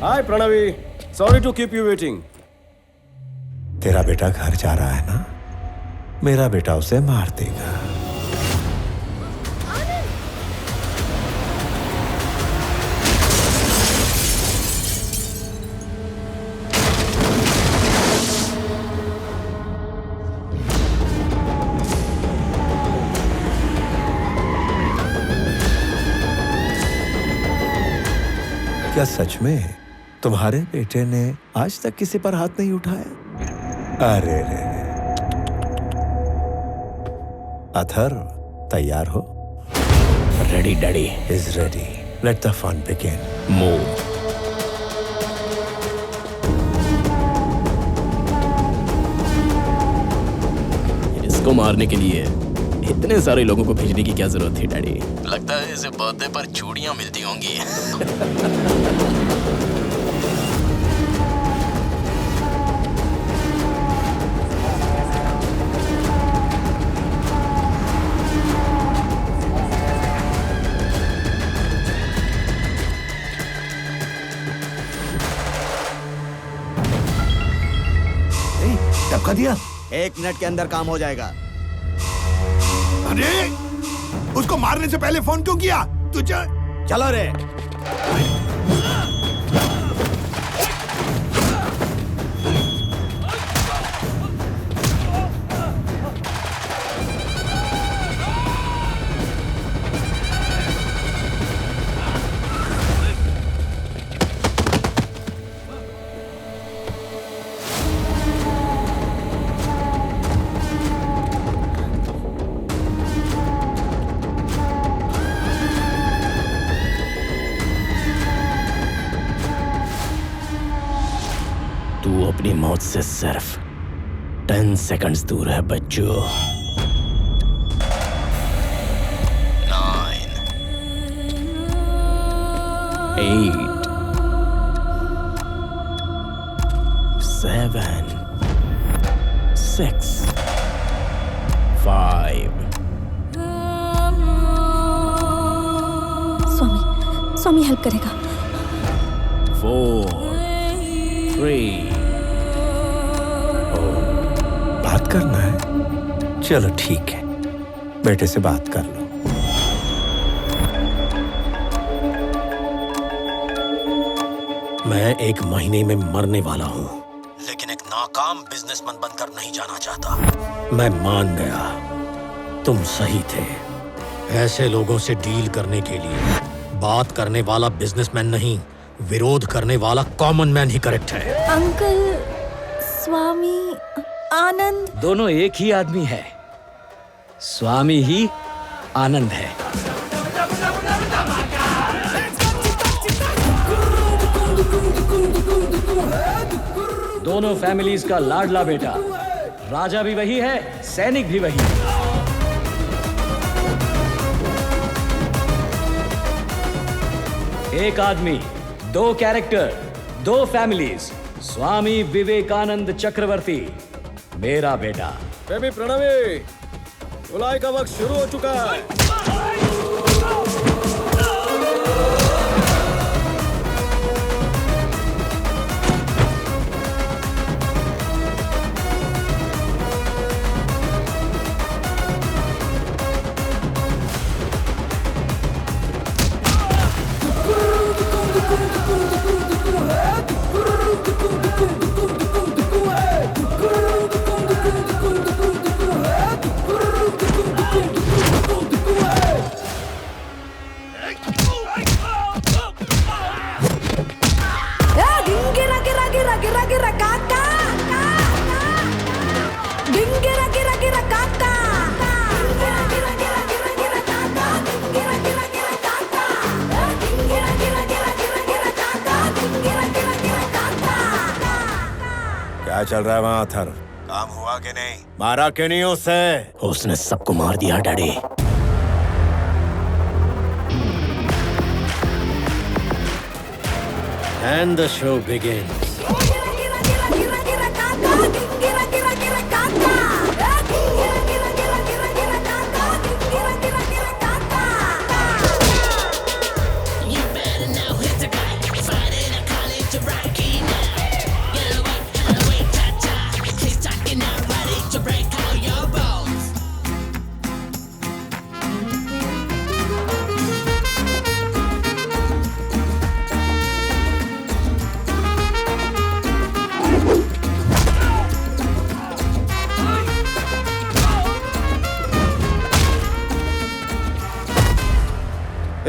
Hi Pranavi, sorry to keep you waiting. तेरा बेटा घर जा रहा है ना? मेरा बेटा उसे मार देगा। क्या सच में तुम्हारे बेटे ने आज तक किसी पर हाथ नहीं उठाया? अरे रे। अथर्व, तैयार हो? Ready daddy. Is ready. Let the fun begin. Move. इसको मारने के लिए इतने सारे लोगों को भेजने की क्या जरूरत थी डैडी? लगता है इसे बर्थडे पर चूड़ियां मिलती होंगी। टपका दिया। 1 मिनट के अंदर काम हो जाएगा। अरे उसको मारने से पहले फोन क्यों किया? तुझे चलो रे। तू अपनी मौत से सिर्फ 10 सेकंड्स दूर है बच्चों। 9 8 7 6 5 स्वामी हेल्प करेगा। 4 3 बात करना है? चलो ठीक है, बेटे से बात कर लो। मैं 1 महीने में मरने वाला हूं, लेकिन एक नाकाम बिजनेसमैन बनकर नहीं जाना चाहता। मैं मान गया, तुम सही थे। ऐसे लोगों से डील करने के लिए बात करने वाला बिजनेसमैन नहीं, विरोध करने वाला कॉमन मैन ही करेक्ट है। अंकल, स्वामी, आनंद दोनों एक ही आदमी है। स्वामी ही आनंद है। दोनों फैमिलीज का लाडला बेटा। राजा भी वही है, सैनिक भी वही है। एक आदमी, 2 कैरेक्टर, 2 फैमिलीज। स्वामी विवेकानंद चक्रवर्ती, मेरा बेटा। बेबी प्रणवी, धुलाई का वक्त शुरू हो चुका है। क्या चल रहा है वहाँ अथर्व? काम हुआ कि नहीं? मारा क्यों नहीं उसे? उसने सबको मार दिया daddy. And the show begins.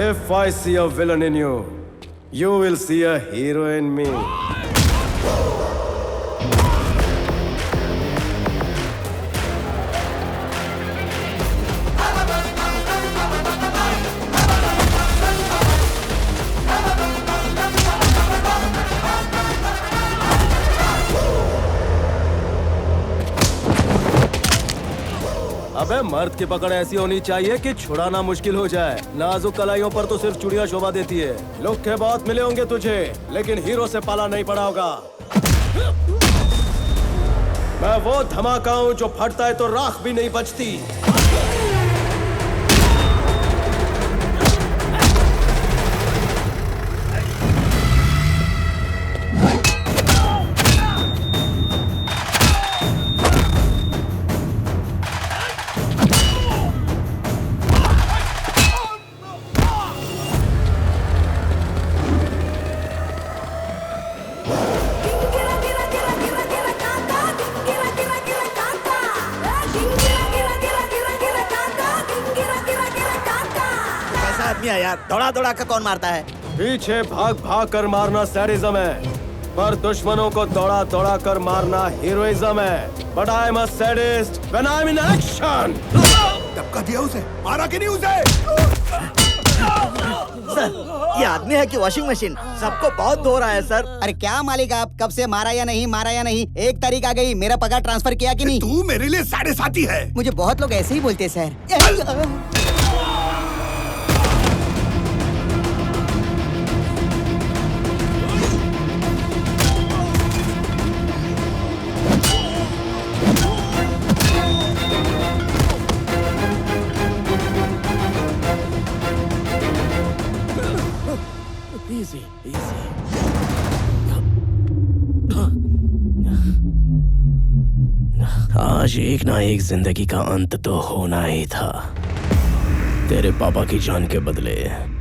If I see a villain in you, you will see a hero in me. अबे मर्द की पकड़ ऐसी होनी चाहिए कि छुड़ाना मुश्किल हो जाए। नाजुक कलाइयों पर तो सिर्फ चुड़ियां शोभा देती है। लोग के बहुत मिले होंगे तुझे, लेकिन हीरो से पाला नहीं पड़ा होगा। मैं वो धमाका हूं जो फटता है तो राख भी नहीं बचती। यार दौड़ा दौड़ा कर कौन मारता है? पीछे भाग भाग कर मारना सैडिज्म है, पर दुश्मनों को दौड़ा दौड़ा कर मारना हीरोइज्म है। But I am a sadist when I am in action. धक्का दिया उसे, मारा कि नहीं उसे? सर, ये आदमी है कि वॉशिंग मशीन? सबको बहुत धो रहा है सर। अरे क्या मालिक आप, कब से मारा या नहीं, 1 तारीख आ गई, मेरा पगार ट्रांसफर किया कि नहीं? तू मेरे लिए 7.5 है। मुझे बहुत लोग ऐसे ही बोलते सर। आज एक ना एक जिंदगी का अंत तो होना ही था। तेरे पापा की जान के बदले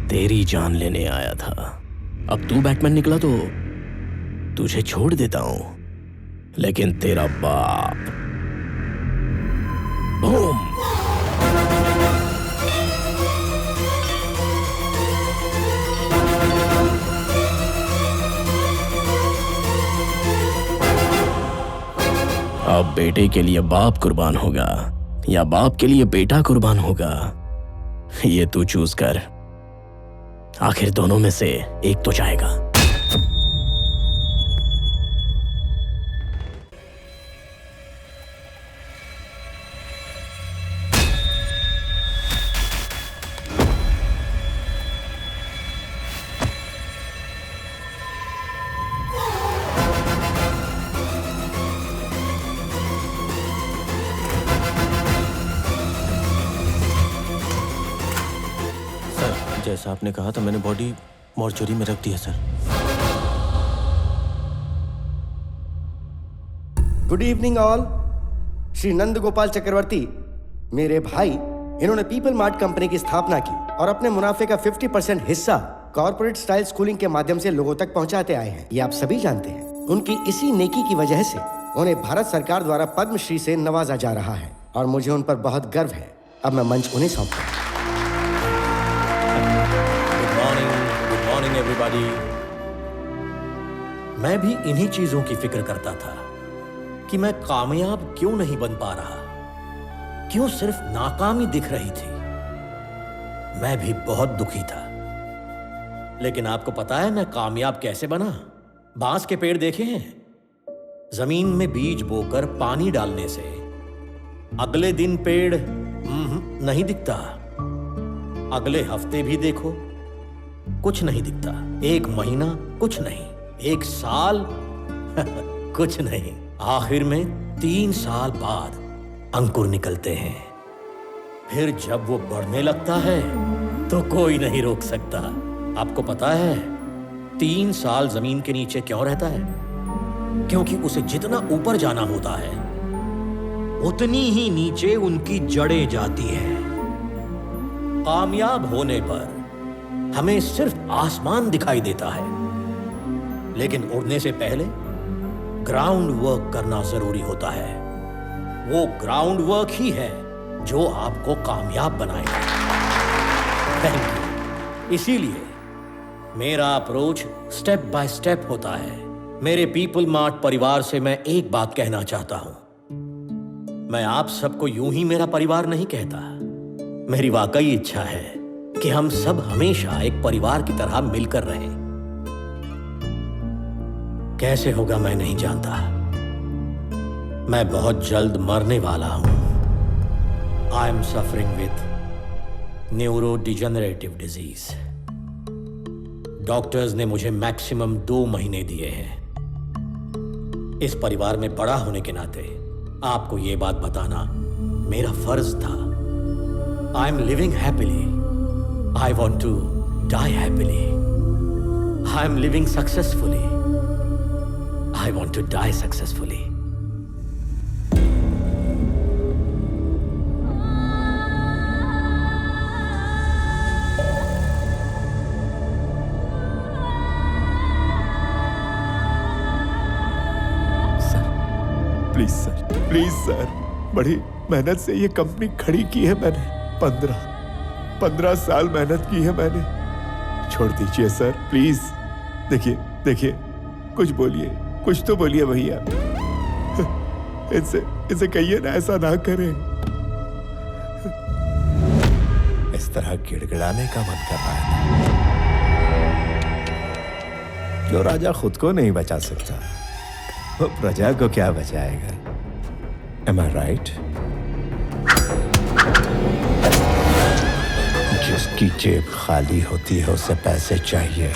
तेरी जान लेने आया था। अब तू बैटमैन निकला तो तुझे छोड़ देता हूं, लेकिन तेरा बाप बूम। अब बेटे के लिए बाप कुर्बान होगा या बाप के लिए बेटा कुर्बान होगा, ये तू चूज कर। आखिर दोनों में से एक तो जाएगा। जैसा आपने कहा था, मैंने बॉडी मॉर्चरी में रख दिया sir. Good evening all. Shri Nand Gopal Chakravarti मेरे भाई, इन्होंने पीपल मार्ट कंपनी की स्थापना की और अपने मुनाफे का 50% हिस्सा कॉर्पोरेट स्टाइल स्कूलिंग के माध्यम से लोगों तक पहुंचाते आए हैं। ये आप सभी जानते हैं। उनकी इसी नेकी की वजह से उन्हें भारत सरकार द्वारा पद्मश्री से नवाजा जा रहा है और मुझे उन पर बहुत गर्व है। अब मैं मंच उन्हें सौंपता हूं। Good morning everybody. मैं भी इन्हीं चीजों की फिक्र करता था कि मैं कामयाब क्यों नहीं बन पा रहा, क्यों सिर्फ नाकामी दिख रही थी। मैं भी बहुत दुखी था। लेकिन आपको पता है मैं कामयाब कैसे बना? बांस के पेड़ देखे हैं? जमीन में बीज बोकर पानी डालने से अगले दिन पेड़ नहीं दिखता, अगले हफ्ते भी देखो कुछ नहीं दिखता, 1 महीना कुछ नहीं, 1 साल कुछ नहीं, आखिर में 3 साल बाद अंकुर निकलते हैं। फिर जब वो बढ़ने लगता है तो कोई नहीं रोक सकता। आपको पता है 3 साल जमीन के नीचे क्यों रहता है? क्योंकि उसे जितना ऊपर जाना होता है उतनी ही नीचे उनकी जड़ें जाती हैं। कामयाब होने पर हमें सिर्फ आसमान दिखाई देता है, लेकिन उड़ने से पहले ग्राउंड वर्क करना जरूरी होता है। वो ग्राउंड वर्क ही है जो आपको कामयाब बनाएगा। Thank you. इसीलिए मेरा अप्रोच स्टेप बाय स्टेप होता है। मेरे पीपल मार्ट परिवार से मैं एक बात कहना चाहता हूं। मैं आप सबको यूं ही मेरा परिवार नहीं कहता। मेरी वाकई इच्छा है कि हम सब हमेशा एक परिवार की तरह मिलकर रहें। कैसे होगा मैं नहीं जानता। मैं बहुत जल्द मरने वाला हूं। I am suffering with neuro degenerative disease. Doctors ने मुझे मैक्सिमम 2 महीने दिए हैं। इस परिवार में बड़ा होने के नाते आपको यह बात बताना मेरा फर्ज था। I am living happily. I want to die happily. I am living successfully. I want to die successfully. Please sir, बड़ी मेहनत से ये कंपनी खड़ी की है मैंने। 15 साल मेहनत की है मैंने। छोड़ दीजिए सर, प्लीज। देखिए कुछ बोलिए, कुछ तो बोलिए भैया। इनसे कहिए ना ऐसा ना करें। इस तरह गिड़गिड़ाने का मन कर रहा है। जो राजा खुद को नहीं बचा सकता, वो प्रजा को क्या बचाएगा? Am I right? जिसकी जेब खाली होती है उसे पैसे चाहिए,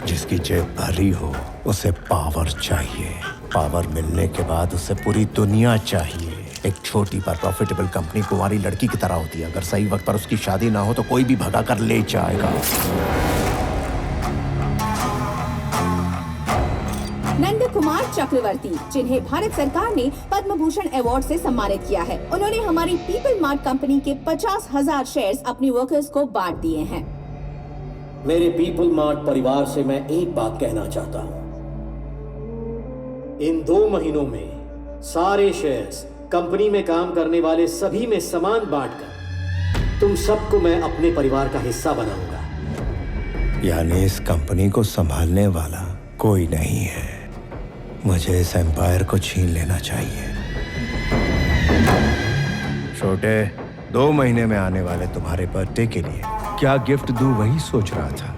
जिसकी जेब भरी हो उसे पावर चाहिए, पावर मिलने के बाद उसे पूरी दुनिया चाहिए। एक छोटी पर प्रॉफिटेबल कंपनी कुंवारी लड़की की तरह होती है। अगर सही वक्त पर उसकी शादी ना हो तो कोई भी भगा कर ले जाएगा। नंद कुमार चक्रवर्ती, जिन्हें भारत सरकार ने पद्म भूषण अवार्ड से सम्मानित किया है, उन्होंने हमारी पीपल मार्ट कंपनी के 50,000 शेयर्स अपनी वर्कर्स को बांट दिए हैं। मेरे पीपल मार्ट परिवार से मैं एक बात कहना चाहता हूं। इन 2 महीनों में सारे शेयर्स कंपनी में काम करने वाले सभी में समान बांटकर तुम सबको मैं अपने परिवार का हिस्सा बनाऊंगा। यानी इस कंपनी को संभालने वाला कोई नहीं है। मुझे इस एम्पायर को छीन लेना चाहिए। छोटे, 2 महीने में आने वाले तुम्हारे बर्थडे के लिए क्या गिफ्ट दूं वही सोच रहा था।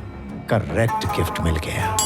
करेक्ट गिफ्ट मिल गया।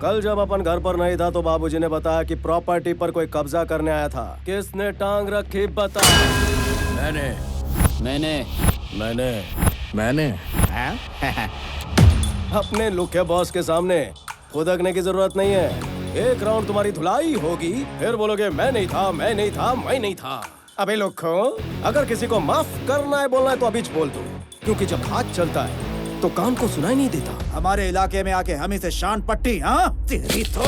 कल जब अपन घर पर नहीं था तो बाबूजी ने बताया कि प्रॉपर्टी पर कोई कब्जा करने आया था। किसने टांग रखी बता। मैंने अपने लुके बॉस के सामने खुदकने की जरूरत नहीं है। एक राउंड तुम्हारी धुलाई होगी, फिर बोलोगे मैं नहीं था। अबे लुक्खो, अगर किसी को माफ करना है बोलना है तो अभी बोल दो, क्योंकि जब हाथ चलता है तो कान को सुनाई नहीं देता। हमारे इलाके में आके हम इसे शान पट्टी, हाँ? तेरी तो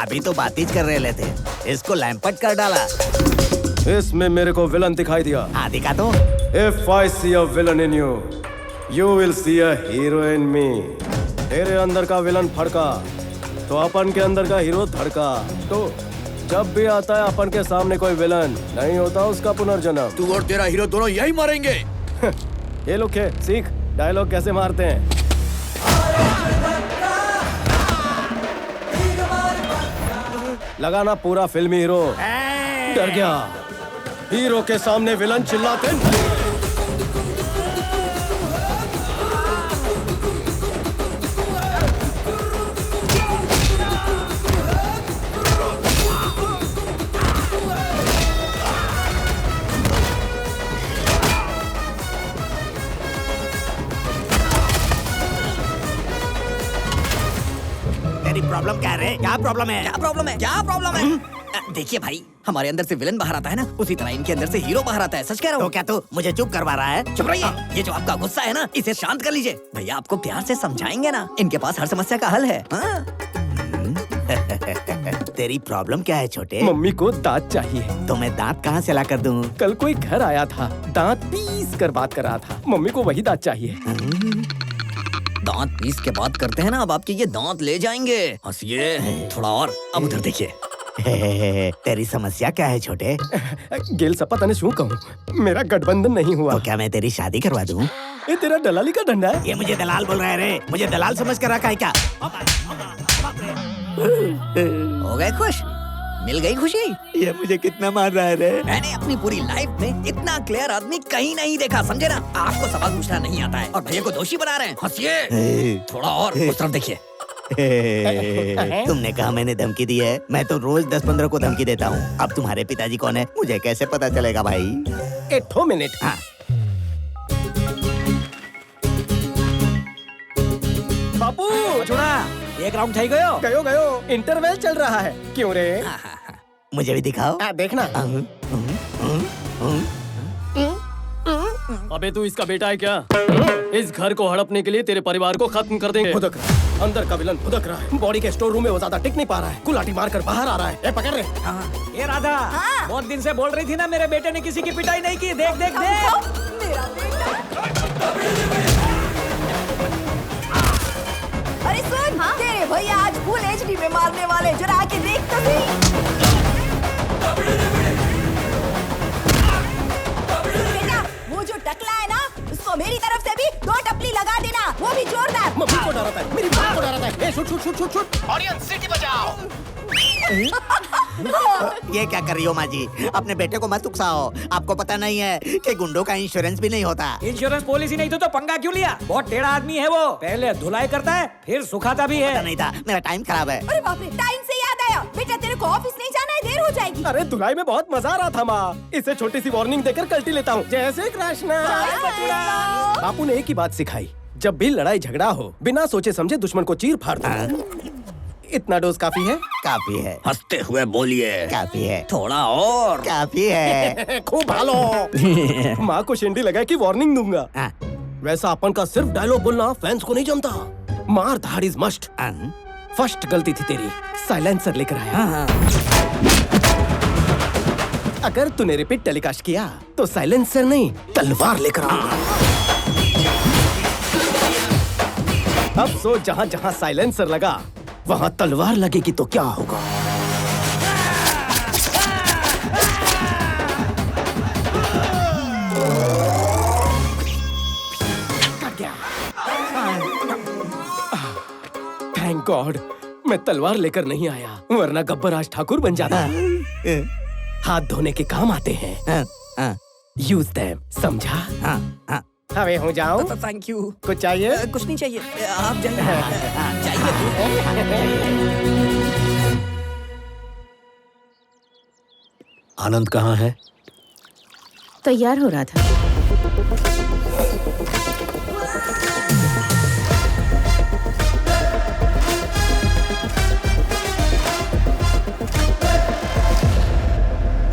अभी तो बातचीत कर रहे थे, इसको लैंपट कर डाला। इसमें मेरे को विलन दिखाई दिया। हाँ दिखा तो। If I see a villain in you, you will see a hero in me. तेरे अंदर का विलन फड़का तो अपन के अंदर का हीरो धड़का। तो जब भी आता है अपन के सामने कोई विलन, नहीं होता उसका पुनर्जन्म। तू और तेरा हीरो दोनों यही मारेंगे। ये लोग है, सीख डायलॉग कैसे मारते हैं। लगाना पूरा फिल्मी हीरो। डर गया हीरो के सामने विलन चिल्लाते तेरी प्रॉब्लम क्या है रे? क्या प्रॉब्लम है? क्या प्रॉब्लम है? क्या प्रॉब्लम है? देखिए भाई, हमारे अंदर से विलन बाहर आता है ना, उसी तरह इनके अंदर से हीरो बाहर आता है। सच कह रहा हूँ। तो क्या तू मुझे चुप करवा रहा है? चुप रहिए। ये जो आपका गुस्सा है ना, इसे शांत कर लीजिए। भैया आपको प्यार से समझाएंगे ना, इनके पास हर समस्या का हल है। तेरी प्रॉब्लम क्या है छोटे? मम्मी को दांत चाहिए। तो मैं दांत कहाँ से ला कर दूँ? कल कोई घर आया था, दांत पीस कर बात कर रहा था। मम्मी को वही दांत चाहिए। दांत पीस के बात करते हैं ना, अब आपके ये दांत ले जाएंगे। हंसिए थोड़ा और। अब उधर देखिए। तेरी समस्या क्या है छोटे? गेल सपा तने शू कहूँ, मेरा गठबंधन नहीं हुआ। तो क्या मैं तेरी शादी करवा दूँ? ये तेरा दलाली का डंडा है। ये मुझे दलाल बोल रहा है रे? मुझे दलाल समझ कर रखा है क्या? हो गए खुश? मिल गई खुशी? ये मुझे कितना मार रहा है रे? मैंने अपनी पूरी लाइफ में इतना क्लियर आदमी कहीं नहीं देखा, समझे ना? आपको सवाल पूछना नहीं आता है और भैया को दोषी बना रहे हैं। हंसिए थोड़ा और, उस तरफ देखिए। तुमने कहा मैंने धमकी दी है? मैं तो रोज 10-15 को धमकी देता हूँ। अब तुम्हारे पिताजी कौन है मुझे कैसे पता चलेगा भाई? 1 मिनट। हाँ। बापू छोड़ा, एक राउंड થઈ ગયો। गयो इंटरवल चल रहा है। क्यों रे? मुझे भी दिखाओ। देखना। अबे तू इसका बेटा है क्या? इस घर को हड़पने के लिए तेरे परिवार को खत्म कर देंगे। भुदक रहा है। अंदर का विलन भुदक रहा है। बॉडी के स्टोर रूम में वो ज्यादा टिक नहीं पा रहा है। कुलाटी मारकर बाहर आ रहा है। पकड़ रे। ये राधा, बहुत दिन से बोल रही थी ना मेरे बेटे ने किसी की पिटाई नहीं की। देख देख देख। अरे सुन, तेरे भैया आज फुल एचडी में मारने वाले, जरा आके देख तो सही। बेटा, वो जो टकला है ना, उसको मेरी तरफ से भी 2 टपली लगा देना, वो भी जोरदार। मम्मी को डराता है, मेरी माँ को डराता है। Shoot shoot shoot shoot shoot. Audience city बजाओ। ये क्या कर रही हो माँ जी? अपने बेटे को मत उकसाओ। आपको पता नहीं है कि गुंडों का इंश्योरेंस भी नहीं होता। इंश्योरेंस पॉलिसी नहीं तो पंगा क्यों लिया? बहुत टेढ़ा आदमी है वो। पहले धुलाई करता है, फिर सुखाता भी है। पता नहीं था, मेरा टाइम खराब है। अरे बाप रे, टाइम से याद आया। बेटा तेरे को ऑफिस नहीं जाना है, देर हो जाएगी। अरे धुलाई में बहुत मजा आ रहा था माँ। इसे छोटी सी वार्निंग देकर कल्टी लेता हूँ। जैसे कृष्णा। बापू ने एक ही बात सिखाई, जब भी लड़ाई झगड़ा हो, बिना सोचे समझे दुश्मन को चीर फाड़ दो। इतना डोज काफी है? काफी है। हंसते हुए बोलिए। काफी है। थोड़ा और। काफी है। खूब भालो। माँ को शिंडी लगा कि वार्निंग दूंगा। वैसा अपन का सिर्फ डायलॉग बोलना फैंस को नहीं जमता। मार धाड़ इज मस्ट। फर्स्ट गलती थी तेरी, साइलेंसर लेकर आया। अगर तूने रिपीट टेलीकास्ट किया तो साइलेंसर नहीं, तलवार लेकर आऊंगा। अब सोच, जहाँ जहाँ साइलेंसर लगा वहाँ तलवार लगेगी तो क्या होगा? थैंक गॉड मैं तलवार लेकर नहीं आया, वरना गब्बर आज ठाकुर बन जाता। हाथ धोने के काम आते हैं। यूज देम, समझा? अबे हो जाओ। Thank you. कुछ चाहिए? कुछ नहीं चाहिए, आप जाइए। आनंद कहाँ है? तैयार हो रहा था।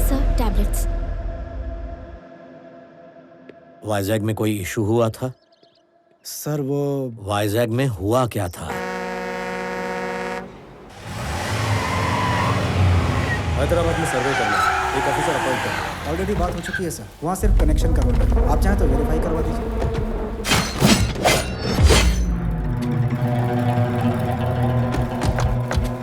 Sir, tablets. वाइजैग में कोई इशू हुआ था? सर वो वाइजैग में हुआ क्या था? हैदराबाद में सर्वे करना, एक ऑफिसर अपॉइंट करना। ऑलरेडी बात हो चुकी है सर, वहाँ सिर्फ कनेक्शन करवाना है। आप चाहें तो वेरीफाई करवा दीजिए।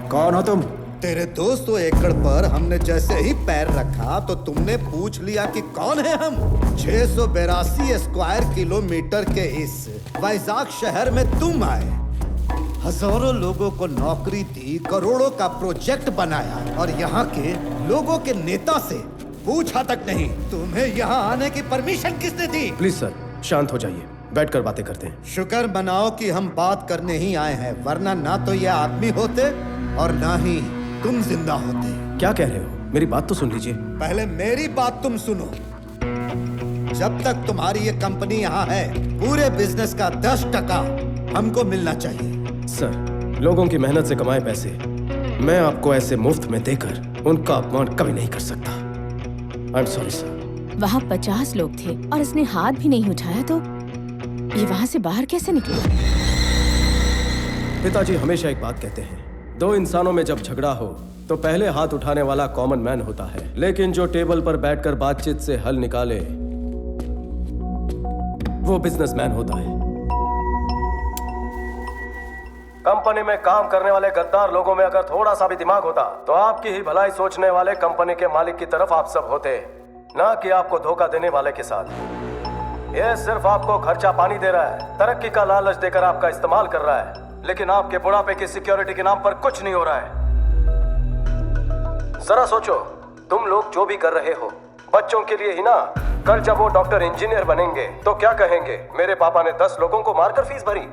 कौन हो तुम? तेरे 200 एकड़ पर हमने जैसे ही पैर रखा तो तुमने पूछ लिया कि कौन है हम। 682 स्क्वायर किलोमीटर के इस वैजाग शहर में तुम आए, हजारों लोगों को नौकरी दी, करोड़ों का प्रोजेक्ट बनाया और यहाँ के लोगों के नेता से पूछा तक नहीं तुम्हें यहाँ आने की परमिशन किसने दी? प्लीज सर शांत हो जाइए, बैठकर बातें करते हैं। शुक्र मनाओ कि हम बात करने ही आए हैं, वरना ना तो ये आदमी होते और ना ही तुम जिंदा होते। क्या कह रहे हो? मेरी बात तो सुन लीजिए। पहले मेरी बात तुम सुनो। जब तक तुम्हारी ये कंपनी यहाँ है, पूरे बिजनेस का 10% हमको मिलना चाहिए। सर लोगों की मेहनत से कमाए पैसे मैं आपको ऐसे मुफ्त में देकर उनका अपमान कभी नहीं कर सकता। I am sorry sir. वहाँ 50 लोग थे और इसने हाथ भी नहीं उठाया तो ये वहाँ से बाहर कैसे निकला? पिताजी हमेशा एक बात कहते हैं, दो इंसानों में जब झगड़ा हो तो पहले हाथ उठाने वाला कॉमन मैन होता है, लेकिन जो टेबल पर बैठकर बातचीत से हल निकाले वो बिजनेसमैन होता है। कंपनी में काम करने वाले गद्दार लोगों में अगर थोड़ा सा भी दिमाग होता तो आपकी ही भलाई सोचने वाले कंपनी के मालिक की तरफ आप सब होते, ना कि आपको धोखा देने वाले के साथ। ये सिर्फ आपको खर्चा पानी दे रहा है, तरक्की का लालच देकर आपका इस्तेमाल कर रहा है, लेकिन आपके बुढ़ापे की सिक्योरिटी के नाम पर कुछ नहीं हो रहा है। जरा सोचो, तुम लोग जो भी कर रहे हो बच्चों के लिए ही ना। कल जब वो डॉक्टर इंजीनियर बनेंगे तो क्या कहेंगे, मेरे पापा ने 10 लोगों को मारकर फीस भरी।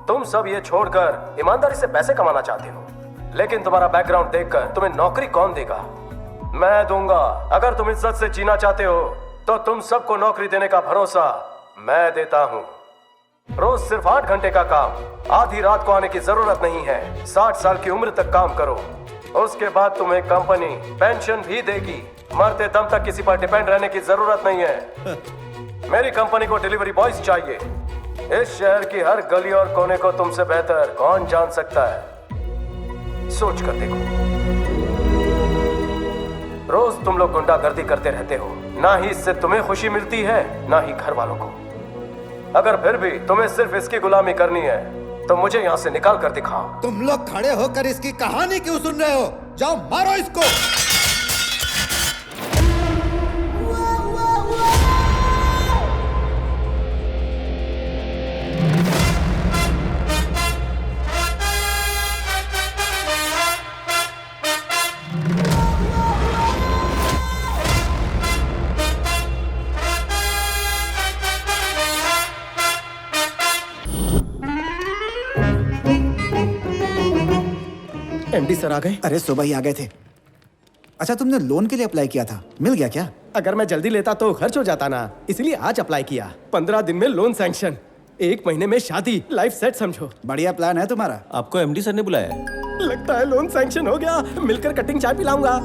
तुम सब ये छोड़कर ईमानदारी से पैसे कमाना चाहते हो, लेकिन तुम्हारा बैकग्राउंड देखकर तुम्हें नौकरी कौन देगा? मैं दूंगा। अगर तुम इज्जत से जीना चाहते हो तो तुम सबको नौकरी देने का भरोसा मैं देता हूँ। रोज सिर्फ 8 घंटे का काम, आधी रात को आने की जरूरत नहीं है। 60 साल की उम्र तक काम करो, उसके बाद तुम्हें कंपनी पेंशन भी देगी। मरते दम तक किसी पर डिपेंड रहने की जरूरत नहीं है। मेरी कंपनी को डिलीवरी बॉयज चाहिए। इस शहर की हर गली और कोने को तुमसे बेहतर कौन जान सकता है? सोच कर देखो। रोज तुम लोग गुंडागर्दी करते रहते हो, ना ही इससे तुम्हें खुशी मिलती है ना ही घर वालों को। अगर फिर भी तुम्हें सिर्फ इसकी गुलामी करनी है तो मुझे यहाँ से निकाल कर दिखाओ। तुम लोग खड़े होकर इसकी कहानी क्यों सुन रहे हो? जाओ मारो इसको। एमडी सर आ गए? अरे सुबह ही आ गए थे। अच्छा, तुमने लोन के लिए अप्लाई किया था, मिल गया क्या? अगर मैं जल्दी लेता तो खर्च हो जाता ना, इसलिए आज अप्लाई किया। 15 दिन में लोन सैंक्शन, 1 महीने में शादी, लाइफ सेट समझो। बढ़िया प्लान है तुम्हारा। आपको एमडी सर ने बुलाया है? लगता है लोन सैंक्शन हो गया। मिलकर कटिंग चाय पिलाऊंगा।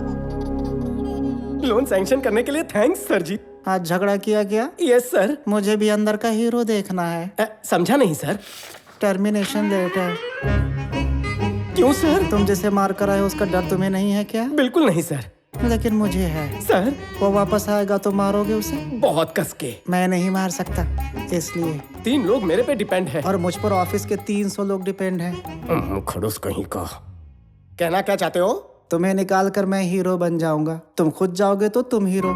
लोन सैंक्शन करने के लिए थैंक्स सर जी। आज झगड़ा किया क्या? Yes sir. मुझे भी अंदर का हीरो देखना है। समझा नहीं सर। Termination letter. क्यों सर? तुम जिसे मार कर आए उसका डर तुम्हें नहीं है क्या? बिल्कुल नहीं सर। लेकिन मुझे है। सर? वो वापस आएगा तो मारोगे उसे? बहुत कस के। मैं नहीं मार सकता, इसलिए। 3 लोग मेरे पे डिपेंड है। और मुझ पर ऑफिस के 300 लोग डिपेंड हैं। खड़ूस कहीं का। कहना क्या चाहते हो? तुम्हें निकाल कर मैं हीरो बन जाऊंगा, तुम खुद जाओगे तो तुम हीरो।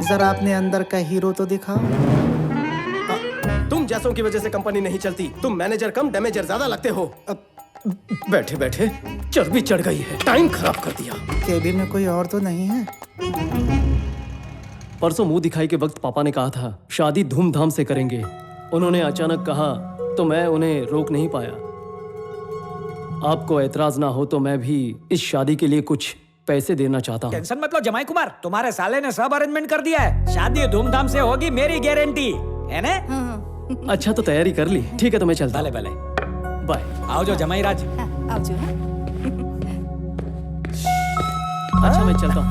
जरा अपने अंदर का हीरो तो दिखाओ। तुम जैसों की वजह से कंपनी नहीं चलती। तुम मैनेजर कम डैमेजर ज्यादा लगते हो। बैठे बैठे चर्बी चढ़ गई है, टाइम खराब कर दिया। केबिन में कोई और तो नहीं है? परसों मुंह दिखाई के वक्त पापा ने कहा था शादी धूमधाम से करेंगे। उन्होंने अचानक कहा तो मैं उन्हें रोक नहीं पाया। आपको एतराज ना हो तो मैं भी इस शादी के लिए कुछ पैसे देना चाहता हूँ। टेंशन मत लो जमाई कुमार, तुम्हारे साले ने सब अरेंजमेंट कर दिया है। शादी धूमधाम से होगी, मेरी गारंटी है ना? अच्छा तो तैयारी कर ली। ठीक है तो मैं चलता। भले भले, बाय। आओ जो जमाई राज। आओ जो। अच्छा मैं चलता हूँ।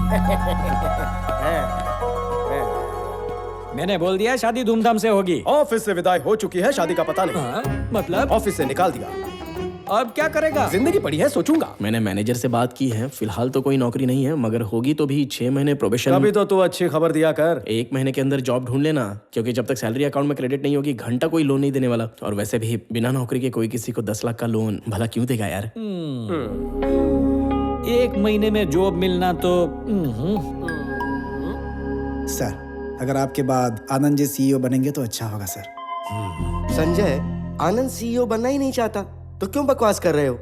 मैंने बोल दिया शादी धूमधाम से होगी। ऑफिस से विदाई हो चुकी है, शादी का पता नहीं। मतलब? ऑफिस से निकाल दिया। अब क्या करेगा? जिंदगी पड़ी है, सोचूंगा। मैंने मैनेजर से बात की है, फिलहाल तो कोई नौकरी नहीं है, मगर होगी तो भी 6 महीने प्रोबेशन। अभी तो तू अच्छी खबर दिया कर। 1 महीने के अंदर जॉब ढूंढ लेना, क्योंकि जब तक सैलरी अकाउंट में क्रेडिट नहीं होगी घंटा कोई लोन नहीं देने वाला। और वैसे भी बिना नौकरी के कोई किसी को 10 लाख का लोन भला क्यों देगा यार? 1 महीने में जॉब मिलना तो। सर, अगर आपके बाद आनंद जी सीईओ बनेंगे तो अच्छा होगा सर। संजय, आनंद सीईओ बनना ही नहीं चाहता तो क्यों बकवास कर रहे हो?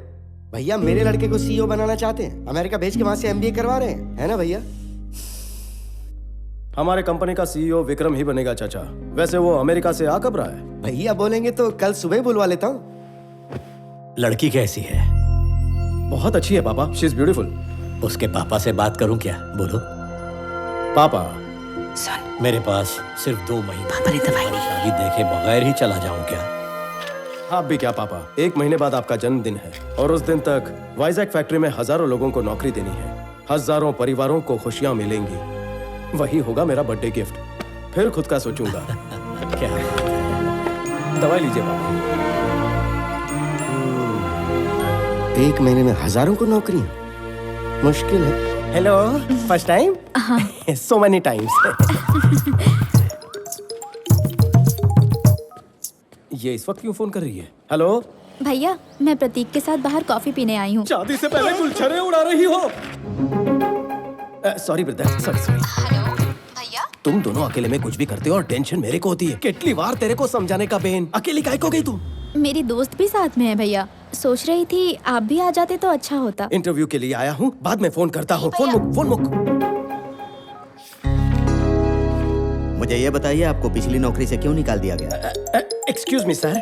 भैया मेरे लड़के को सीईओ बनाना चाहते हैं, अमेरिका भेज के वहां से एमबीए करवा रहे हैं, है ना भैया? हमारे कंपनी का सीईओ विक्रम ही बनेगा चाचा। वैसे वो अमेरिका से आ कब रहा है? भैया बोलेंगे तो कल सुबह ही बुलवा लेता हूँ। लड़की कैसी है? बहुत अच्छी है पापा, शी इज ब्यूटीफुल। उसके पापा से बात करूं क्या? बोलो। पापा मेरे पास सिर्फ 2 महीने, शादी देखे बगैर ही चला जाऊं क्या? आप भी क्या पापा, 1 महीने बाद आपका जन्मदिन है और उस दिन तक वाइजैक फैक्ट्री में हजारों लोगों को नौकरी देनी है, हजारों परिवारों को खुशियां मिलेंगी। वही होगा मेरा बर्थडे गिफ्ट। फिर खुद का सोचूंगा। क्या दवाई लीजिए पापा। 1 महीने में हजारों को नौकरी, मुश्किल है। Hello, first time? So many times. ये इस वक्त क्यों फोन कर रही है? हेलो भैया, मैं प्रतीक के साथ बाहर कॉफी पीने आई हूँ। शादी से पहले गुलछरे उड़ा रही हो। Sorry brother, sorry. हेलो भैया, तुम दोनों अकेले में कुछ भी करते हो और टेंशन मेरे को होती है। कितनी बार तेरे को समझाने का बेन, अकेली काहे को गई तू? मेरी दोस्त भी साथ में है भैया। सोच रही थी आप भी आ जाते तो अच्छा होता। इंटरव्यू के लिए आया हूँ, बाद में फोन करता हूँ। फोन मुक। मुझे ये बताइए, आपको पिछली नौकरी से क्यों निकाल दिया गया? Excuse me sir.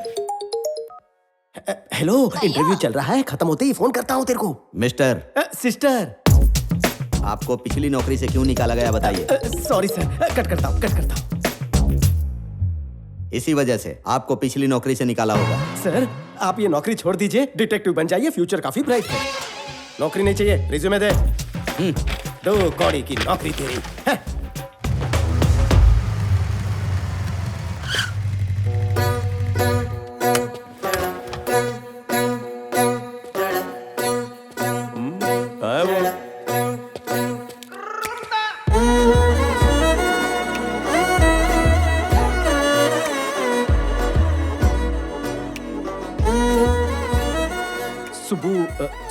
Hello, interview चल रहा है, खत्म होते ही फोन करता हूँ तेरे को। मिस्टर सिस्टर, आपको पिछली नौकरी से क्यों निकाला गया बताइए। सॉरी सर, कट करता हूँ। इसी वजह से आपको पिछली नौकरी से निकाला होगा। सर, आप ये नौकरी छोड़ दीजिए, डिटेक्टिव बन जाइए, फ्यूचर काफी ब्राइट है। नौकरी नहीं चाहिए, रिज्यूमे दे। 2 कौड़ी की नौकरी तेरी है।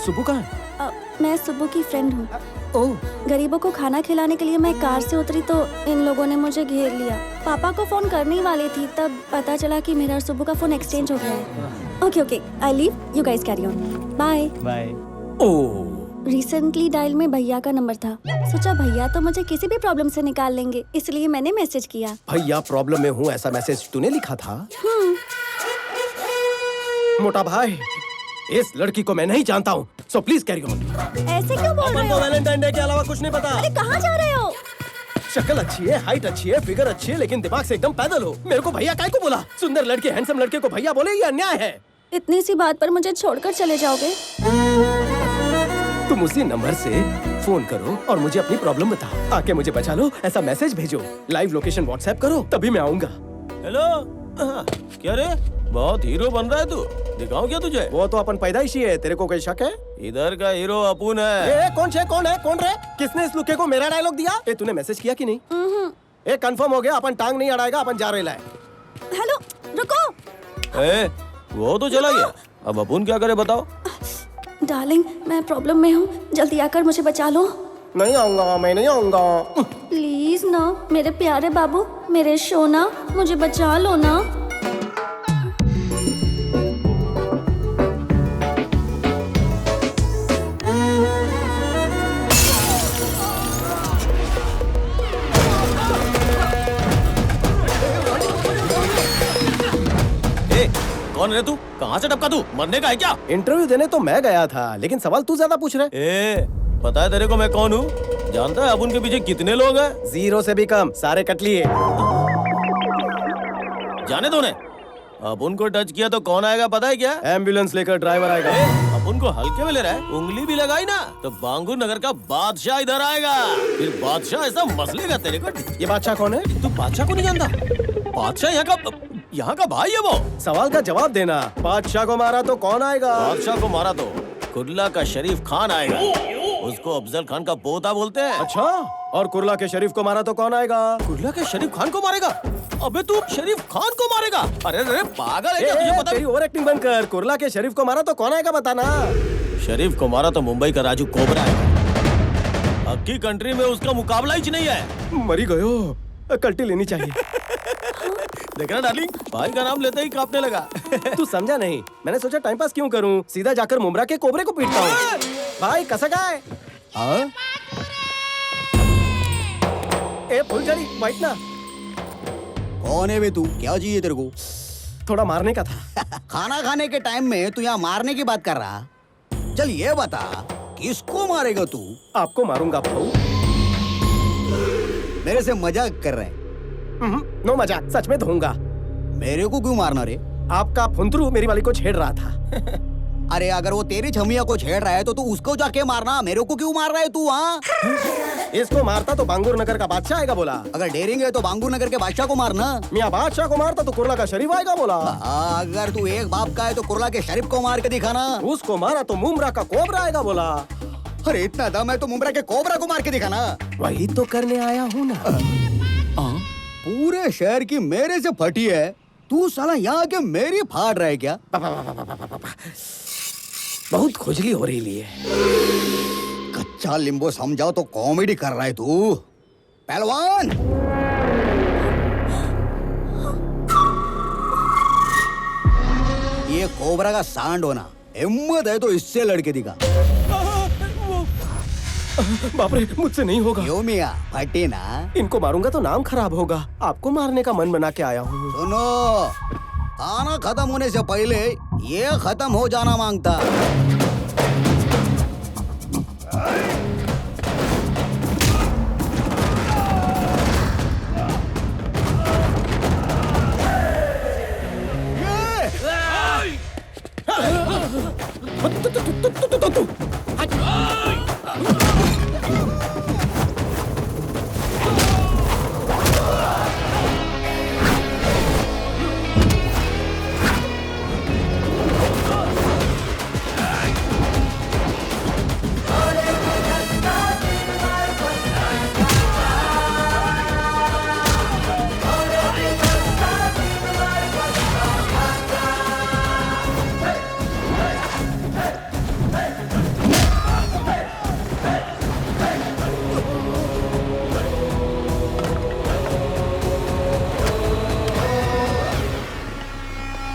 सुबु कहाँ है? मैं सुबु की फ्रेंड हूँ। ओह, गरीबों को खाना खिलाने के लिए मैं कार से उतरी तो इन लोगों ने मुझे घेर लिया। पापा को फोन करने ही वाली थी, तब पता चला कि मेरा और सुबु का फोन एक्सचेंज हो गया है। Okay, I leave, you guys carry on, bye. Oh, recently dial में भैया का नंबर था। सोचा भैया तो मुझे किसी भी प्रॉब्लम से निकाल लेंगे, इसलिए मैंने मैसेज किया। भैया प्रॉब्लम में हूँ ऐसा मैसेज तूने लिखा था? मोटा भाई, इस लड़की को मैं नहीं जानता हूँ, सो प्लीज कैरी ऑन। ऐसे क्यों बोल रहे हो? वैलेंटाइन डे के अलावा कुछ नहीं पता। अरे कहाँ जा रहे हो? शक्ल अच्छी है, हाइट अच्छी है, फिगर अच्छी है, लेकिन दिमाग से एकदम पैदल हो। मेरे को भैया काहे को बोला? सुंदर लड़के, हैंडसम लड़के को भैया बोले, ये अन्याय है। इतनी सी बात पर मुझे छोड़कर चले जाओगे? तुम उसी नंबर से फोन करो और मुझे अपनी प्रॉब्लम बताओ, आके मुझे बचा लो, ऐसा मैसेज भेजो, लाइव लोकेशन व्हाट्सएप करो, तभी मैं आऊंगा। हेलो, क्या रे, बहुत हीरो बन रहा है तू, दिखाऊं क्या तुझे? वो तो अपन पैदाइशी है, तेरे को कोई शक है? इधर का हीरो अपुन है। कौन रे? किसने इस लुके को मेरा डायलॉग दिया? तूने मैसेज किया कि नहीं? कंफर्म हो गया, अपन टांग नहीं अड़ाएगा, अपन जा रहे लाए। हेलो, रुको। वो तो चला गया, अब अपुन क्या करे बताओ? डार्लिंग, मैं प्रॉब्लम में हूँ, जल्दी आकर मुझे बचा लो। नहीं आऊंगा, मैं नहीं आऊंगा। प्लीज ना, मेरे प्यारे बाबू, मेरे सोना, मुझे बचा लो ना। कौन है तू? कहाँ से टपका तू? मरने का है क्या? इंटरव्यू देने तो मैं गया था, लेकिन सवाल तू ज्यादा पूछ रहा है। पता है तेरे को मैं कौन हूँ? जानता है अब उनके पीछे कितने लोग हैं? 0 से भी कम, सारे कट लिए। जाने दो ने। अब उनको टच किया तो कौन आएगा पता है क्या? एम्बुलेंस लेकर ड्राइवर आएगा। अब उनको हल्के में ले रहा है, उंगली भी लगाई ना तो बांगुर नगर का बादशाह इधर आएगा, फिर बादशाह ऐसा मसलेगा तेरे को। ये बादशाह कौन है? तू बादशाह को नहीं जानता? बादशाह यहाँ का भाई है वो। सवाल का जवाब देना। बादशाह को मारा तो कौन आएगा? बादशाह को मारा तो कुर्ला का शरीफ खान आएगा, उसको अफजल खान का पोता बोलते हैं। अच्छा, और कुर्ला के शरीफ को मारा तो कौन आएगा? कुर्ला के शरीफ खान को मारेगा? अबे तू शरीफ खान को मारेगा? अरे अरे पागल है क्या? तुझे पता? तेरी ओवर एक्टिंग बंद कर। कुर्ला के शरीफ को मारा तो कौन आएगा बताना। शरीफ को मारा तो मुंबई का राजू कोबरा है। अक्की कंट्री में उसका मुकाबला ही नहीं है। मरी गयो, कल्टी लेनी चाहिए। देखना डार्लिंग, भाई का नाम लेते ही कांपने लगा। तू समझा नहीं, मैंने सोचा टाइम पास क्यों करूं, सीधा जाकर मुमरा के कोबरे को पीटता हूँ। भाई कसक आए। ए फुलझड़ी, बैठ ना। कौन है बे तू? क्या चाहिए तेरे को? थोड़ा मारने का था। खाना खाने के टाइम में तू यहाँ मारने की बात कर रहा? चल ये बता, किसको मारेगा तू? आपको मारूंगा भाऊ। मेरे से मजाक कर रहे हैं? नो मजाक, सच में धोऊंगा। मेरे को क्यों मारना रे? आपका फुंतरू मेरी वाली को छेड़ रहा था। अरे अगर वो तेरी छमिया को छेड़ रहा है तो तू उसको जाके मारना, मेरे को क्यों मार रहा है तू? हाँ, इसको मारता तो बांगूर नगर का बादशाह आएगा बोला। अगर डेरिंग है तो बांगूर नगर के बादशाह को मारना। मियाँ बादशाह को मारता तो कुर्ला का शरीफ आएगा बोला। अगर तू एक बाप का है तो कुर्ला के शरीफ को मार के दिखाना। उसको मारा तो मुमरा का कोबरा आएगा बोला। अरे इतना दम है तो मुमरा के कोबरा को मार के दिखाना। वही तो करने आया हूँ ना। पूरे शहर की मेरे से फटी है, तू साला यहाँ के मेरी फाड़ रहा है क्या? बहुत खुजली हो रही है। कच्चा लींबू समझाओ तो कॉमेडी कर रहा है तू। पहलवान, ये कोबरा का सांड होना, हिम्मत है तो इससे लड़के दिखा। बाप रे, मुझसे नहीं होगा। क्यों मियाँ, फटे ना? इनको मारूंगा तो नाम खराब होगा। आपको मारने का मन बना के आया हूँ। सुनो, खाना खत्म होने से पहले ये खत्म हो जाना मांगता।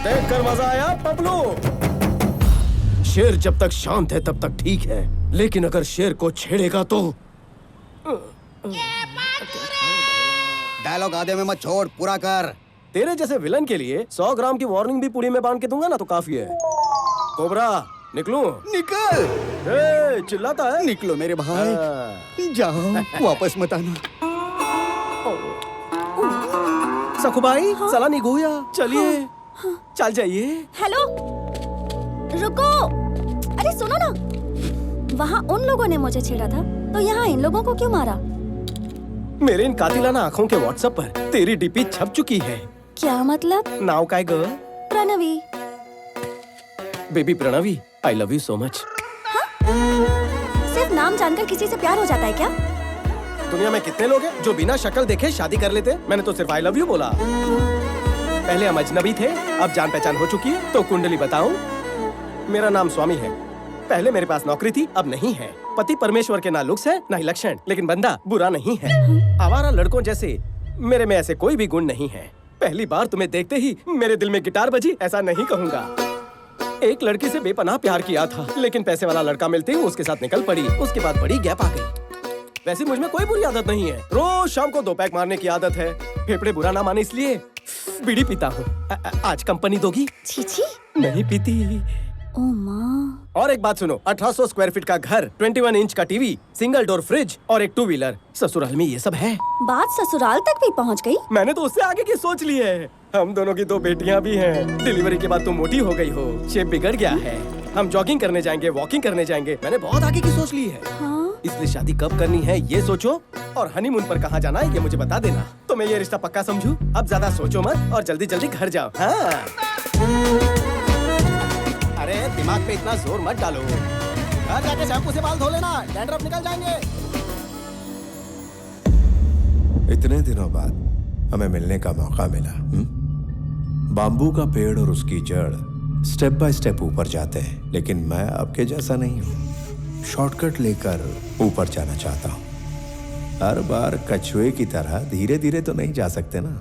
देखकर मजा आया पबलू? शेर जब तक शांत है तब तक ठीक है, लेकिन अगर शेर को छेड़ेगा तो। डायलॉग आधे में मत छोड़, पूरा कर। तेरे जैसे विलन के लिए 100 ग्राम की वार्निंग भी पुड़ी में बांध के दूंगा ना तो काफी है। कोबरा, निकलूं? निकल। चिल्लाता है। निकलो मेरे भाई, जाओ, वापस मत आना। सखुबाई, साला निगोया, चलिए। चल जाइए। हेलो, रुको। अरे सुनो ना, वहाँ उन लोगों ने मुझे छेड़ा था तो यहाँ इन लोगों को क्यों मारा? मेरे इन कातिलाना आंखों के व्हाट्सएप पर तेरी डीपी छप चुकी है। क्या मतलब? नाउ काय girl? Pranavi. Baby Pranavi, I love you so much. सिर्फ नाम जानकर किसी से प्यार हो जाता है क्या? दुनिया में कितने लोग हैं जो बिना शक्ल देखे शादी कर लेते? मैंने तो सिर्फ आई लव यू बोला। पहले हम अजनबी थे, अब जान पहचान हो चुकी है। तो कुंडली बताऊं? मेरा नाम स्वामी है। पहले मेरे पास नौकरी थी, अब नहीं है। पति परमेश्वर के ना लुक्स है ना ही लक्षण, लेकिन बंदा बुरा नहीं है। आवारा लड़कों जैसे मेरे में ऐसे कोई भी गुण नहीं है। पहली बार तुम्हें देखते ही मेरे दिल में गिटार बजी, ऐसा नहीं कहूँगा। एक लड़की से बेपनाह प्यार किया था, लेकिन पैसे वाला लड़का मिलते ही उसके साथ निकल पड़ी। उसके बाद बड़ी गैप आ गई। वैसे मुझ में कोई बुरी आदत नहीं है। रोज शाम को 2 पैक मारने की आदत है। फेफड़े बुरा ना माने इसलिए बीड़ी पीता हूँ। आज कंपनी दोगी? छी, नहीं पीती। ओ माँ। और एक बात सुनो, 1800 स्क्वायर फीट का घर, 21 इंच का टीवी, सिंगल डोर फ्रिज और एक 2 व्हीलर। ससुराल में ये सब है। बात ससुराल तक भी पहुँच गई? मैंने तो उससे आगे की सोच ली है। हम दोनों की 2 बेटियां भी हैं। डिलीवरी के बाद तुम मोटी हो गई हो, शेप बिगड़ गया है। हम जॉगिंग करने जाएंगे, वॉकिंग करने जाएंगे। मैंने बहुत आगे की सोच ली है। हाँ? इसलिए शादी कब करनी है ये सोचो, और हनीमून पर कहाँ जाना है ये मुझे बता देना, तो मैं ये रिश्ता पक्का समझूं। अब ज्यादा सोचो मत और जल्दी जल्दी घर जाओ। हाँ। अरे दिमाग पे इतना जोर मत डालो। घर जाके शैम्पू से बाल धो लेना, डैंड्रफ निकल जाएंगे। इतने दिनों बाद हमें मिलने का मौका मिला। बाम्बू का पेड़ और उसकी जड़ स्टेप बाय स्टेप ऊपर जाते हैं, लेकिन मैं आपके जैसा नहीं हूँ। शॉर्टकट लेकर ऊपर जाना चाहता हूँ। हर बार कछुए की तरह धीरे धीरे तो नहीं जा सकते ना।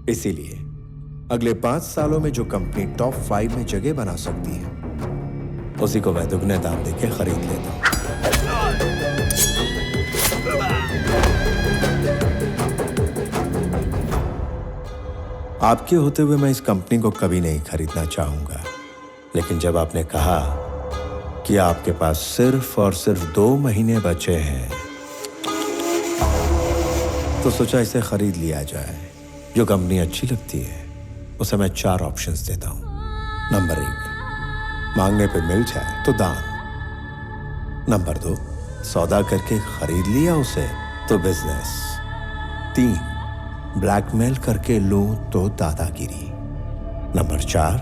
इसीलिए अगले 5 सालों में जो कंपनी टॉप 5 में जगह बना सकती है, उसी को मैं दुगने दाम देके खरीद लेता हूँ। आपके होते हुए मैं इस कंपनी को कभी नहीं खरीदना चाहूंगा, लेकिन जब आपने कहा कि आपके पास सिर्फ और सिर्फ 2 महीने बचे हैं, तो सोचा इसे खरीद लिया जाए। जो कंपनी अच्छी लगती है उसे मैं 4 ऑप्शंस देता हूं। नंबर 1, मांगने पे मिल जाए तो दान। नंबर 2, सौदा करके खरीद लिया उसे तो बिजनेस। 3, ब्लैकमेल करके लूं तो दादागिरी। नंबर 4,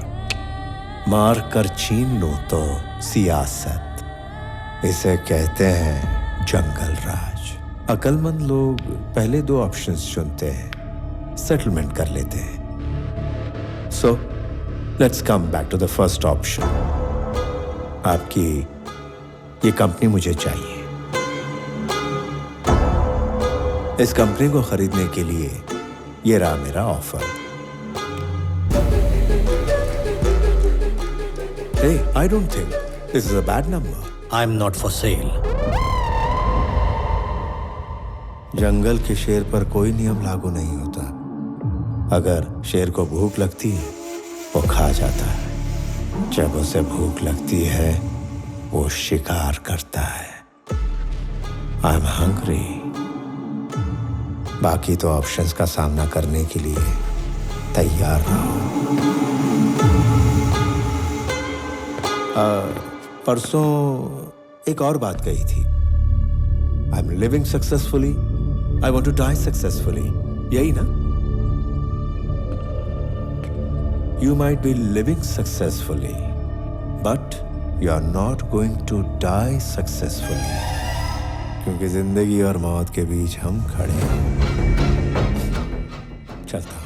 मार कर छीन लूं तो सियासत। इसे कहते हैं जंगल राज। अक्लमंद लोग पहले 2 ऑप्शंस चुनते हैं, सेटलमेंट कर लेते हैं। So let's come back to the first option. आपकी ये कंपनी मुझे चाहिए। इस कंपनी को खरीदने के लिए ये रहा मेरा offer. Hey, I don't think this is a bad number. I'm not for sale. जंगल के शेर पर कोई नियम लागू नहीं होता। अगर शेर को भूख लगती है वो खा जाता है, जब उसे भूख लगती है वो शिकार करता है। I'm hungry. बाकी तो ऑप्शंस का सामना करने के लिए तैयार रहो। परसों एक और बात कही थी, I am living successfully, I want to die successfully, यही ना? You might be living successfully but you are not going to die successfully, क्योंकि जिंदगी और मौत के बीच हम खड़े हैं। चलता हूं।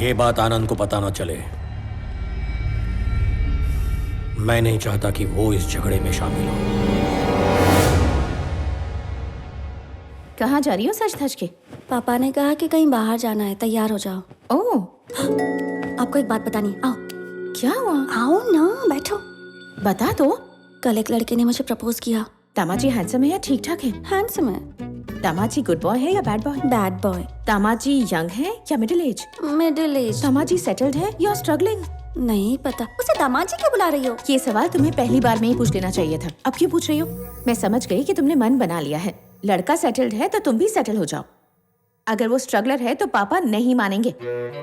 ये बात आनंद को पता ना चले। मैं नहीं चाहता कि वो इस झगड़े में शामिल हो। कहाँ जा रही हो सच धज के? पापा ने कहा कि कहीं बाहर जाना है, तैयार हो जाओ। ओह, आपको एक बात बतानी, आओ। क्या हुआ? आओ ना, बैठो। बता दो। कल एक लड़के ने मुझे प्रपोज किया। दामाजी हैंडसम है या ठीक ठाक है? हैंडसम है। दामाजी गुड बॉय है या bad boy? Bad boy. Damaji young है या middle age? Middle age. Damaji settled है या स्ट्रगलिंग? नहीं पता। उसे दामाजी क्यों बुला रही हो? ये सवाल तुम्हें पहली बार में ही पूछ लेना चाहिए था। अब क्यों पूछ रही हो? मैं समझ गई कि तुमने मन बना लिया है। लड़का सेटल्ड है तो तुम भी सेटल हो जाओ। अगर वो स्ट्रगलर है तो पापा नहीं मानेंगे।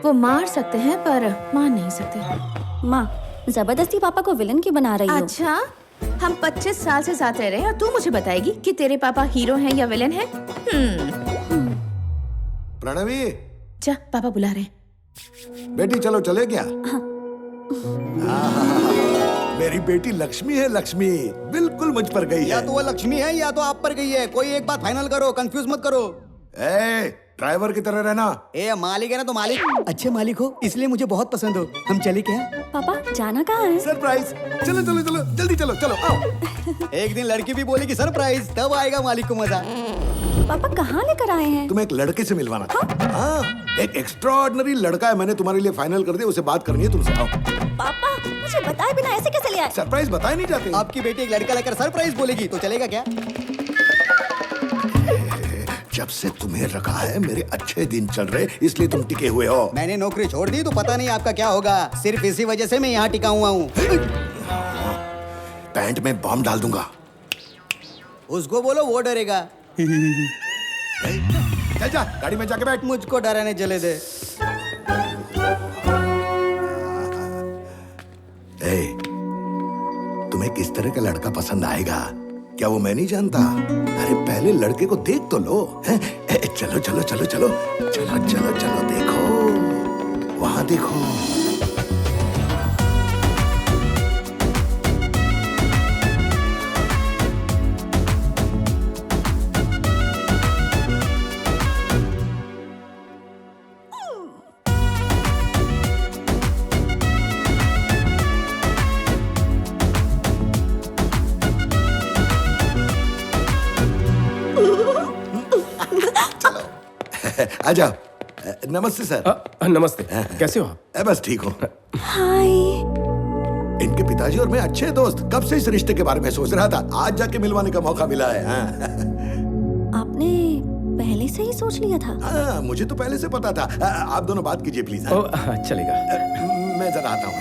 वो मार सकते हैं पर मान नहीं सकते। माँ, जबरदस्ती पापा को विलन क्यों बना रही हो? अच्छा, हम 25 साल से साथ रह रहे हैं और तू मुझे बताएगी कि तेरे पापा हीरो हैं या विलन हैं? प्रणवी, जा, पापा बुला रहे हैं। बेटी चलो, चले क्या? मेरी बेटी लक्ष्मी है, लक्ष्मी बिल्कुल मुझ पर गई है। या तो वो लक्ष्मी है या तो आप पर गई है। कोई एक बात फाइनल करो, कंफ्यूज मत करो। ड्राइवर की तरह रहना। मालिक है ना तो मालिक। अच्छे मालिक हो इसलिए मुझे बहुत पसंद हो। हम चले क्या? पापा जाना कहाँ है? सरप्राइज। चलो चलो चलो, जल्दी चलो चलो आओ। एक दिन लड़की भी बोलेगी सरप्राइज, तब आएगा मालिक को मजा। पापा कहाँ लेकर आए हैं? तुम्हें एक लड़के से मिलवाना था। हाँ, एक एक्स्ट्राऑर्डिनरी लड़का है, मैंने तुम्हारे लिए फाइनल कर दिया, उसे बात करनी है तुमसे। आओ। पापा मुझे बताए बिना ऐसे कैसे ले आए? सरप्राइज बताए नहीं जाते। आपकी बेटी एक लड़का लेकर सरप्राइज बोलेगी तो चलेगा क्या? जब से तुम्हें रखा है मेरे अच्छे दिन चल रहे, इसलिए तुम टिके हुए हो। मैंने नौकरी छोड़ दी तो पता नहीं आपका क्या होगा। सिर्फ इसी वजह से मैं यहाँ टिका हुआ हूँ। पैंट में बॉम्ब डाल दूंगा। उसको बोलो, वो डरेगा। चल जा, गाड़ी में जाके बैठ। मुझको डराने चले दे। तुम्हें किस तरह का लड़का पसंद आएगा क्या वो मैं नहीं जानता? अरे पहले लड़के को देख तो लो। चलो चलो चलो चलो चलो चलो चलो, देखो वहां देखो। आजा। नमस्ते सर। नमस्ते, कैसे हो आप? बस ठीक हो। हाय। इनके पिताजी और मैं अच्छे दोस्त, कब से इस रिश्ते के बारे में सोच रहा था, आज जाके मिलवाने का मौका मिला है। आपने पहले से ही सोच लिया था? हाँ, मुझे तो पहले से पता था। आप दोनों बात कीजिए प्लीज। चलेगा। मैं जरा आता हूँ।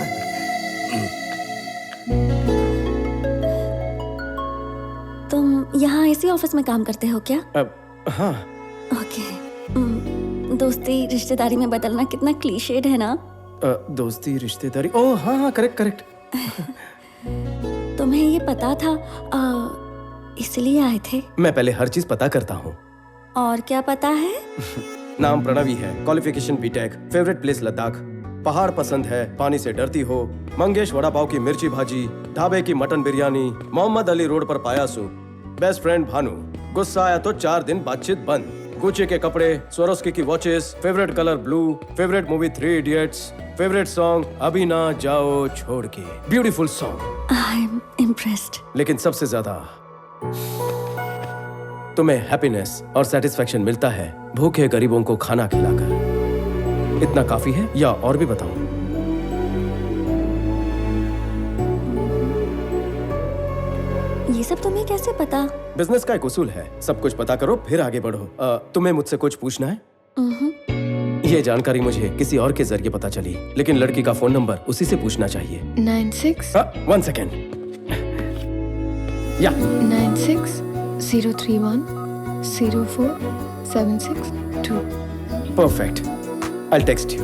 यहाँ इसी ऑफिस में काम करते हो क्या? हाँ। ओके। दोस्ती रिश्तेदारी में बदलना कितना क्लीशेड है ना? दोस्ती रिश्तेदारी, ओह हाँ हाँ, करेक्ट करेक्ट। तुम्हें ये पता था इसलिए आए थे? मैं पहले हर चीज पता करता हूँ। और क्या पता है? नाम प्रणवी है, qualification BTech, favourite place Ladakh, पहाड़ पसंद है, पानी से डरती हो, मंगेश वड़ा पाव की मिर्ची भाजी, ढाबे की मटन बिरयानी, मोहम्मद अली रोड पर पाया सूप, बेस्ट फ्रेंड भानु, गुस्सा आया तो 4 दिन बातचीत बंद, गुच्ची के कपड़े, स्वरोस्की की watches, favourite colour blue, favourite movie 3 idiots, favourite song अभी ना जाओ छोड़ के, beautiful song. I am impressed. लेकिन सबसे ज्यादा तुम्हें हैप्पीनेस और सेटिस्फैक्शन मिलता है भूखे गरीबों को खाना खिलाकर। इतना काफी है या और भी बताऊं? ये सब तुम्हें कैसे पता? बिजनेस का एक उसूल है, सब कुछ पता करो फिर आगे बढ़ो। तुम्हें मुझसे कुछ पूछना है? ये जानकारी मुझे किसी और के जरिए पता चली, लेकिन लड़की का फोन नंबर उसी से पूछना चाहिए। 96 1 सेकेंड। या 96-031 04-762। Perfect, I'll text you.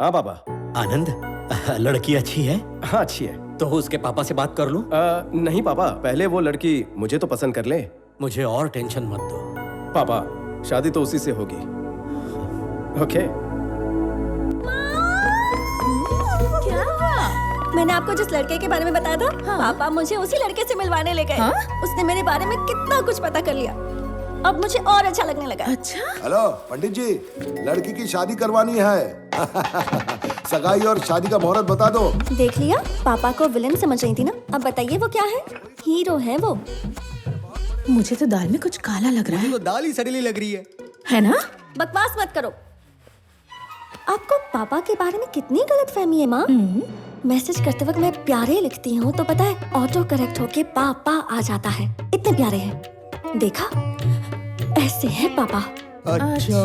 हाँ बाबा। आनंद, लड़की अच्छी है? हाँ अच्छी है। तो उसके पापा से बात कर लूं? नहीं पापा, पहले वो लड़की मुझे तो पसंद कर ले। मुझे और टेंशन मत दो। पापा, शादी तो उसी से होगी। ओके? मैंने आपको जिस लड़के के बारे में बताया था, पापा मुझे उसी लड़के से मिलवाने ले गए। उसने मेरे बारे में कितना कुछ पता कर लिया। अब मुझे और अच्छा लगने लगा। अच्छा? हेलो पंडित जी, लड़की की शादी करवानी है। सगाई और शादी का मुहूर्त बता दो। देख लिया, पापा को विलेन समझ रही थी ना। अब बताइए वो क्या है? हीरो है वो। मुझे तो दाल में कुछ काला लग रहा है। तो दाल ही सड़ीली लग रही है ना? बकवास मत करो। आपको पापा के बारे में कितनी गलतफहमी है माँ। मैसेज करते वक्त मैं प्यारे लिखती हूँ तो पता है ऑटो करेक्ट होके पापा आ जाता है। इतने प्यारे हैं। देखा, ऐसे है पापा। अच्छा।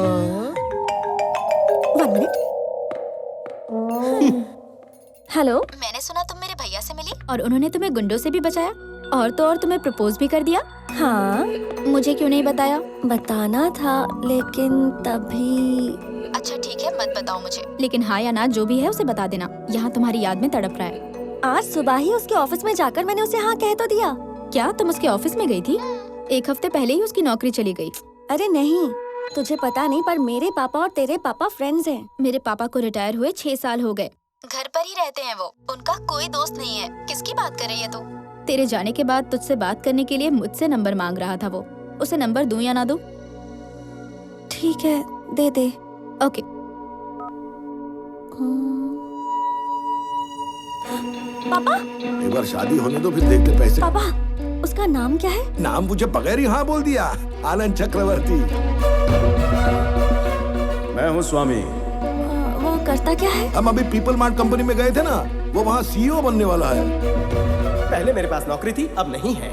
1 मिनट। हेलो। मैंने सुना तुम मेरे भैया से मिली और उन्होंने तुम्हें गुंडों से भी बचाया, और तो और तुम्हें प्रपोज भी कर दिया। हाँ, मुझे क्यों नहीं बताया? बताना था, लेकिन तभी। अच्छा ठीक है, मत बताओ मुझे। लेकिन हाँ या ना जो भी है उसे बता देना। यहाँ तुम्हारी याद में तड़प रहा है। आज सुबह ही उसके ऑफिस में जाकर मैंने उसे हाँ कह तो दिया। क्या तुम उसके ऑफिस में गई थी? 1 हफ्ते पहले ही उसकी नौकरी चली गई। अरे नहीं, तुझे पता नहीं, पर मेरे पापा और तेरे पापा फ्रेंड्स हैं। मेरे पापा को रिटायर हुए 6 साल हो गए। घर पर ही रहते हैं वो, उनका कोई दोस्त नहीं है। किसकी बात कर रही है तू? तेरे जाने के बाद तुझसे बात करने के लिए मुझसे नंबर मांग रहा था वो। उसे नंबर दूं या ना दूं? ठीक है, दे दे। ओके। पापा, एक बार शादी होने दो, फिर देखते पैसे। पापा, उसका नाम क्या है? नाम मुझे बगैर ही हाँ बोल दिया। आनंद चक्रवर्ती। मैं हूँ स्वामी। वो करता क्या है? हम अभी पीपल मार्ट कंपनी में गए थे ना, वो वहाँ सीईओ बनने वाला है। पहले मेरे पास नौकरी थी, अब नहीं है।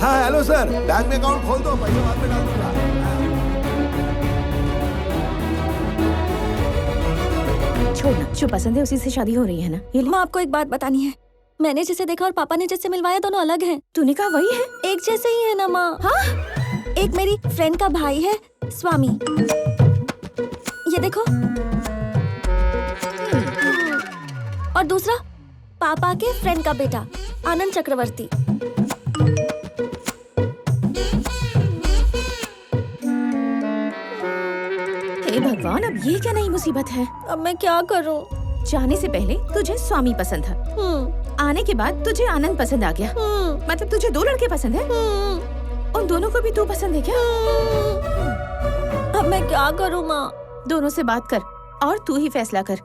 हाँ हेलो सर, बैंक में अकाउंट खोल दो, पैसे बाद में डाल दूंगा। छोड़ना, जो पसंद है उसी से शादी हो रही है ना। ये माँ, आपको एक बात बतानी है। मैंने जिसे देखा और पापा ने जिससे मिलवाया, दोनों अलग हैं। तूने कहा वही है? एक जैसे ही है ना माँ। हाँ? एक मेरी फ्रेंड का भाई है, स्वामी। ये देखो। और दूसरा पापा के फ्रेंड का बेटा, आनंद चक्रवर्ती। हे भगवान, अब ये क्या नई मुसीबत है? अब मैं क्या करूं? जाने से पहले तुझे स्वामी पसंद था, आने के बाद तुझे आनंद पसंद आ गया। मतलब तुझे 2 लड़के पसंद है? उन दोनों को भी तू पसंद है क्या? अब मैं क्या करूं माँ? दोनों से बात कर और तू ही फैसला कर।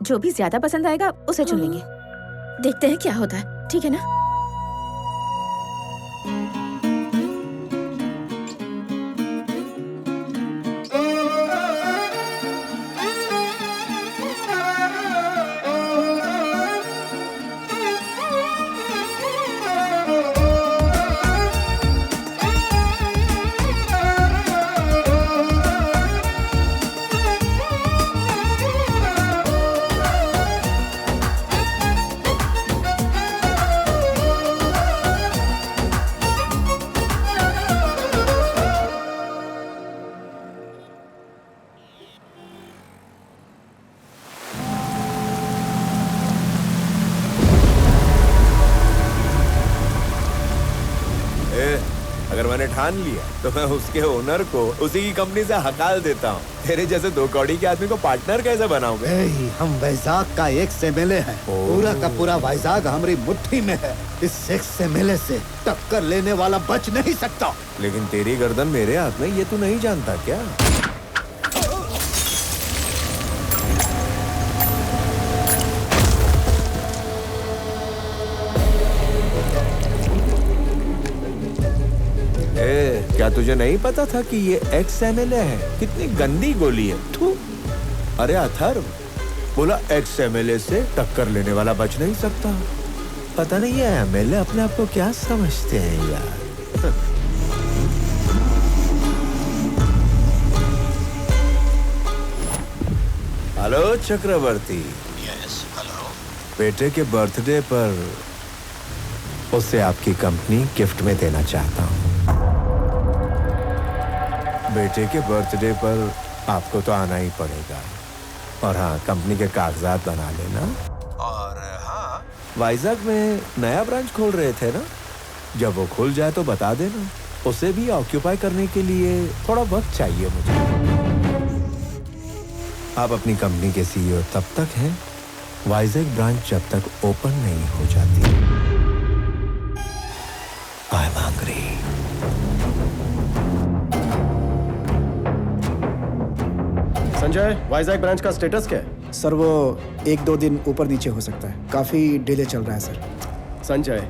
जो भी ज्यादा पसंद आएगा उसे चुन लेंगे। देखते हैं क्या होता है, ठीक है ना? ठान लिया तो मैं उसके ओनर को उसी की कंपनी से हकाल देता हूँ। तेरे जैसे 2 कौड़ी के आदमी को पार्टनर कैसे बनाऊं? हम वैजाग का एक एमएलए है, पूरा का पूरा वैजाग हमारी मुट्ठी में है। इस एक एमएलए से टक्कर लेने वाला बच नहीं सकता। लेकिन तेरी गर्दन मेरे हाथ में, ये तू नहीं जानता क्या? क्या तुझे नहीं पता था कि ये एक्स एमएलए है? कितनी गंदी गोली है। थू। अरे अथर्व, बोला एक्स एमएलए से टक्कर लेने वाला बच नहीं सकता। पता नहीं है एमएलए अपने आप को क्या समझते हैं यार। हेलो चक्रवर्ती। Yes, hello. बेटे के बर्थडे पर उसे आपकी कंपनी गिफ्ट में देना चाहता हूँ। बेटे के बर्थडे पर आपको तो आना ही पड़ेगा। और हाँ, कंपनी के कागजात बना लेना। और हाँ, वाइजैक में नया ब्रांच खोल रहे थे ना, जब वो खुल जाए तो बता देना। उसे भी ऑक्यूपाई करने के लिए थोड़ा वक्त चाहिए मुझे। आप अपनी कंपनी के सीईओ तब तक हैं, वाइजैक ब्रांच जब तक ओपन नहीं हो जाती। I am hungry. Sanjay, Vizag branch का स्टेटस क्या है? सर वो 1-2 दिन ऊपर नीचे हो सकता है, काफी डिले चल रहा है सर। संजय,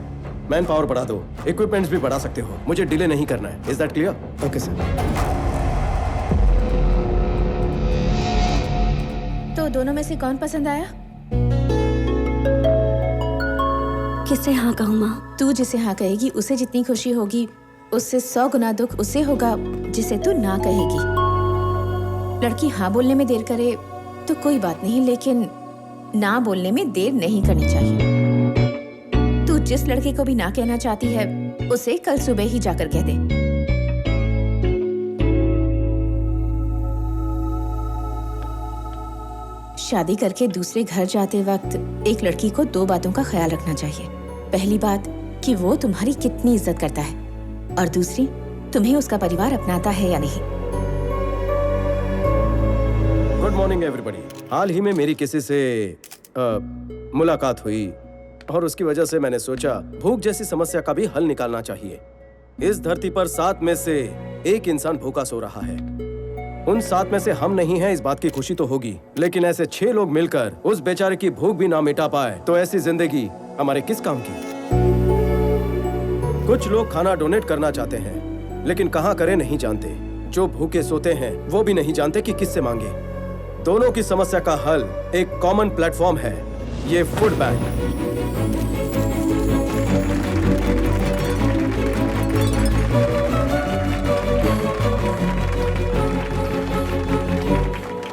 मैन पावर बढ़ा दो, इक्विपमेंट्स भी बढ़ा सकते हो, मुझे डिले नहीं करना है। Is that clear? Okay sir. तो दोनों में से कौन पसंद आया? किसे हाँ कहूँ माँ? तू जिसे हाँ कहेगी उसे जितनी खुशी होगी, उससे 100 गुना दुख उसे होगा जिसे तू ना कहेगी। लड़की हाँ बोलने में देर करे तो कोई बात नहीं, लेकिन ना बोलने में देर नहीं करनी चाहिए। तू जिस लड़के को भी ना कहना चाहती है उसे कल सुबह ही जाकर कह दे। शादी करके दूसरे घर जाते वक्त एक लड़की को 2 बातों का ख्याल रखना चाहिए। पहली बात कि वो तुम्हारी कितनी इज्जत करता है, और दूसरी तुम्हें उसका परिवार अपनाता है या नहीं। Good morning everybody. हाल ही में मेरी किसी से मुलाकात हुई और उसकी वजह से मैंने सोचा भूख जैसी समस्या का भी हल निकालना चाहिए। इस धरती पर 7 में से 1 इंसान भूखा सो रहा है। उन 7 में से हम नहीं हैं, इस बात की खुशी तो होगी, लेकिन ऐसे 6 लोग मिलकर उस बेचारे की भूख भी ना मिटा पाए तो ऐसी जिंदगी हमारे किस काम की? कुछ लोग खाना डोनेट करना चाहते हैं, लेकिन कहाँ करें नहीं जानते। जो भूखे सोते हैं वो भी नहीं जानते कि किससे मांगे। दोनों की समस्या का हल एक कॉमन प्लेटफॉर्म है, ये फूड बैंक।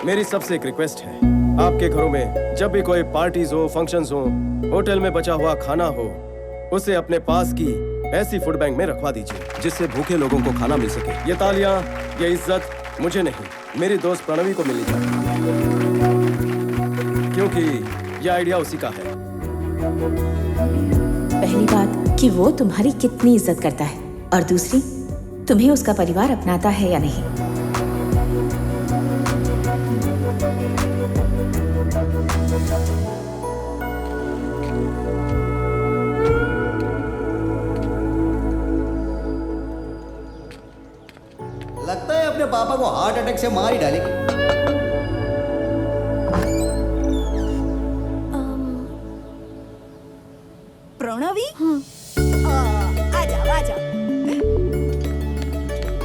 मेरी सबसे एक रिक्वेस्ट है, आपके घरों में जब भी कोई पार्टीज हो, फंक्शंस हो, होटल में बचा हुआ खाना हो, उसे अपने पास की ऐसी फूड बैंक में रखवा दीजिए जिससे भूखे लोगों को खाना मिल सके। ये तालियां, ये इज्जत मुझे नहीं, मेरी दोस्त प्रणवी को मिलनी चाहिए, क्योंकि ये आइडिया उसी का है। पहली बात कि वो तुम्हारी कितनी इज्जत करता है, और दूसरी तुम्हें उसका परिवार अपनाता है या नहीं। लगता है अपने पापा को हार्ट अटैक से मार ही डालेगी। प्रणवी, आ जाओ।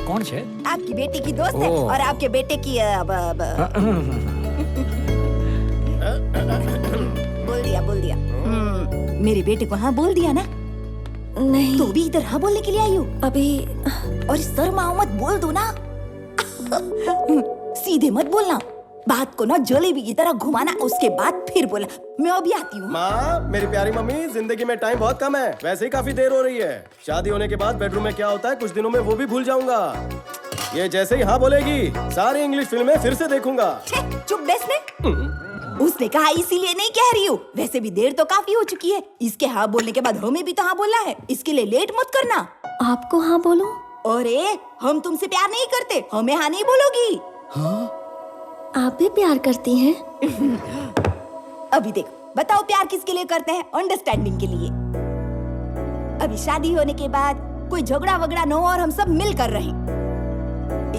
कौन है? आपकी बेटी की दोस्त है और आपके बेटे की बोल दिया। मेरे बेटे को हाँ बोल दिया ना? नहीं। तो भी इधर हाँ बोलने के लिए आई हो? अभी। और शर्माओ मत, बोल दो ना। सीधे मत बोलना, बात को ना जलेबी की तरह घुमाना, उसके बाद फिर बोला। मैं अभी आती हूँ। माँ, मेरी प्यारी मम्मी, जिंदगी में टाइम बहुत कम है, वैसे ही काफी देर हो रही है। शादी होने के बाद बेडरूम में क्या होता है कुछ दिनों में वो भी भूल जाऊंगा। ये जैसे ही हाँ बोलेगी सारी इंग्लिश फिल्में फिर से देखूंगा। चुप बैठने। उसने कहा इसीलिए नहीं कह रही हूँ, वैसे भी देर तो काफी हो चुकी है। इसके हाँ बोलने के बाद हमें भी तो हाँ बोलना है, इसके लिए लेट मत करना। आपको हाँ बोलूं? अरे हम तुमसे प्यार नहीं करते, हमें हाँ नहीं बोलोगी। आप भी प्यार करती हैं? अभी देखो, बताओ प्यार किसके लिए करते हैं? अंडरस्टैंडिंग के लिए। अभी शादी होने के बाद कोई झगड़ा वगड़ा न हो और हम सब मिलकर रहें।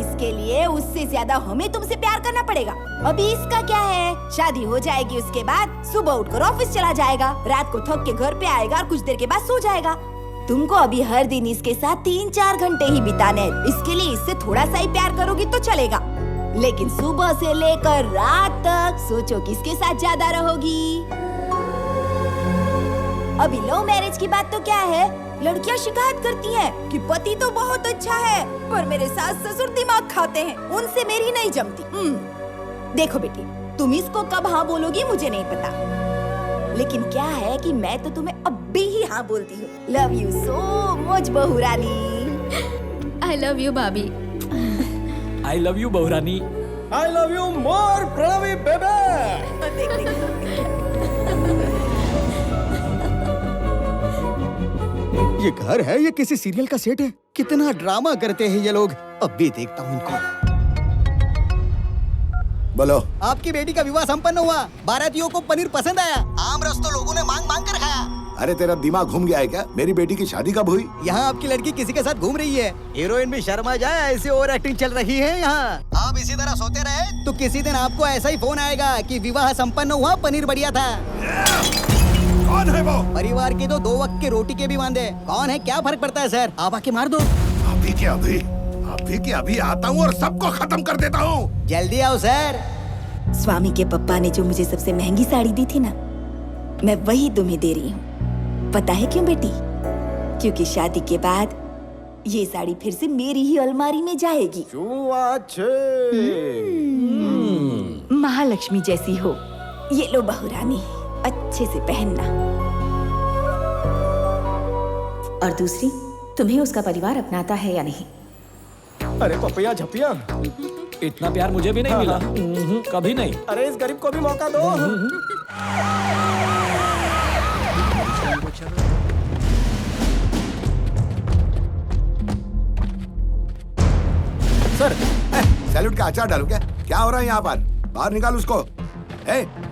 इसके लिए उससे ज्यादा हमें तुमसे प्यार करना पड़ेगा। अभी इसका क्या है, शादी हो जाएगी, उसके बाद सुबह उठकर ऑफिस चला जाएगा, रात को थक के घर पे आएगा और कुछ देर के बाद सो जाएगा। तुमको अभी हर दिन इसके साथ 3-4 घंटे ही बिताने हैं। इसके लिए इससे थोड़ा सा ही प्यार करोगी तो चलेगा, लेकिन सुबह से लेकर रात तक सोचो किसके साथ ज्यादा रहोगी। अभी लव मैरिज की बात तो क्या है, लड़कियां शिकायत करती हैं कि पति तो बहुत अच्छा है पर मेरे सास ससुर दिमाग खाते हैं, उनसे मेरी नहीं जमती। देखो बेटी, तुम इसको कब हाँ बोलोगी मुझे नहीं पता, लेकिन क्या है कि मैं तो तुम्हें अब भी ही हाँ बोलती हूँ। लव यू सो मच बहू रानी। आई लव यू भाभी। आई लव यू बहू रानी। I love you more Pranavi babe. ये घर है ये किसी सीरियल का सेट है? कितना ड्रामा करते हैं ये लोग। अब भी देखता हूँ इनको। बोलो। आपकी बेटी का विवाह संपन्न हुआ, बारातियों को पनीर पसंद आया, आम रस तो लोगों ने मांग मांग कर खाया। अरे तेरा दिमाग घूम गया है क्या? मेरी बेटी की शादी कब हुई? यहाँ आपकी लड़की किसी के साथ घूम रही है। हीरोइन भी शर्मा जाए, ऐसे ओवर एक्टिंग चल रही है यहाँ। आप इसी तरह सोते रहे तो किसी दिन आपको ऐसा ही फोन आएगा कि विवाह संपन्न हुआ, पनीर बढ़िया था। कौन है वो? परिवार के तो 2 वक्त के रोटी के भी वांदे। कौन है क्या फर्क पड़ता है सर, आप आके मार दो। अभी के अभी आता हूँ और सबको खत्म कर देता हूँ। जल्दी आओ सर। स्वामी के पप्पा ने जो मुझे सबसे महंगी साड़ी दी थी ना, मैं वही तुम्हें दे रही हूँ। पता है क्यों बेटी? क्योंकि शादी के बाद ये साड़ी फिर से मेरी ही अलमारी में जाएगी। महालक्ष्मी जैसी हो। ये लो बहू रानी, अच्छे से पहनना। और दूसरी, तुम्हें उसका परिवार अपनाता है या नहीं? अरे पपिया झपिया, इतना प्यार मुझे भी नहीं मिला, कभी नहीं। अरे इस गरीब को भी मौका दो। सर, सैल्यूट का अचार डालू क्या? क्या हो रहा है यहाँ पर? बाहर निकाल उसको।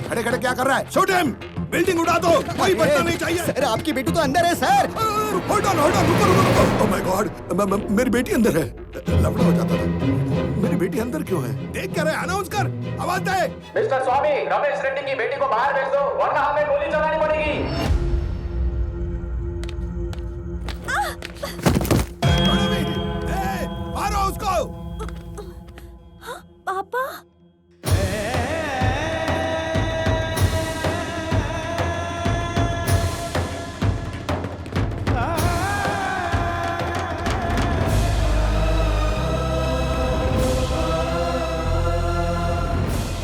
खड़े खड़े क्या कर रहा है? Shoot him! बिल्डिंग उड़ा दो, कोई बचना नहीं चाहिए। सर आपकी बेटी तो अंदर है सर। होल्ड ऑन, रुको। ओह माय गॉड, मेरी बेटी अंदर है। लफड़ा हो जाता था। मेरी बेटी अंदर क्यों है? देख क्या रहे? अनाउंस कर, आवाज दे। मिस्टर स्वामी, रमेश रेड्डी की बेटी को बाहर भेज दो, वरना हमें गोली चलानी पड़ेगी। मारो उसको। पापा।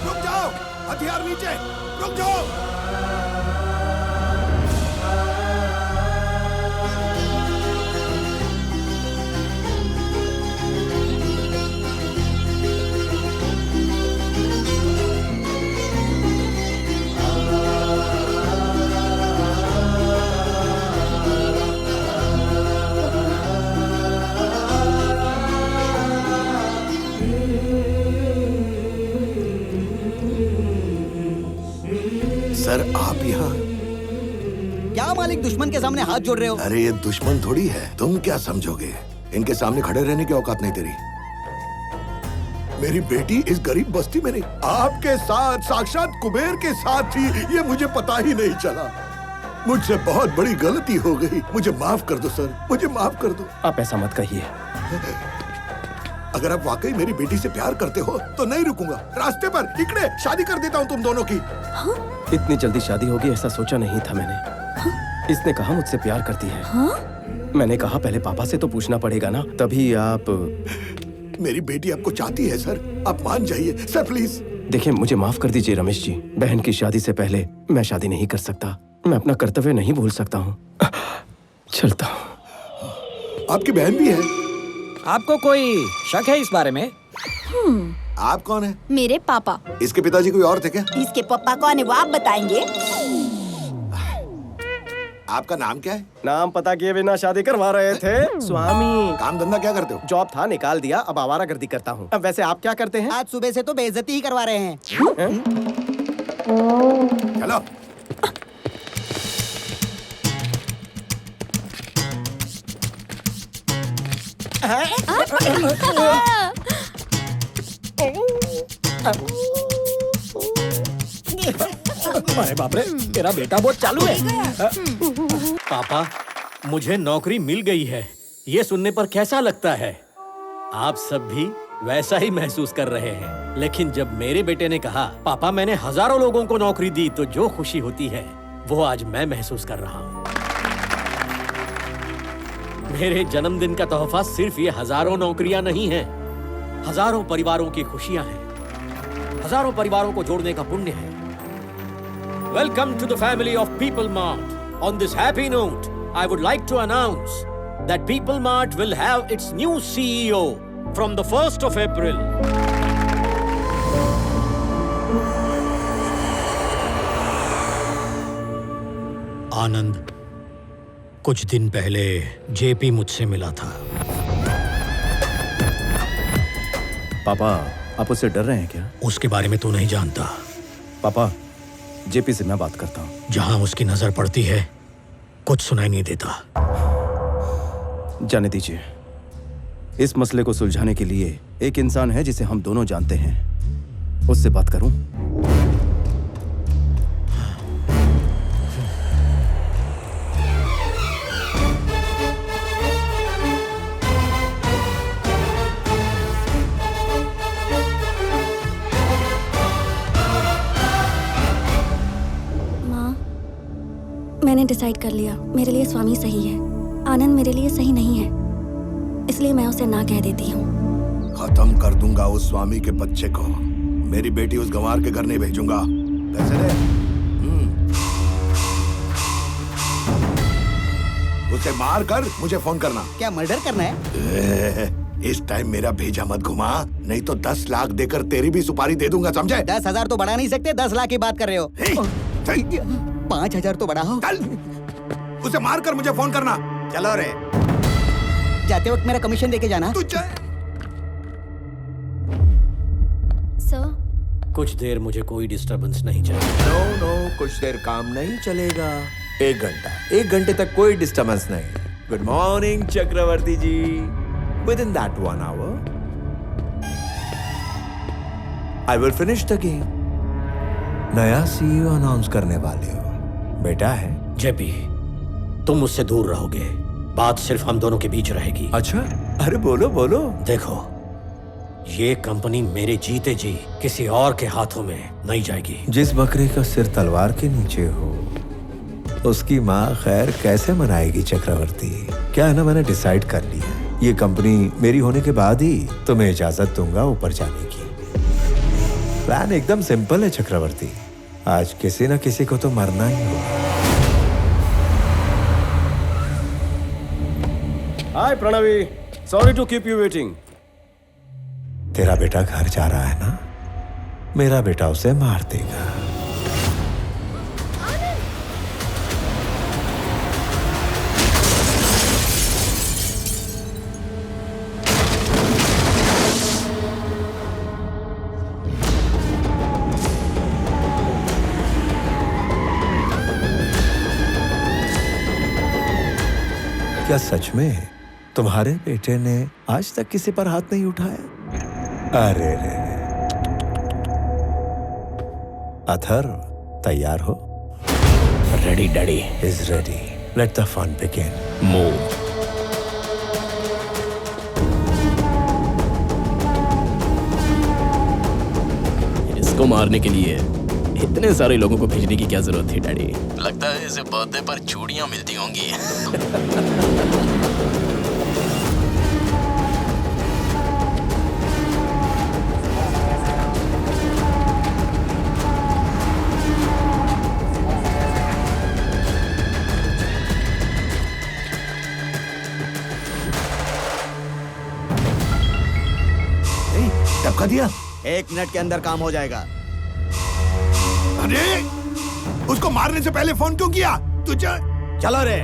रुक जाओ, हथियार नीचे, रुक जाओ। सर आप यहाँ? क्या मालिक दुश्मन के सामने हाथ जोड़ रहे हो? अरे ये दुश्मन थोड़ी है, तुम क्या समझोगे? इनके सामने खड़े रहने की औकात नहीं तेरी। मेरी बेटी इस गरीब बस्ती में नहीं, आपके साथ, साक्षात कुबेर के साथ थी, ये मुझे पता ही नहीं चला। मुझसे बहुत बड़ी गलती हो गई, मुझे माफ कर दो सर, मुझे माफ कर दो। आप ऐसा मत कहिए। अगर आप वाकई मेरी बेटी से प्यार करते हो तो नहीं रुकूंगा, रास्ते पर इकड़े शादी कर देता हूँ तुम दोनों की। इतनी जल्दी शादी होगी ऐसा सोचा नहीं था मैंने। इसने कहा मुझसे प्यार करती है। मैंने कहा पहले पापा से तो पूछना पड़ेगा ना, तभी आप। मेरी बेटी आपको चाहती है सर, आप मान जाइए सर प्लीज। देखिए मुझे माफ कर दीजिए रमेश जी, बहन की शादी से पहले मैं शादी नहीं कर सकता, मैं अपना कर्तव्य नहीं भूल सकता हूँ। चलता हूँ। आपकी बहन भी है? आपको कोई शक है इस बारे में? आप कौन है? मेरे पापा। इसके पिताजी कोई और थे क्या? इसके पापा कौन है वो आप बताएंगे? आपका नाम क्या है? नाम पता किए बिना शादी करवा रहे थे। स्वामी, काम धंधा क्या करते हो? जॉब था, निकाल दिया, अब आवारागर्दी करता हूँ। अब वैसे आप क्या करते हैं? आज सुबह से तो बेइज्जती ही करवा रहे हैं। चलो। अरे बाप रे, तेरा बेटा बहुत चालू है। पापा, मुझे नौकरी मिल गई है। ये सुनने पर कैसा लगता है? आप सब भी वैसा ही महसूस कर रहे हैं। लेकिन जब मेरे बेटे ने कहा, पापा मैंने हजारों लोगों को नौकरी दी, तो जो खुशी होती है वो आज मैं महसूस कर रहा हूँ। मेरे जन्मदिन का तोहफा सिर्फ ये हजारों नौकरियां नहीं हैं, हजारों परिवारों की खुशियां हैं, हजारों परिवारों को जोड़ने का पुण्य है। Welcome to the family of People Mart. On this happy note, I would like to announce that People Mart will have its new CEO from the 1st of April. आनंद, कुछ दिन पहले जेपी मुझसे मिला था। पापा, आप उससे डर रहे हैं क्या? उसके बारे में तू नहीं जानता। पापा, जेपी से मैं बात करता हूँ। जहां उसकी नजर पड़ती है, कुछ सुनाई नहीं देता। जाने दीजिए। इस मसले को सुलझाने के लिए एक इंसान है जिसे हम दोनों जानते हैं, उससे बात करूं? मैंने डिसाइड कर लिया, मेरे लिए स्वामी सही है, आनंद मेरे लिए सही नहीं है, इसलिए मैं उसे ना कह देती हूँ। खत्म कर दूंगा उस स्वामी के बच्चे को। मेरी बेटी उस गंवार के घर नहीं भेजूंगा। पैसे दे। उसे मार कर मुझे फोन करना। क्या मर्डर करना है? इस टाइम मेरा भेजा मत घुमा, नहीं तो 10 लाख देकर तेरी भी सुपारी दे दूंगा, समझे? 10,000 तो बढ़ा नहीं सकते, 10 लाख की बात कर रहे हो। 5,000 तो बढ़ा हो। उसे मार कर मुझे फोन करना। चलो रे। जाते वक्त मेरा कमीशन देके जाना। सर, कुछ देर मुझे कोई डिस्टरबेंस नहीं चाहिए। नो, कुछ देर काम नहीं चलेगा। 1 घंटा, 1 घंटे तक कोई डिस्टरबेंस नहीं। Good morning Chakraborty ji. Within that 1 hour, I will finish the game. नया CEO अनाउंस करने वाले हो, बेटा है। जेपी, तुम मुझसे दूर रहोगे, बात सिर्फ हम दोनों के बीच रहेगी। अच्छा, अरे बोलो बोलो। देखो, ये कंपनी मेरे जीते जी किसी और के हाथों में नहीं जाएगी। जिस बकरे का सिर तलवार के नीचे हो, उसकी माँ खैर कैसे मनाएगी चक्रवर्ती? क्या है ना, मैंने डिसाइड कर लिया, ये कंपनी मेरी होने के बाद ही तुम्हें इजाजत दूंगा ऊपर जाने की। प्लान एकदम सिंपल है चक्रवर्ती, आज किसी न किसी को तो मरना ही होगा। Hi Pranavi, sorry to keep you waiting. तेरा बेटा घर जा रहा है ना, मेरा बेटा उसे मार देगा। क्या सच में तुम्हारे बेटे ने आज तक किसी पर हाथ नहीं उठाया? अरे रे, अथर तैयार हो? Ready daddy. Is ready. Let the fun begin. Move. इसको मारने के लिए इतने सारे लोगों को भेजने की क्या जरूरत थी डैडी? लगता है इसे बर्थडे पर चूड़ियां मिलती होंगी। टपका दिया। 1 मिनट के अंदर काम हो जाएगा। अरे, उसको मारने से पहले फोन क्यों किया? तुझे चलो रे।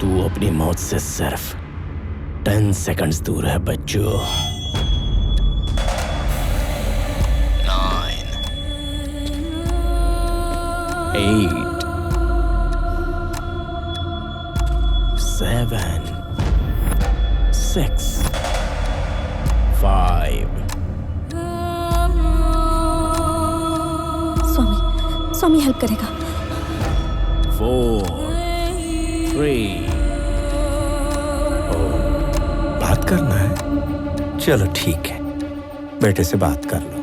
तू अपनी मौत से सिर्फ 10 सेकंड्स दूर है बच्चों। 9 8 7 6 5 स्वामी हेल्प करेगा। 4 3 बात करना है? चलो ठीक है, बेटे से बात कर लो।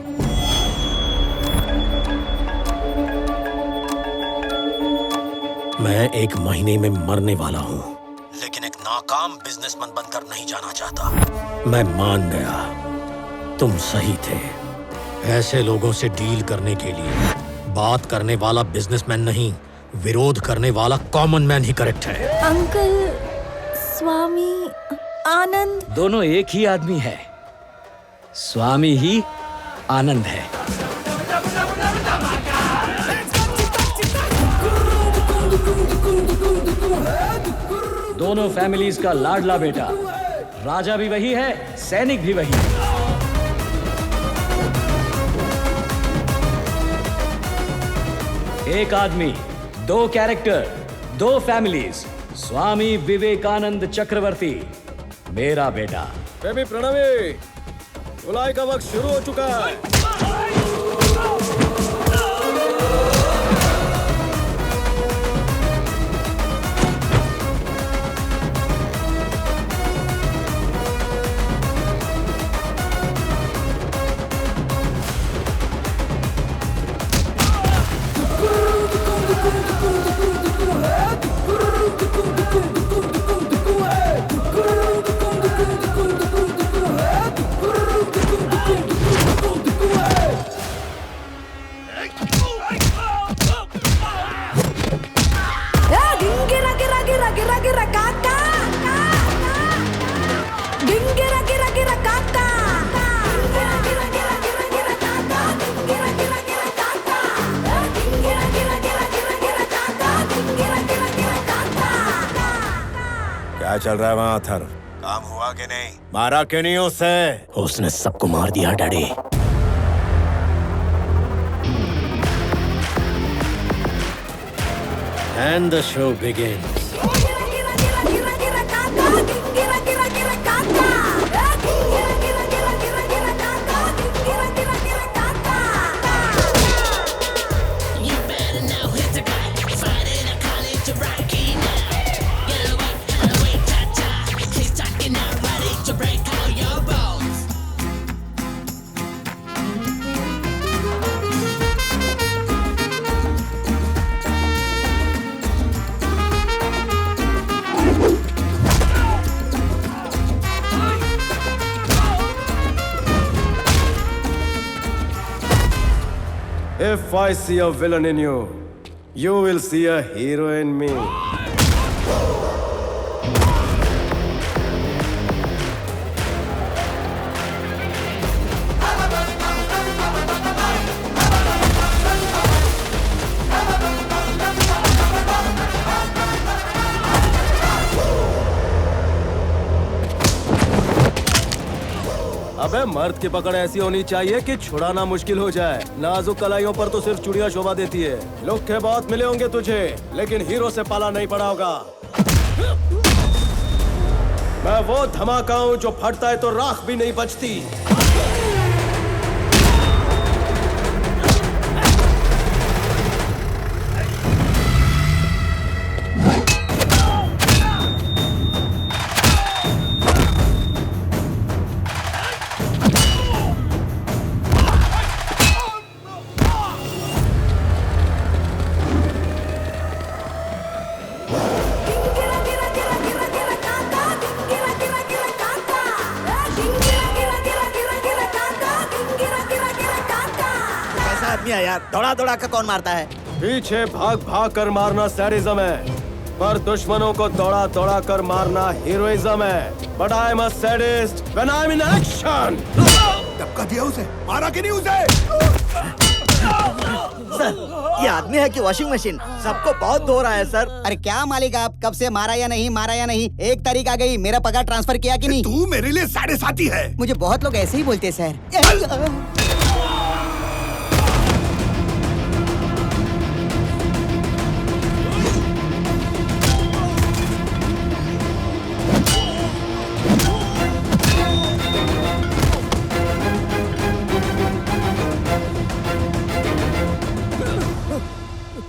मैं 1 महीने में मरने वाला हूं, लेकिन एक नाकाम बिजनेसमैन बनकर नहीं जाना चाहता। मैं मान गया, तुम सही थे। ऐसे लोगों से डील करने के लिए बात करने वाला बिजनेसमैन नहीं, विरोध करने वाला कॉमन मैन ही करेक्ट है। अंकल, स्वामी, आनंद दोनों एक ही आदमी है। स्वामी ही आनंद है। दोनों फैमिलीज का लाडला बेटा। राजा भी वही है, सैनिक भी वही है। एक आदमी, 2 कैरेक्टर, 2 फैमिलीज। स्वामी विवेकानंद चक्रवर्ती, मेरा बेटा। बेबी प्रणवी, धुलाई का वक्त शुरू हो चुका है। क्या चल रहा है वहाँ अथर? काम हुआ कि नहीं? मारा क्यों नहीं उसे? उसने सबको मार दिया daddy. And the show begins. If I see a villain in you, you will see a hero in me. अबे मर्द की पकड़ ऐसी होनी चाहिए कि छुड़ाना मुश्किल हो जाए। नाजुक कलाइयों पर तो सिर्फ चुड़िया शोभा देती है। लोग के बहुत मिले होंगे तुझे, लेकिन हीरो से पाला नहीं पड़ा होगा। मैं वो धमाका हूं जो फटता है तो राख भी नहीं बचती। आदमी है यार, दौड़ा दौड़ा कर कौन मारता है? पीछे भाग भाग कर मारना सैडिज्म है, पर दुश्मनों को दौड़ा दौड़ा कर मारना हीरोइज्म है। But I am a sadist when I am in action. धक्का दिया उसे, मारा कि नहीं उसे? सर, ये आदमी है कि वॉशिंग मशीन? सबको बहुत धो रहा है सर। अरे क्या मालिक आप, कब से मारा या नहीं, मारा या नहीं? 1 तारीख आ गई, मेरा पगार ट्रांसफर किया कि नहीं? तू मेरे लिए साढ़े साथी है। मुझे बहुत लोग ऐसे ही बोलते हैं सर।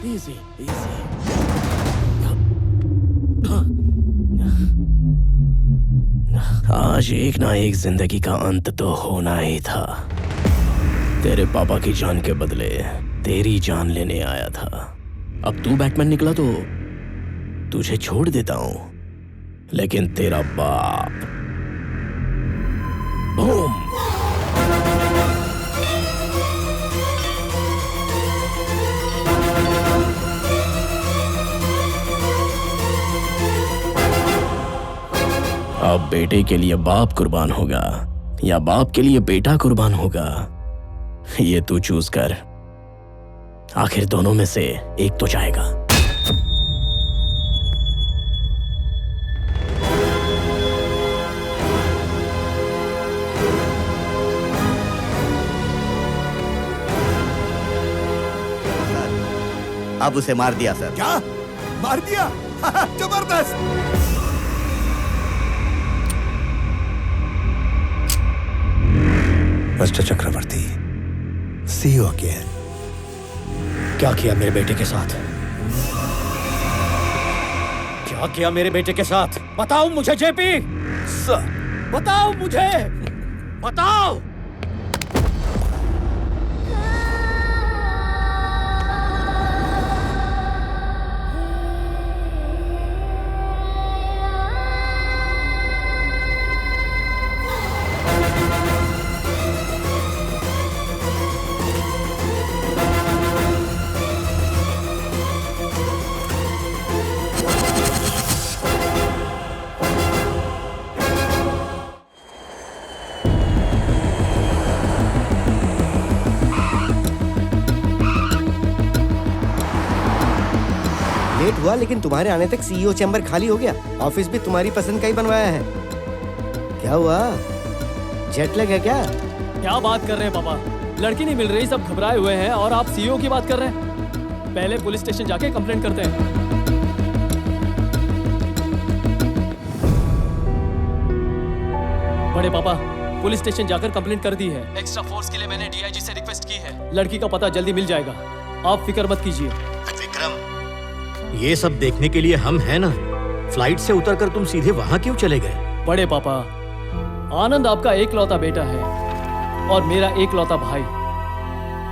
Easy, easy. आज एक ना एक जिंदगी का अंत तो होना ही था। तेरे पापा की जान के बदले तेरी जान लेने आया था। अब तू बैटमैन निकला तो तुझे छोड़ देता हूं, लेकिन तेरा बाप बूम। अब बेटे के लिए बाप कुर्बान होगा या बाप के लिए बेटा कुर्बान होगा, ये तू चूज कर। आखिर दोनों में से एक तो जाएगा। अब उसे मार दिया सर। क्या मार दिया? जबरदस्त। Mister Chakraborty, see you again. क्या किया मेरे बेटे के साथ? क्या किया मेरे बेटे के साथ? बताओ मुझे जेपी। सर, बताओ मुझे, बताओ। लेट हुआ, लेकिन तुम्हारे आने तक सीईओ चैम्बर खाली हो गया। ऑफिस भी तुम्हारी पसंद का ही बनवाया है। क्या हुआ, जेट लैग है क्या? क्या बात कर रहे हैं पापा? लड़की नहीं मिल रही, सब घबराए हुए हैं और आप सीईओ की बात कर रहे हैं। पहले पुलिस स्टेशन जाके कंप्लेंट करते हैं। बड़े पापा, पुलिस स्टेशन जाकर कंप्लेंट कर दी है। एक्स्ट्रा फोर्स के लिए मैंने डीआईजी से रिक्वेस्ट की है। लड़की का पता जल्दी मिल जाएगा, आप फिक्र मत कीजिए। विक्रम, ये सब देखने के लिए हम हैं ना। फ्लाइट से उतरकर तुम सीधे वहां क्यों चले गए? बड़े पापा, आनंद आपका एकलौता बेटा है और मेरा एकलौता भाई।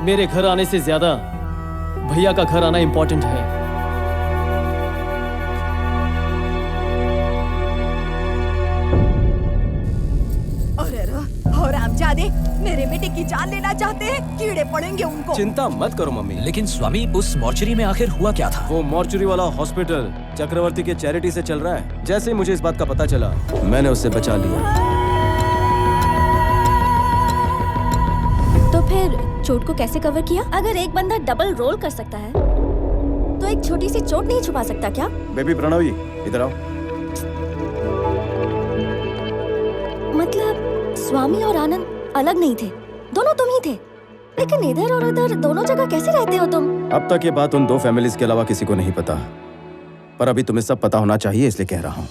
मेरे घर आने से ज्यादा भैया का घर आना इंपॉर्टेंट है। और आमजादे मेरे बेटे की जान लेना चाहते हैं, कीड़े पड़ेंगे उनको। चिंता मत करो मम्मी। लेकिन स्वामी, उस मॉर्चरी में आखिर हुआ क्या था? वो मॉर्चरी वाला हॉस्पिटल चक्रवर्ती के चैरिटी से चल रहा है। जैसे ही मुझे इस बात का पता चला, मैंने उससे बचा लिया। तो फिर चोट को कैसे कवर किया? अगर एक बंदा डबल रोल कर सकता है, तो एक छोटी सी चोट नहीं छुपा सकता क्या? बेबी प्रणवी, इधर आओ। मतलब स्वामी और आनंद अलग नहीं थे, दोनों तुम ही थे। लेकिन इधर और उधर दोनों जगह कैसे रहते हो तुम? अब तक ये बात उन 2 फैमिलीज के अलावा किसी को नहीं पता, पर अभी तुम्हें सब पता होना चाहिए, इसलिए कह रहा हूँ।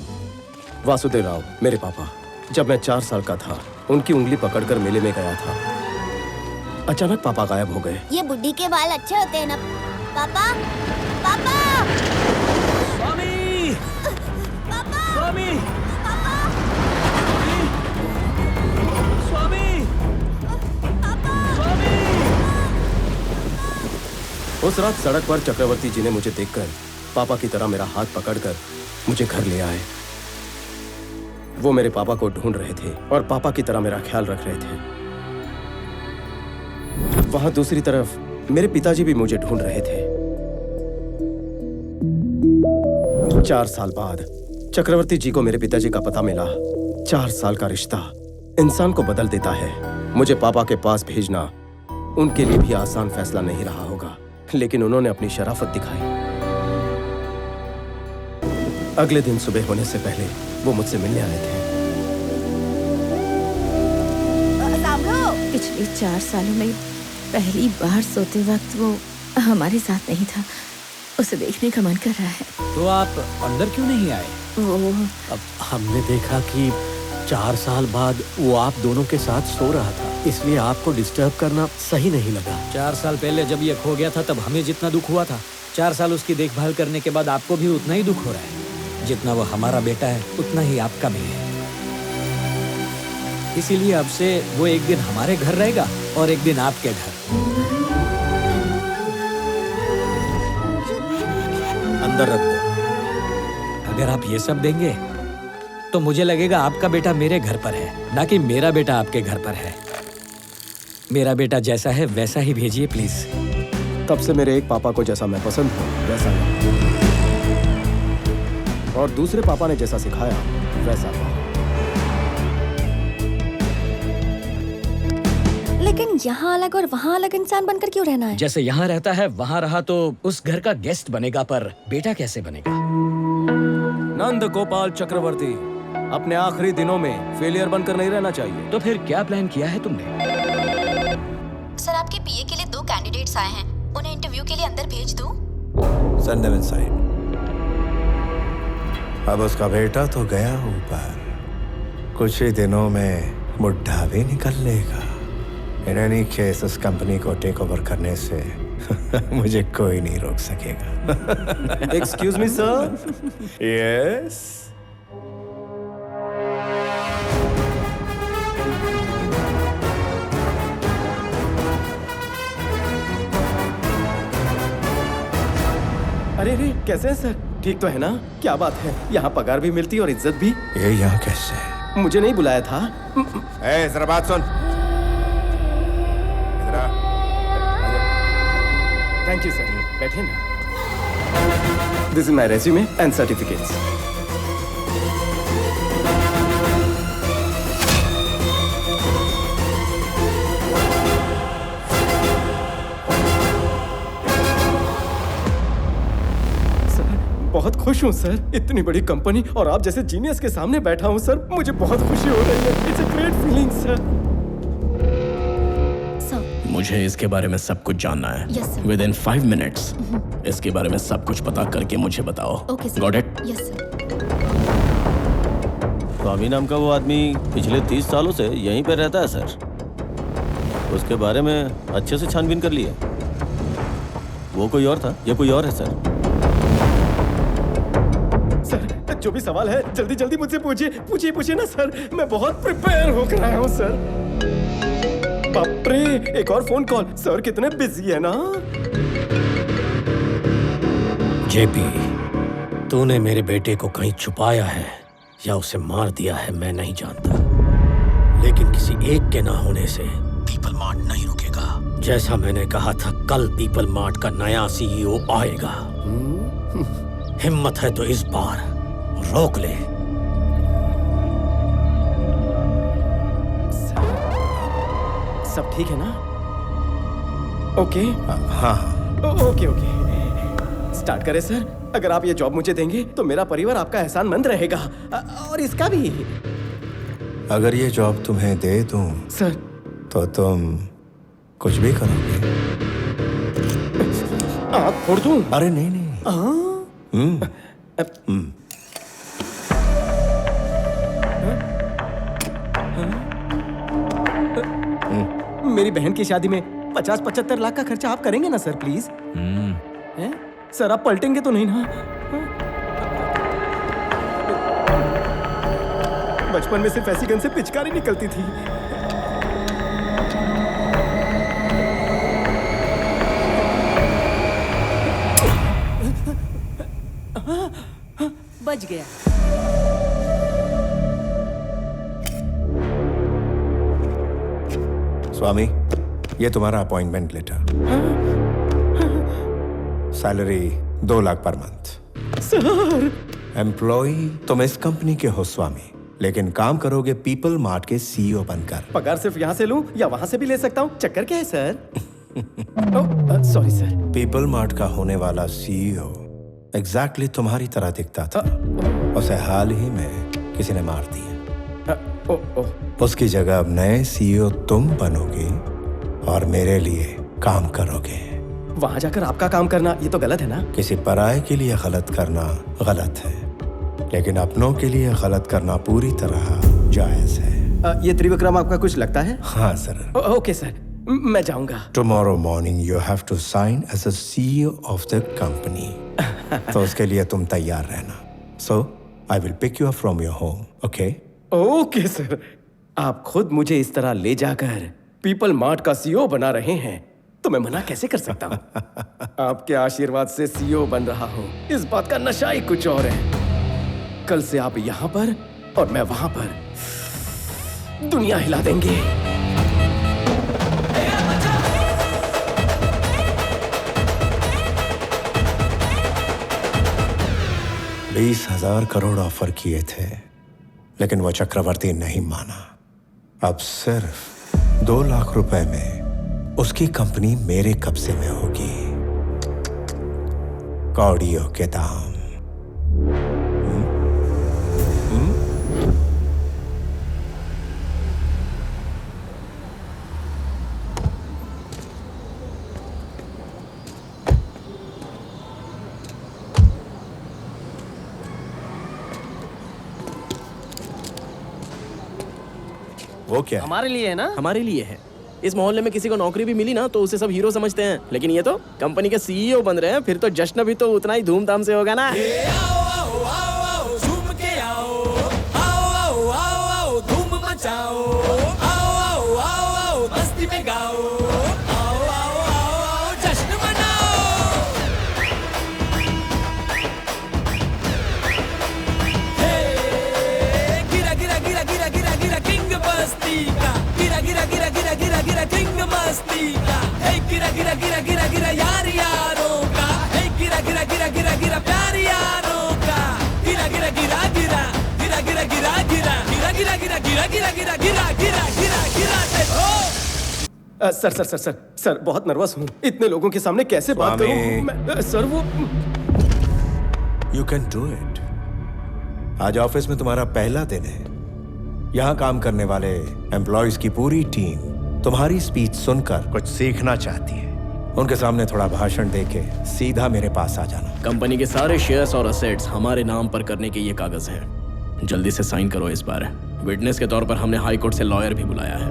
वासुदेव राव, मेरे पापा, जब मैं 4 साल का था, उनकी उंगली पकड़कर मेले में गया था। अचानक पापा गायब हो गए। ये बुड्ढी के बाल अच्छे होते हैं ना पापा? पापा! स्वामी! पापा! स्वामी! उस रात सड़क पर चक्रवर्ती जी ने मुझे देखकर पापा की तरह मेरा हाथ पकड़कर मुझे घर ले आए। वो मेरे पापा को ढूंढ रहे थे और पापा की तरह मेरा ख्याल रख रहे थे। वहां दूसरी तरफ मेरे पिताजी भी मुझे ढूंढ रहे थे। 4 साल बाद चक्रवर्ती जी को मेरे पिताजी का पता मिला। 4 साल का रिश्ता इंसान को बदल देता है। मुझे पापा के पास भेजना उनके लिए भी आसान फैसला नहीं रहा होगा, लेकिन उन्होंने अपनी शराफत दिखाई। अगले दिन सुबह होने से पहले वो मुझसे मिलने आए थे। पिछले 4 सालों में पहली बार सोते वक्त वो हमारे साथ नहीं था। उसे देखने का मन कर रहा है। तो आप अंदर क्यों नहीं आए? वो अब हमने देखा कि 4 साल बाद वो आप दोनों के साथ सो रहा था, इसलिए आपको डिस्टर्ब करना सही नहीं लगा। 4 साल पहले जब ये खो गया था तब हमें जितना दुख हुआ था, 4 साल उसकी देखभाल करने के बाद आपको भी उतना ही दुख हो रहा है। जितना वो हमारा बेटा है उतना ही आपका भी है। इसीलिए अब से वो एक दिन हमारे घर रहेगा और एक दिन आपके घर। अंदर रख दो। अगर आप ये सब देंगे तो मुझे लगेगा आपका बेटा मेरे घर पर है, ना कि मेरा बेटा आपके घर पर है। मेरा बेटा जैसा है वैसा ही भेजिए प्लीज। तब से मेरे एक पापा को जैसा मैं पसंद हूँ वैसा नहीं, और दूसरे पापा ने जैसा सिखाया वैसा पापा। लेकिन यहाँ अलग और वहाँ अलग इंसान बनकर क्यों रहना है? जैसे यहाँ रहता है वहाँ रहा तो उस घर का गेस्ट बनेगा, पर बेटा कैसे बनेगा? नंद गोपाल चक्रवर्ती, अपने आखिरी दिनों में फेलियर बनकर नहीं रहना चाहिए। तो फिर क्या प्लान किया है तुमने? सर, आपके पीए के लिए 2 कैंडिडेट्स आए हैं, उन्हें इंटरव्यू के लिए अंदर भेज दूं? Send them inside. अब उसका बेटा तो गया ऊपर, कुछ ही दिनों में बुढ़ा भी निकल लेगा। In any case, उस कंपनी को टेक ओवर करने से मुझे कोई नहीं रोक सकेगा। Excuse me, sir? Yes. अरे रे, कैसे हैं सर? ठीक तो है ना? क्या बात है, यहाँ पगार भी मिलती और इज्जत भी। ये यहाँ कैसे? मुझे नहीं बुलाया था। जरा बात सुन। थैंक यू सर, बैठे ना। This is my resume and certificates. बहुत खुश हूँ सर, इतनी बड़ी कंपनी और आप जैसे जीनियस के सामने बैठा हूँ सर, मुझे बहुत खुशी हो रही है। It's a great feeling sir. मुझे इसके बारे में सब कुछ जानना है। विद इन 5 मिनट्स इसके बारे में सब कुछ पता करके मुझे बताओ। Got it? Yes sir. Swami नाम का वो आदमी पिछले 30 सालों से यहीं पर रहता है सर। उसके बारे में अच्छे से छानबीन कर लिया। वो कोई और था, ये कोई और है सर। सर, जो भी सवाल है जल्दी जल्दी मुझसे पूछिए ना सर। मैं बहुत प्रिपेयर होकर आया हूँ सर। बाप रे, एक और फोन कॉल। सर कितने बिजी है ना। जेपी, तूने मेरे बेटे को कहीं छुपाया है या उसे मार दिया है मैं नहीं जानता, लेकिन किसी एक के ना होने से पीपल मार्ट नहीं रुकेगा। जैसा मैंने कहा था, कल पीपल मार्ट का नया सीईओ आएगा। हिम्मत है तो इस बार रोक ले। सब ठीक है ना? ओके। हाँ। ओके। स्टार्ट करें सर। अगर आप ये जॉब मुझे देंगे तो मेरा परिवार आपका एहसानमंद रहेगा, और इसका भी। अगर ये जॉब तुम्हें दे दूं सर, तो तुम कुछ भी करोगे? आँख फोड़ दूं? अरे नहीं। मेरी बहन की शादी में 50-75 लाख का खर्चा आप करेंगे ना सर प्लीज? सर आप पलटेंगे तो नहीं ना? बचपन में सिर्फ ऐसी गन से पिचकारी निकलती थी। बच गया। स्वामी, ये तुम्हारा appointment letter. Salary 2 lakh per month. Sir employ तुम इस कंपनी के हो स्वामी, लेकिन काम करोगे पीपल मार्ट के सीईओ बनकर। पगार सिर्फ यहाँ से लूं या वहाँ से भी ले सकता हूँ? चक्कर क्या है sir? Sorry sir. People mart का होने वाला सीईओ एग्जैक्टली तुम्हारी तरह दिखता था। उसे हाल ही में किसी ने मार दिया। उसकी जगह अब नए सीईओ तुम बनोगे और मेरे लिए काम करोगे। वहाँ जाकर आपका काम करना ये तो गलत है ना? किसी पराये के लिए गलत करना गलत है, लेकिन अपनों के लिए गलत करना पूरी तरह जायज है। ये त्रिविक्रम आपका कुछ लगता है? हाँ सर। ओके सर, मैं जाऊंगा। Tomorrow morning you have to sign as a CEO of the company. तो उसके लिए तुम तैयार रहना। So I will pick you up from your home, okay? Okay sir. आप खुद मुझे इस तरह ले जाकर पीपल मार्ट का सीईओ बना रहे हैं तो मैं मना कैसे कर सकता हूँ? आपके आशीर्वाद से सीईओ बन रहा हूँ, इस बात का नशा ही कुछ और है। कल से आप यहाँ पर और मैं वहां पर दुनिया हिला देंगे। 20,000 करोड़ ऑफर किए थे, लेकिन वो चक्रवर्ती नहीं माना। अब सिर्फ 2 लाख रुपए में उसकी कंपनी मेरे कब्जे में होगी। कौड़ियों के दाम। वो क्या? हमारे लिए है ना? हमारे लिए है। इस मोहल्ले में किसी को नौकरी भी मिली ना तो उसे सब हीरो समझते हैं, लेकिन ये तो कंपनी के सीईओ बन रहे हैं, फिर तो जश्न भी तो उतना ही धूमधाम से होगा ना। धूम मचाओ, मस्ती में गाओ, जश्न मनाओ। गिरा गिरा गिरा गिरा गिरा गिरा किंग बस्ती का, गिरा गिरा गिरा गिरा गिरा गिरा किंग मस्ती का, हे गिरा गिरा गिरा गिरा गिरा यार यारों का, हे गिरा गिरा गिरा गिरा गिरा प्यार यारों का, गिरा गिरा गिरा गिरा गिरा गिरा गिरा गिरा गिरा गिरा गिरा गिरा गिरा गिरा गिरा गिरा गिरा गिरा देखो। Sir sir sir sir sir बहुत नर्वस हूँ, इतने लोगों के सामने कैसे बात करूँ? सर वो You can do it. आज ऑफिस में तुम्हारा पहला दिन है। यहाँ काम करने वाले एम्प्लॉयज की पूरी टीम तुम्हारी स्पीच सुनकर कुछ सीखना चाहती है। उनके सामने थोड़ा भाषण देके सीधा मेरे पास आ जाना। कंपनी के सारे शेयर्स और असेट्स हमारे नाम पर करने के ये कागज हैं। जल्दी से साइन करो इस बार। विटनेस के तौर पर हमने हाई कोर्ट से लॉयर भी बुलाया है।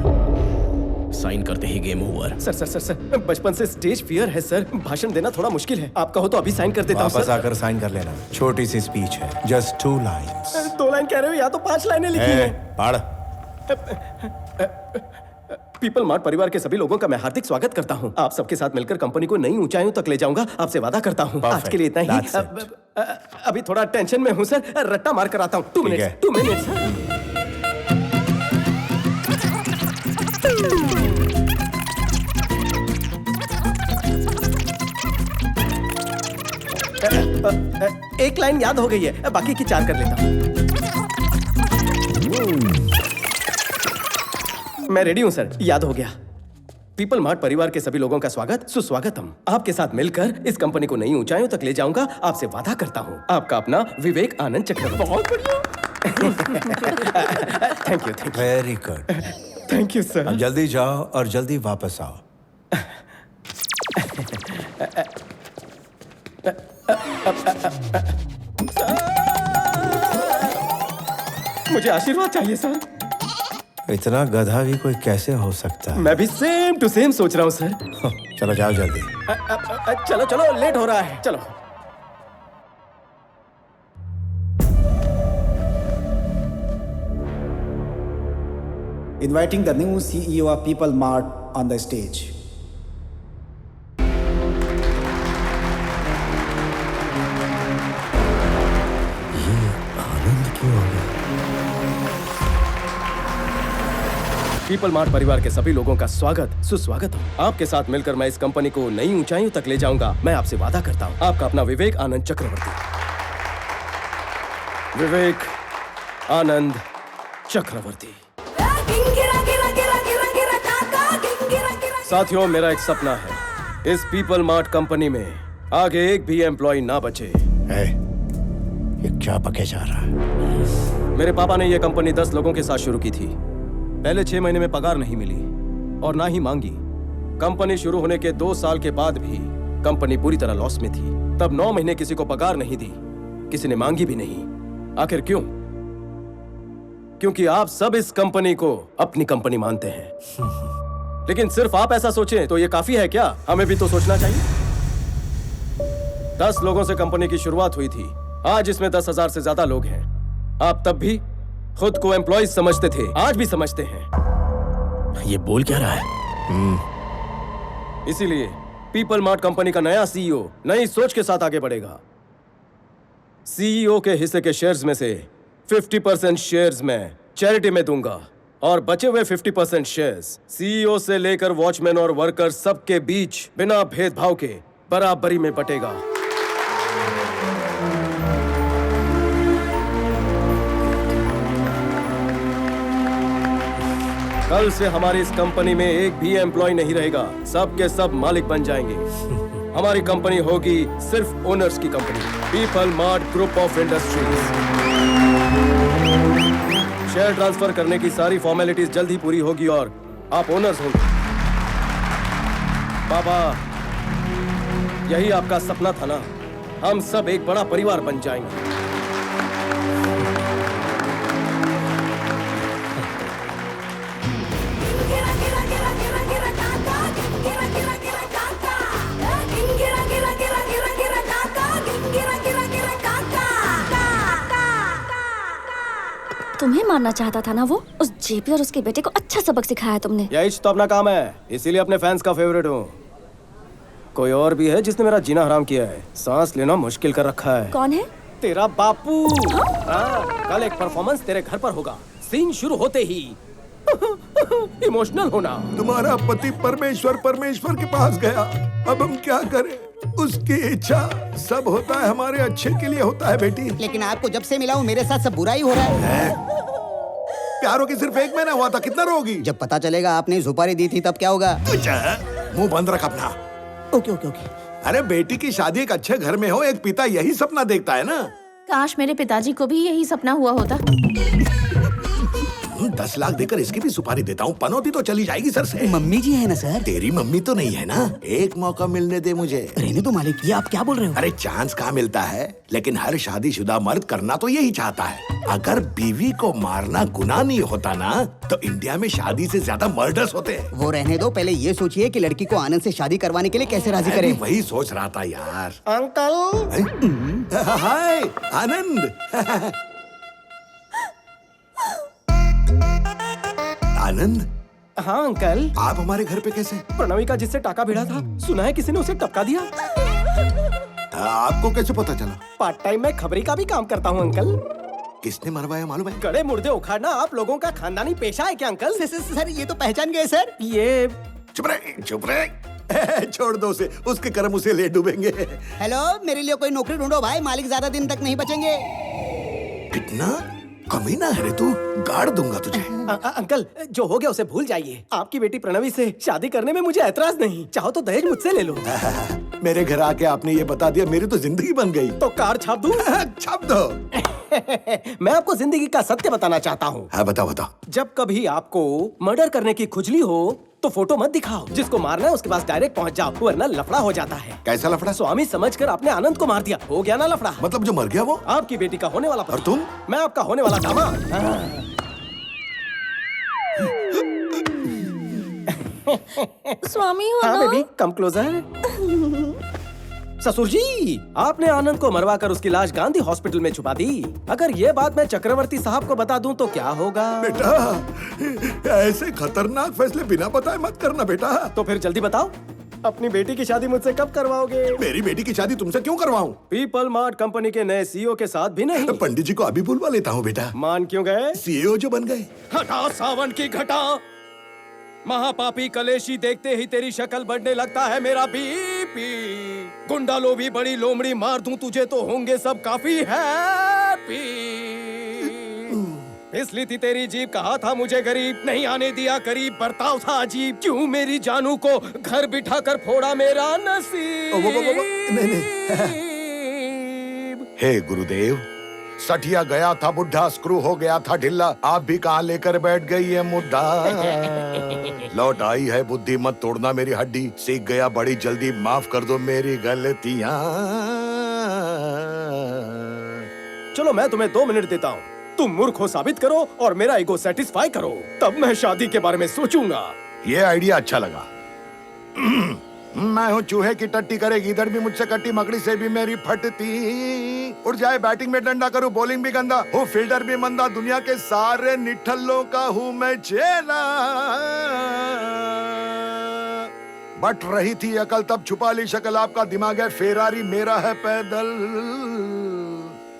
साइन करते ही game over. Sir sir sir sir बचपन से स्टेज फियर है सर, भाषण देना थोड़ा मुश्किल है। आप कहो तो अभी साइन कर देता हूँ। वापस आकर साइन कर लेना। छोटी सी स्पीच है, जस्ट 2 लाइन्स। 2 लाइन कह रहे हो या तो 5 लाइनें लिखी हैं। पढ़। पीपल मार्ट परिवार के सभी लोगों का मैं हार्दिक स्वागत करता हूँ। आप सबके साथ मिलकर कंपनी को नई ऊंचाइयों तक ले जाऊंगा, आपसे वादा करता हूँ। आज के लिए इतना ही। अभी थोड़ा टेंशन में हूँ सर, रट्टा मार कर आता हूँ। 2 मिनट्स। एक लाइन याद हो गई है, बाकी की 4 कर लेता हूँ। मैं रेडी हूँ सर, याद हो गया। पीपल मार्ट परिवार के सभी लोगों का स्वागत सुस्वागतम। आपके साथ मिलकर इस कंपनी को नई ऊंचाइयों तक ले जाऊंगा, आपसे वादा करता हूँ। आपका अपना विवेक आनंद चक्रवर्ती। बहुत बढ़िया। Thank you. Very good. Thank you sir. अब जल्दी जाओ और जल्दी वापस आओ। मुझे आशीर्वाद चाहिए सर। इतना गधा भी कोई कैसे हो सकता है? मैं भी सेम टू सेम सोच रहा हूँ सर। चलो जाओ जल्दी। चलो चलो, लेट हो रहा है, चलो। Inviting the new CEO of People Mart on the stage. People mart परिवार के सभी लोगों का स्वागत सुस्वागत हूँ। आपके साथ मिलकर मैं इस कंपनी को नई ऊंचाइयों तक ले जाऊंगा। मैं आपसे वादा करता हूँ। आपका अपना विवेक आनंद चक्रवर्ती। विवेक आनंद चक्रवर्ती। साथियों, मेरा एक सपना है, इस पीपल मार्ट कंपनी में आगे एक भी एम्प्लॉय ना बचे। ये क्या पके जा रहा है? मेरे पापा ने यह कंपनी 10 लोगों के साथ शुरू की थी। पहले 6 महीने में पगार नहीं मिली और ना ही मांगी। कंपनी शुरू होने के 2 साल के बाद भी कंपनी पूरी तरह लॉस में थी। तब 9 महीने किसी को पगार नहीं दी, किसी ने मांगी भी नहीं। आखिर क्यों? क्योंकि आप सब इस कंपनी को अपनी कंपनी मानते हैं। लेकिन सिर्फ आप ऐसा सोचें तो ये काफी है क्या? हमें भी तो सोचना चाहिए। 10 लोगों से कंपनी की शुरुआत हुई थी। आज इसमें 10,000 से ज्यादा लोग हैं। आप तब भी खुद को एम्प्लॉयज समझते थे, आज भी समझते हैं। ये बोल क्या रहा है? इसीलिए पीपल मार्ट कंपनी का नया सीईओ नई सोच के साथ आगे बढ़ेगा। सीईओ के हिस्से के शेयर्स में से 50% शेयर्स मैं चैरिटी में दूंगा और बचे हुए 50% शेयर्स सीईओ से लेकर वॉचमैन और वर्कर सबके बीच बिना भेदभाव के बराबरी में बटेगा। कल से हमारी इस कंपनी में एक भी एम्प्लॉय नहीं रहेगा, सब के सब मालिक बन जाएंगे। हमारी कंपनी होगी सिर्फ ओनर्स की company, people mart group of industries. Share transfer करने की सारी फॉर्मेलिटीज जल्द ही पूरी होगी और आप ओनर्स होंगे। बाबा, यही आपका सपना था ना? हम सब एक बड़ा परिवार बन जाएंगे। तुम्हें मारना चाहता था ना वो? उस जेपी और उसके बेटे को अच्छा सबक सिखाया तुमने। यही तो अपना काम है, इसीलिए अपने फैंस का फेवरेट हूँ। कोई और भी है जिसने मेरा जीना हराम किया है, सांस लेना मुश्किल कर रखा है। कौन है? तेरा बापू। हाँ, कल एक परफॉर्मेंस तेरे घर पर होगा। सीन शुरू होते ही इमोशनल होना। तुम्हारा पति परमेश्वर के पास गया, अब हम क्या करें? उसकी इच्छा सब होता है हमारे अच्छे के लिए होता है बेटी। लेकिन आपको जब से मिला हूँ मेरे साथ सब बुरा ही हो रहा है। प्यारों की सिर्फ 1 महीना हुआ था, कितना रोगी? जब पता चलेगा आपने सुपारी दी थी तब क्या होगा? मुंह बंद रख अपना। Okay okay okay. अरे बेटी की शादी एक अच्छे घर में हो, एक पिता यही सपना देखता है ना। काश मेरे पिताजी को भी यही सपना हुआ होता। 10 लाख देकर इसकी भी सुपारी देता हूँ, पनौती तो चली जाएगी सर से। मम्मी जी है ना सर? तेरी मम्मी तो नहीं है ना? एक मौका मिलने दे मुझे। रहने दो मालिक, ये आप क्या बोल रहे हो? अरे चांस कहाँ मिलता है, लेकिन हर शादीशुदा मर्द करना तो यही चाहता है। अगर बीवी को मारना गुनाह नहीं होता ना, तो इंडिया में शादी से ज्यादा मर्डर्स होते हैं। वो रहने दो, पहले ये सोचिए कि लड़की को आनंद से शादी करवाने के लिए कैसे राजी करें। वही सोच रहा था यार। अंकल। हाय आनंद। आनंद। हाँ अंकल। आप हमारे घर पे कैसे? प्रणवी का जिससे टाका भिड़ा था, सुना है किसी ने उसे टपका दिया। आपको कैसे पता चला? पार्ट टाइम में खबरी का भी काम करता हूँ अंकल। किसने मरवाया मालूम है? गड़े मुर्दे उखाड़ना आप लोगों का खानदानी पेशा है क्या अंकल? सर ये तो पहचान गए सर। ये चुप रहे। छोड़ दो उसे, उसके कर्म उसे ले डूबेंगे। हेलो, मेरे लिए कोई नौकरी ढूंढो भाई, मालिक ज्यादा दिन तक नहीं बचेंगे। कितना कमीना है रे तू, गाड़ दूंगा तुझे। अंकल, जो हो गया उसे भूल जाइए। आपकी बेटी प्रणवी से शादी करने में मुझे ऐतराज नहीं, चाहो तो दहेज मुझसे ले लो। मेरे घर आके आपने ये बता दिया, मेरी तो जिंदगी बन गई। तो कार छाप दूं? छाप दो। मैं आपको जिंदगी का सत्य बताना चाहता हूँ। हाँ बताओ। जब कभी आपको मर्डर करने की खुजली हो तो फोटो मत दिखाओ। जिसको मारना है उसके पास डायरेक्ट पहुंच जाओ, वरना लफड़ा हो जाता है। कैसा लफड़ा? स्वामी समझकर आपने आनंद को मार दिया, हो गया ना लफड़ा। मतलब जो मर गया वो? आपकी बेटी का होने वाला पति। और तुम? मैं आपका होने वाला दामाद। स्वामी हो हाँ ना? Baby, come closer. ससुर जी, आपने आनंद को मरवाकर उसकी लाश गांधी हॉस्पिटल में छुपा दी। अगर ये बात मैं चक्रवर्ती साहब को बता दूं तो क्या होगा? बेटा, ऐसे खतरनाक फैसले बिना बताए मत करना बेटा। तो फिर जल्दी बताओ, अपनी बेटी की शादी मुझसे कब करवाओगे? मेरी बेटी की शादी तुमसे क्यों करवाऊं? पीपल मार्ट कंपनी के नए सीईओ के साथ भी नहीं। पंडित जी को अभी बुलवा लेता हूँ बेटा। मान क्यों गए? सीईओ जो बन गए। हटा सावन की घटा, महापापी कलेशी, देखते ही तेरी शक्ल बढ़ने लगता है मेरा बीपी। गुंडा लो भी बड़ी लोमड़ी मार दूं तुझे तो होंगे सब काफी हैप्पी। इसलिए थी तेरी जीप, कहा था मुझे गरीब, नहीं आने दिया करीब, बर्ताव था अजीब। क्यों मेरी जानू को घर बिठा कर फोड़ा मेरा नसीब। हे गुरुदेव, सठिया गया था बुढ़ा, स्क्रू हो गया था ढिल्ला, आप भी कहाँ लेकर बैठ गई है मुद्दा। लौट आई है बुद्धि, मत तोड़ना मेरी हड्डी, सीख गया बड़ी जल्दी, माफ कर दो मेरी गलतियां। चलो मैं तुम्हें 2 मिनट देता हूँ, तुम मूर्ख हो साबित करो और मेरा ईगो सेटिस्फाई करो, तब मैं शादी के बारे में सोचूंगा। ये आइडिया अच्छा लगा। मैं हूँ चूहे की टट्टी, करेगी इधर भी मुझसे कट्टी, मकड़ी से भी मेरी फटती। उड़ जाए बैटिंग में डंडा, करूँ बॉलिंग भी गंदा, हूँ फील्डर भी मंदा, दुनिया के सारे निठल्लों का हूँ मैं चेला। बट रही थी अकल तब छुपा ली शक्ल, आपका दिमाग है फेरारी, मेरा है पैदल।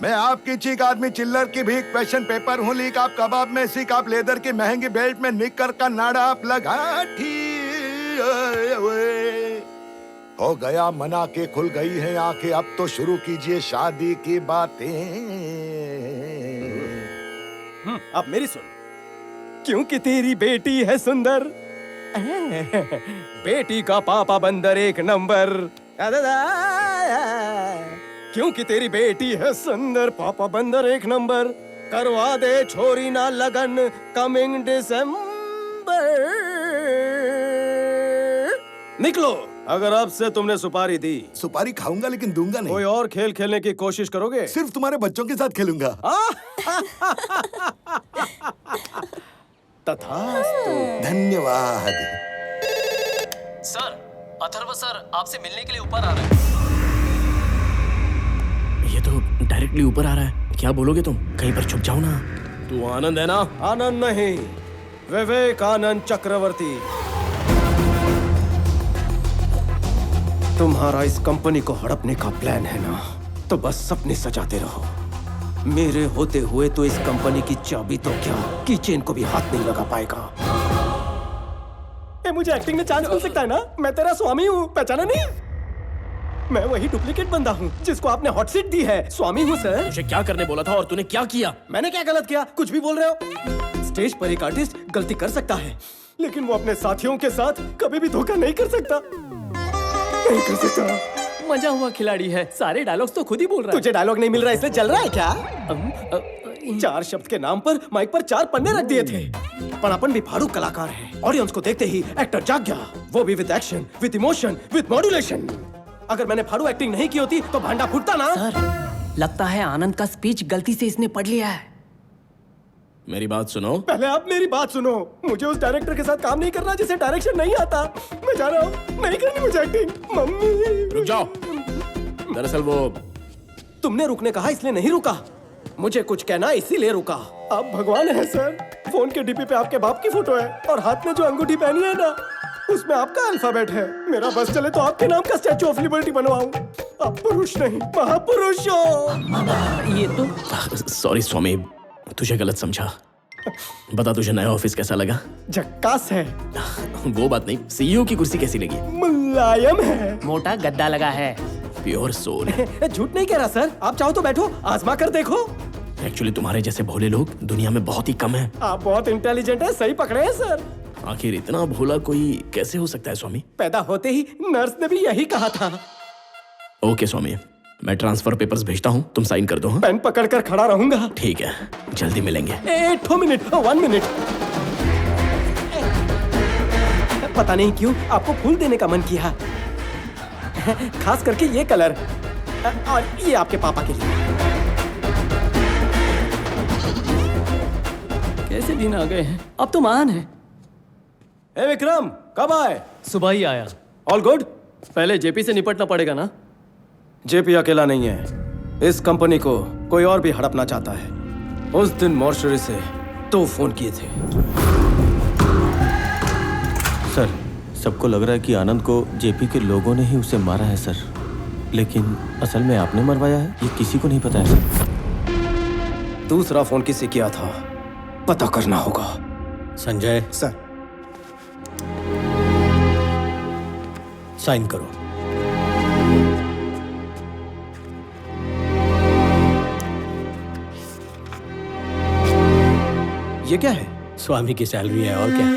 मैं आपकी चीक, आदमी चिल्लर की भीख, क्वेश्चन पेपर हूँ लीक, आप कबाब में सीख, आप लेदर की महंगी बेल्ट में निक्कर का नाड़ा आप लगा ठीक। हो गया मना के खुल गई है आंखें, अब तो शुरू कीजिए शादी की बातें। अब मेरी सुन, क्योंकि तेरी बेटी है सुंदर, बेटी का पापा बंदर 1 नंबर। क्योंकि तेरी बेटी है सुंदर, पापा बंदर 1 नंबर, करवा दे छोरी ना लगन कमिंग दिसंबर। निकलो, अगर अब से तुमने सुपारी दी। सुपारी खाऊंगा लेकिन दूंगा नहीं। कोई और खेल खेलने की कोशिश करोगे? सिर्फ तुम्हारे बच्चों के साथ खेलूंगा। तथास्तु। धन्यवाद। सर, अथर्व सर आपसे मिलने के लिए ऊपर आ रहे हैं। ये तो डायरेक्टली ऊपर आ रहा है, क्या बोलोगे तुम? कहीं पर छुप जाओ ना। तू आनंद है ना? आनंद नहीं, विवेकानंद चक्रवर्ती। तुम्हारा इस कंपनी को हड़पने का प्लान है ना, तो बस सपने सजाते रहो। मेरे होते हुए तो इस कंपनी की चाबी तो क्या, कीचेन को भी हाथ नहीं लगा पाएगा। मुझे एक्टिंग में चांस मिल सकता है ना? मैं तेरा स्वामी हूँ, पहचाना नहीं? मैं वही डुप्लीकेट बंदा हूँ जिसको आपने हॉट सीट दी है। स्वामी हूँ सर। मुझे क्या करने बोला था और तूने क्या किया? मैंने क्या गलत किया? कुछ भी बोल रहे हो। स्टेज पर एक आर्टिस्ट गलती कर सकता है, लेकिन वो अपने साथियों के साथ कभी भी धोखा नहीं कर सकता। नहीं कर सकता। मजा हुआ खिलाड़ी है, सारे डायलॉग्स तो खुद ही बोल रहा है। तुझे डायलॉग नहीं मिल रहा इसलिए जल रहा है क्या? 4 शब्द के नाम पर माइक पर 4 पन्ने रख दिए थे। पर अपन भी फाड़ू कलाकार है। ऑडियंस को देखते ही एक्टर जाग गया, वो भी with action, with emotion, with modulation. अगर मैंने फाड़ू एक्टिंग नहीं की होती तो भांडा फूटता ना। सर, लगता है आनंद का स्पीच गलती से इसने पढ़ लिया है। मेरी बात सुनो। पहले आप मेरी बात सुनो। मुझे उस डायरेक्टर के साथ काम नहीं करना जिसे डायरेक्शन नहीं आता। मैं जा रहा हूँ, नहीं करनी मुझे एक्टिंग। मम्मी रुक जाओ। दरअसल वो तुमने रुकने कहा इसलिए नहीं रुका, मुझे कुछ कहना इसीलिए रुका। आप भगवान है सर। फोन के डीपी पे आपके बाप की फोटो है और हाथ में जो अंगूठी पहनी है ना, उसमें आपका अल्फाबेट है। मेरा बस चले तो आपके नाम का स्टैचू ऑफ लिबर्टी बनवाऊं। आप पुरुष नहीं महापुरुष हो। ये तो सॉरी स्वामी, तुझे गलत समझा। बता तुझे नया ऑफिस कैसा लगा? झक्कास है। वो बात नहीं, सीईओ की कुर्सी कैसी लगी? मुलायम है। मोटा गद्दा लगा है। Pure soul. झूठ नहीं कह रहा सर, आप चाहो तो बैठो, आजमा कर देखो। एक्चुअली तुम्हारे जैसे भोले लोग दुनिया में बहुत ही कम हैं। आप बहुत इंटेलिजेंट है, सही पकड़े हैं सर। आखिर इतना भोला कोई कैसे हो सकता है स्वामी? पैदा होते ही नर्स ने भी यही कहा था। ओके स्वामी, मैं ट्रांसफर पेपर्स भेजता हूँ, तुम साइन कर दो। हाँ? पेन पकड़कर खड़ा रहूंगा। ठीक है, जल्दी मिलेंगे। 1 मिनट। पता नहीं क्यों आपको फूल देने का मन किया, खास करके ये कलर, और ये आपके पापा के लिए। कैसे दिन आ गए हैं, अब तो मान है। ए विक्रम, कब आए? सुबह ही आया। All good? पहले जेपी से निपटना पड़ेगा ना। जेपी अकेला नहीं है, इस कंपनी को कोई और भी हड़पना चाहता है। उस दिन मॉर्चरी से 2 फोन किए थे। सर, सबको लग रहा है कि आनंद को जेपी के लोगों ने ही उसे मारा है सर, लेकिन असल में आपने मरवाया है, ये किसी को नहीं पता है सर। दूसरा फोन किसे किया था पता करना होगा। संजय सर, साइन करो। ये क्या है? स्वामी की सैलरी है और क्या।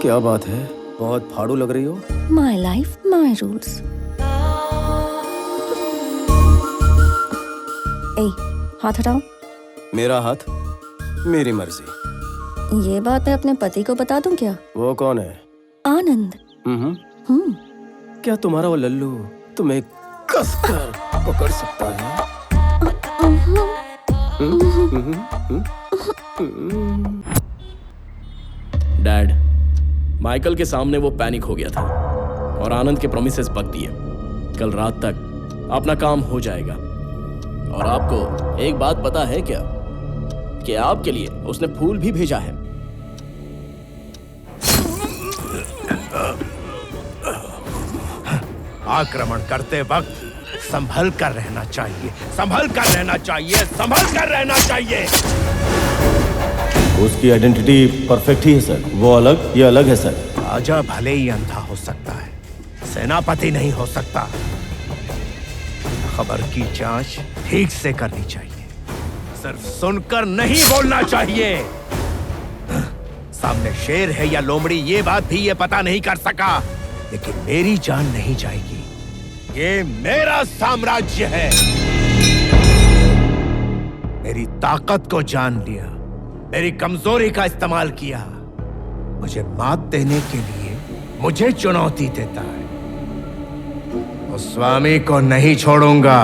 क्या बात है, बहुत फाड़ू लग रही हो। My life, my rules. ए, हाथ हटाओ। मेरा हाथ, मेरी मर्जी। ये बात मैं अपने पति को बता दूं क्या? वो कौन है? आनंद। क्या तुम्हारा वो लल्लू तुम्हें कसकर पकड़ सकता है? डैड, माइकल के सामने वो पैनिक हो गया था और आनंद के प्रोमिसेस पक दिए। कल रात तक अपना काम हो जाएगा। और आपको एक बात पता है क्या कि आपके लिए उसने फूल भी भेजा है। आक्रमण करते वक्त संभल कर रहना चाहिए, संभल कर रहना चाहिए, संभल कर रहना चाहिए। उसकी आइडेंटिटी परफेक्ट ही है सर। वो अलग, ये अलग है सर। राजा भले ही अंधा हो सकता है, सेनापति नहीं हो सकता। खबर की जांच ठीक से करनी चाहिए, सिर्फ सुनकर नहीं बोलना चाहिए। सामने शेर है या लोमड़ी ये बात भी ये पता नहीं कर सका, लेकिन मेरी जान नहीं जाएगी। ये मेरा साम्राज्य है। मेरी ताकत को जान लिया, मेरी कमजोरी का इस्तेमाल किया, मुझे मात देने के लिए मुझे चुनौती देता है। उस स्वामी को नहीं छोड़ूंगा।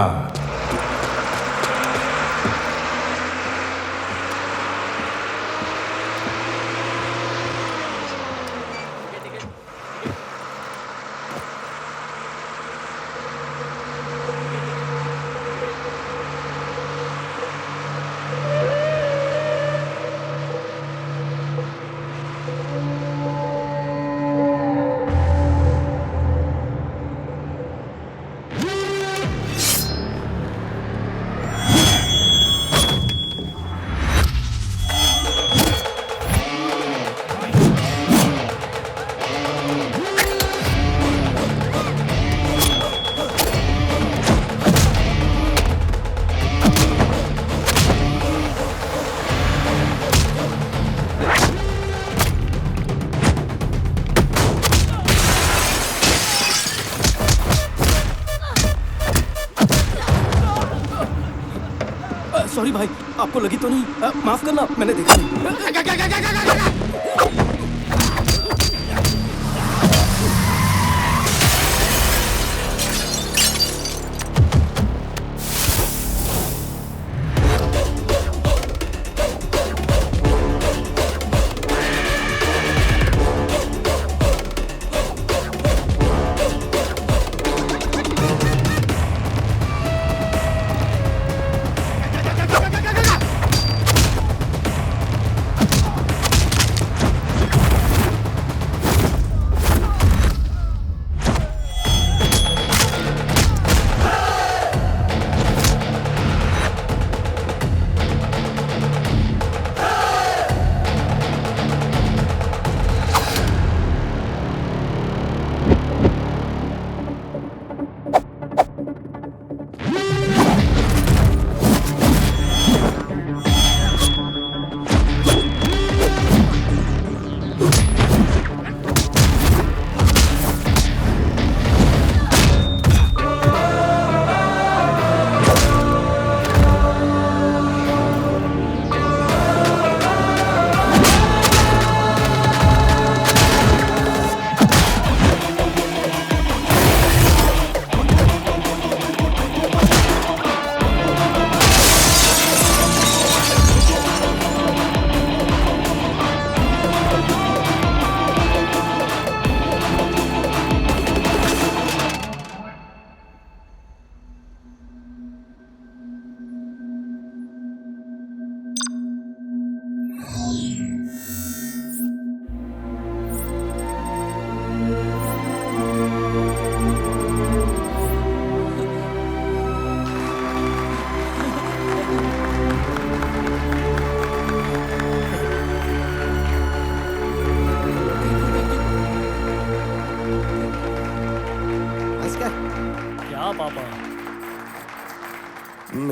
सॉरी भाई, आपको लगी तो नहीं? माफ करना, मैंने देखा नहीं।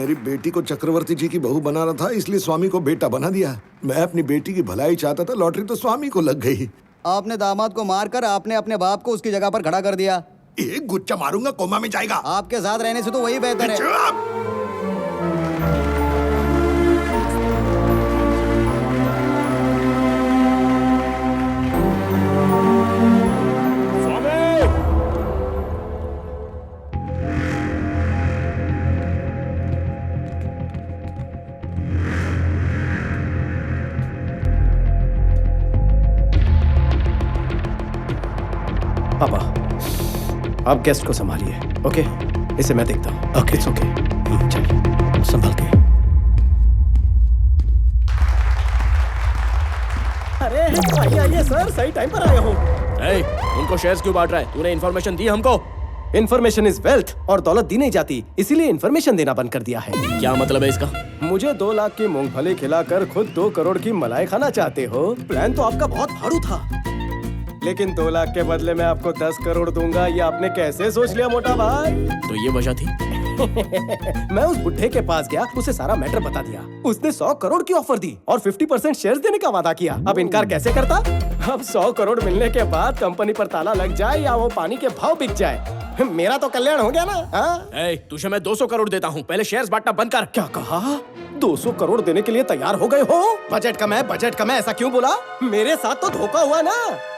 मेरी बेटी को चक्रवर्ती जी की बहू बना रहा था, इसलिए स्वामी को बेटा बना दिया। मैं अपनी बेटी की भलाई चाहता था, लॉटरी तो स्वामी को लग गई। आपने दामाद को मारकर आपने अपने बाप को उसकी जगह पर खड़ा कर दिया। एक गुच्चा मारूंगा कोमा में जाएगा। आपके साथ रहने से तो वही बेहतर है। पापा, आप गेस्ट को संभालिए, ओके? इसे मैं देखता हूँ। Okay, it's okay. चलिए, संभाल के। अरे आइए सर, सही टाइम पर आए हो। उनको शेयर्स क्यों बांट रहा है? तूने इन्फॉर्मेशन दी हमको? इन्फॉर्मेशन इज वेल्थ, और दौलत दी नहीं जाती, इसीलिए इन्फॉर्मेशन देना बंद कर दिया है। क्या मतलब है इसका? मुझे 2 लाख की मूंगफली खिलाकर खुद 2 करोड़ की मलाई खाना चाहते हो? प्लान तो आपका बहुत भारू था, लेकिन 2 लाख के बदले मैं आपको 10 करोड़ दूंगा, ये आपने कैसे सोच लिया मोटा भाई? तो ये वजह थी? मैं उस बुढ़े के पास गया, उसे सारा मैटर बता दिया। उसने 100 करोड़ की ऑफर दी और 50% शेयर्स देने का वादा किया। अब इनकार कैसे करता? अब 100 करोड़ मिलने के बाद कंपनी पर ताला लग जाए या वो पानी के भाव बिक जाए, मेरा तो कल्याण हो गया ना। तुझे मैं 200 करोड़ देता हूँ, पहले शेयर्स बांटना बंद कर। क्या कहा? 200 करोड़ देने के लिए तैयार हो गए हो? बजट कम है, ऐसा क्यों बोला? मेरे साथ तो धोखा हुआ ना।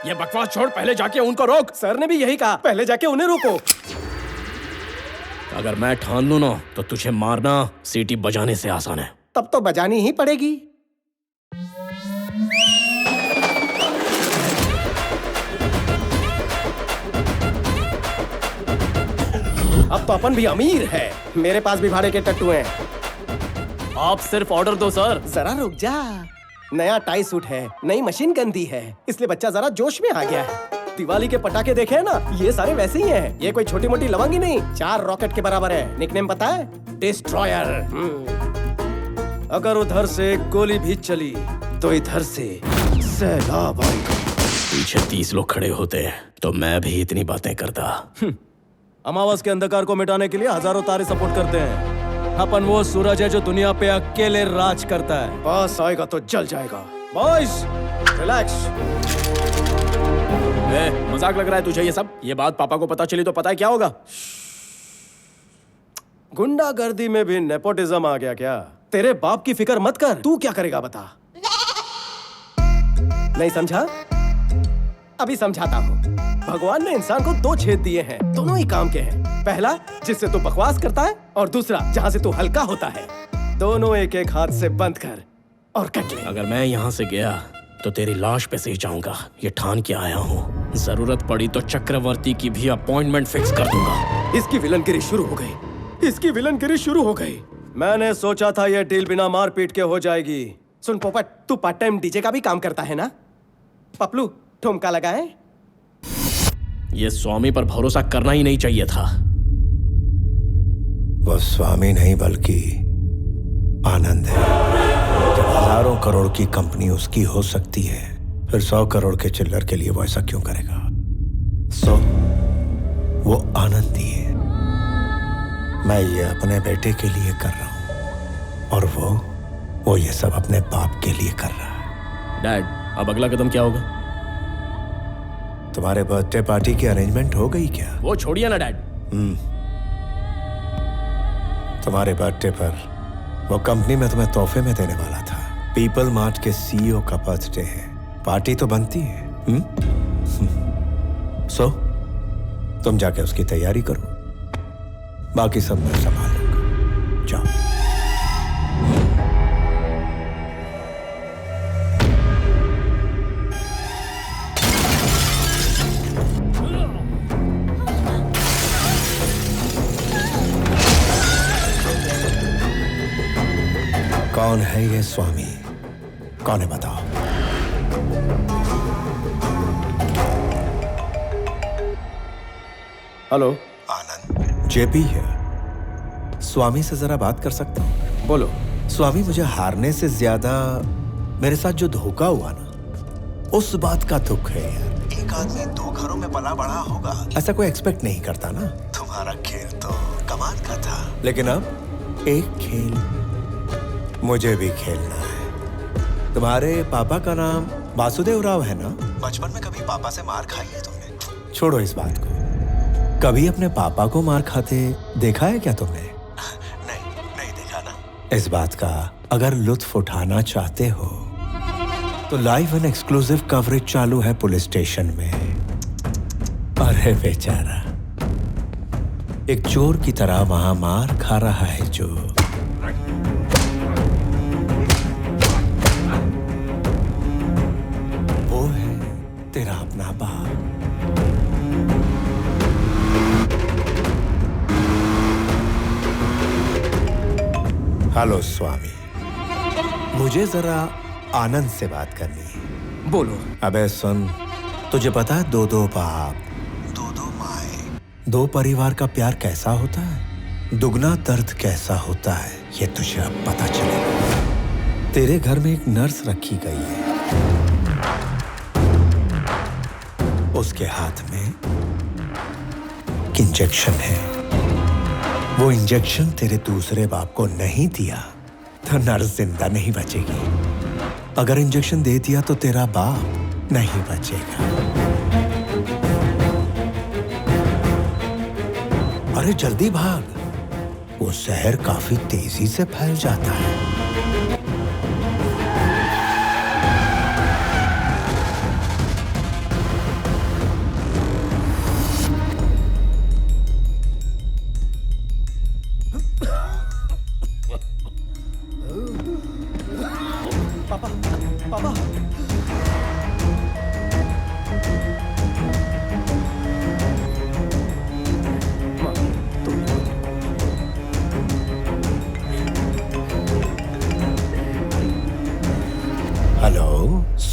ये बकवास छोड़, पहले जाके उनको रोक। सर ने भी यही कहा, पहले जाके उन्हें रोको। अगर मैं ठान लूं ना तो तुझे मारना सीटी बजाने से आसान है। तब तो बजानी ही पड़ेगी। अब तो अपन भी अमीर है, मेरे पास भी भाड़े के टट्टू हैं। आप सिर्फ ऑर्डर दो सर। जरा रुक जा, नया टाई सूट है, नई मशीन गंदी है, इसलिए बच्चा जरा जोश में आ गया है। दिवाली के पटाखे देखे हैं ना, ये सारे वैसे ही हैं। ये कोई छोटी मोटी लवंगी नहीं, 4 रॉकेट के बराबर है। निकनेम पता है? डिस्ट्रॉयर। अगर उधर से गोली भी चली तो इधर से सैलाब आएगा। पीछे 30 लोग खड़े होते तो मैं भी इतनी बातें करता। अमावस के अंधकार को मिटाने के लिए हजारों तारे सपोर्ट करते हैं। अपन वो सूरज है जो दुनिया पे अकेले राज करता है। पास आएगा तो जल जाएगा। Boys, relax. मजाक लग रहा है तुझे ये सब? ये बात पापा को पता चली तो पता है क्या होगा? गुंडागर्दी में भी नेपोटिज्म आ गया क्या? तेरे बाप की फिक्र मत कर, तू क्या करेगा बता। नहीं समझा? अभी समझाता हूँ। भगवान ने इंसान को 2 छेद दिए हैं, दोनों ही काम के हैं। पहला जिससे तू बकवास करता है, और दूसरा जहाँ से तू हल्का होता है। दोनों एक एक हाथ से बंद कर और कट ले। अगर मैं यहाँ से गया तो तेरी लाश पे से ही जाऊंगा, ये ठान के आया हूँ। जरूरत पड़ी तो चक्रवर्ती की भी अपॉइंटमेंट फिक्स कर दूंगा। इसकी विलनगिरी शुरू हो गई, इसकी विलनगिरी शुरू हो गई। मैंने सोचा था ये डील बिना मारपीट के हो जाएगी। सुन पोपट, तू पार्ट टाइम डीजे का भी काम करता है ना? पपलू, ठुमका लगाए। ये स्वामी पर भरोसा करना ही नहीं चाहिए था। वो स्वामी नहीं बल्कि आनंद है। जब हजारों करोड़ की कंपनी उसकी हो सकती है, फिर 100 करोड़ के चिल्लर के लिए वो ऐसा क्यों करेगा? वो आनंद ही है। मैं ये अपने बेटे के लिए कर रहा हूं, और वो ये सब अपने बाप के लिए कर रहा है। डैड, अब अगला कदम क्या होगा? तुम्हारे बर्थडे पार्टी की अरेंजमेंट हो गई क्या? वो छोड़िए ना डैड। तुम्हारे बर्थडे पर वो कंपनी में तुम्हें तोहफे में देने वाला था। पीपल मार्ट के सीईओ का बर्थडे है, पार्टी तो बनती है। सो तुम जाके उसकी तैयारी करो, बाकी सब मैं संभाल लूंगा। जाओ। कौन है ये स्वामी? कौन है बताओ? हेलो, आनंद। जेपी है। स्वामी से जरा बात कर सकता हूँ? बोलो। स्वामी, मुझे हारने से ज्यादा मेरे साथ जो धोखा हुआ ना, उस बात का दुख है यार। एक आदमी 2 घरों में पला बड़ा होगा, ऐसा कोई एक्सपेक्ट नहीं करता ना। तुम्हारा खेल तो कमाल का था, लेकिन अब एक खेल मुझे भी खेलना है। तुम्हारे पापा का नाम वासुदेव राव है ना? बचपन में कभी पापा से मार खाई है तुमने? छोड़ो इस बात को। कभी अपने पापा को मार खाते देखा है क्या तुमने? नहीं देखा ना। इस बात का अगर लुत्फ उठाना चाहते हो तो लाइव एंड एक्सक्लूसिव कवरेज चालू है पुलिस स्टेशन में। अरे बेचारा एक चोर की तरह वहां मार खा रहा है जो। वो है तेरा अपना बाप। हेलो स्वामी, मुझे जरा आनंद से बात करनी है। बोलो। अबे सुन, तुझे पता है दो बाप, दो माए, दो परिवार का प्यार कैसा होता है, दुगना दर्द कैसा होता है, ये तुझे अब पता चलेगा। तेरे घर में एक नर्स रखी गई है, उसके हाथ में एक इंजेक्शन है। वो इंजेक्शन तेरे दूसरे बाप को नहीं दिया तो नर्स जिंदा नहीं बचेगी। अगर इंजेक्शन दे दिया तो तेरा बाप नहीं बचेगा। अरे जल्दी भाग, वो जहर काफी तेजी से फैल जाता है।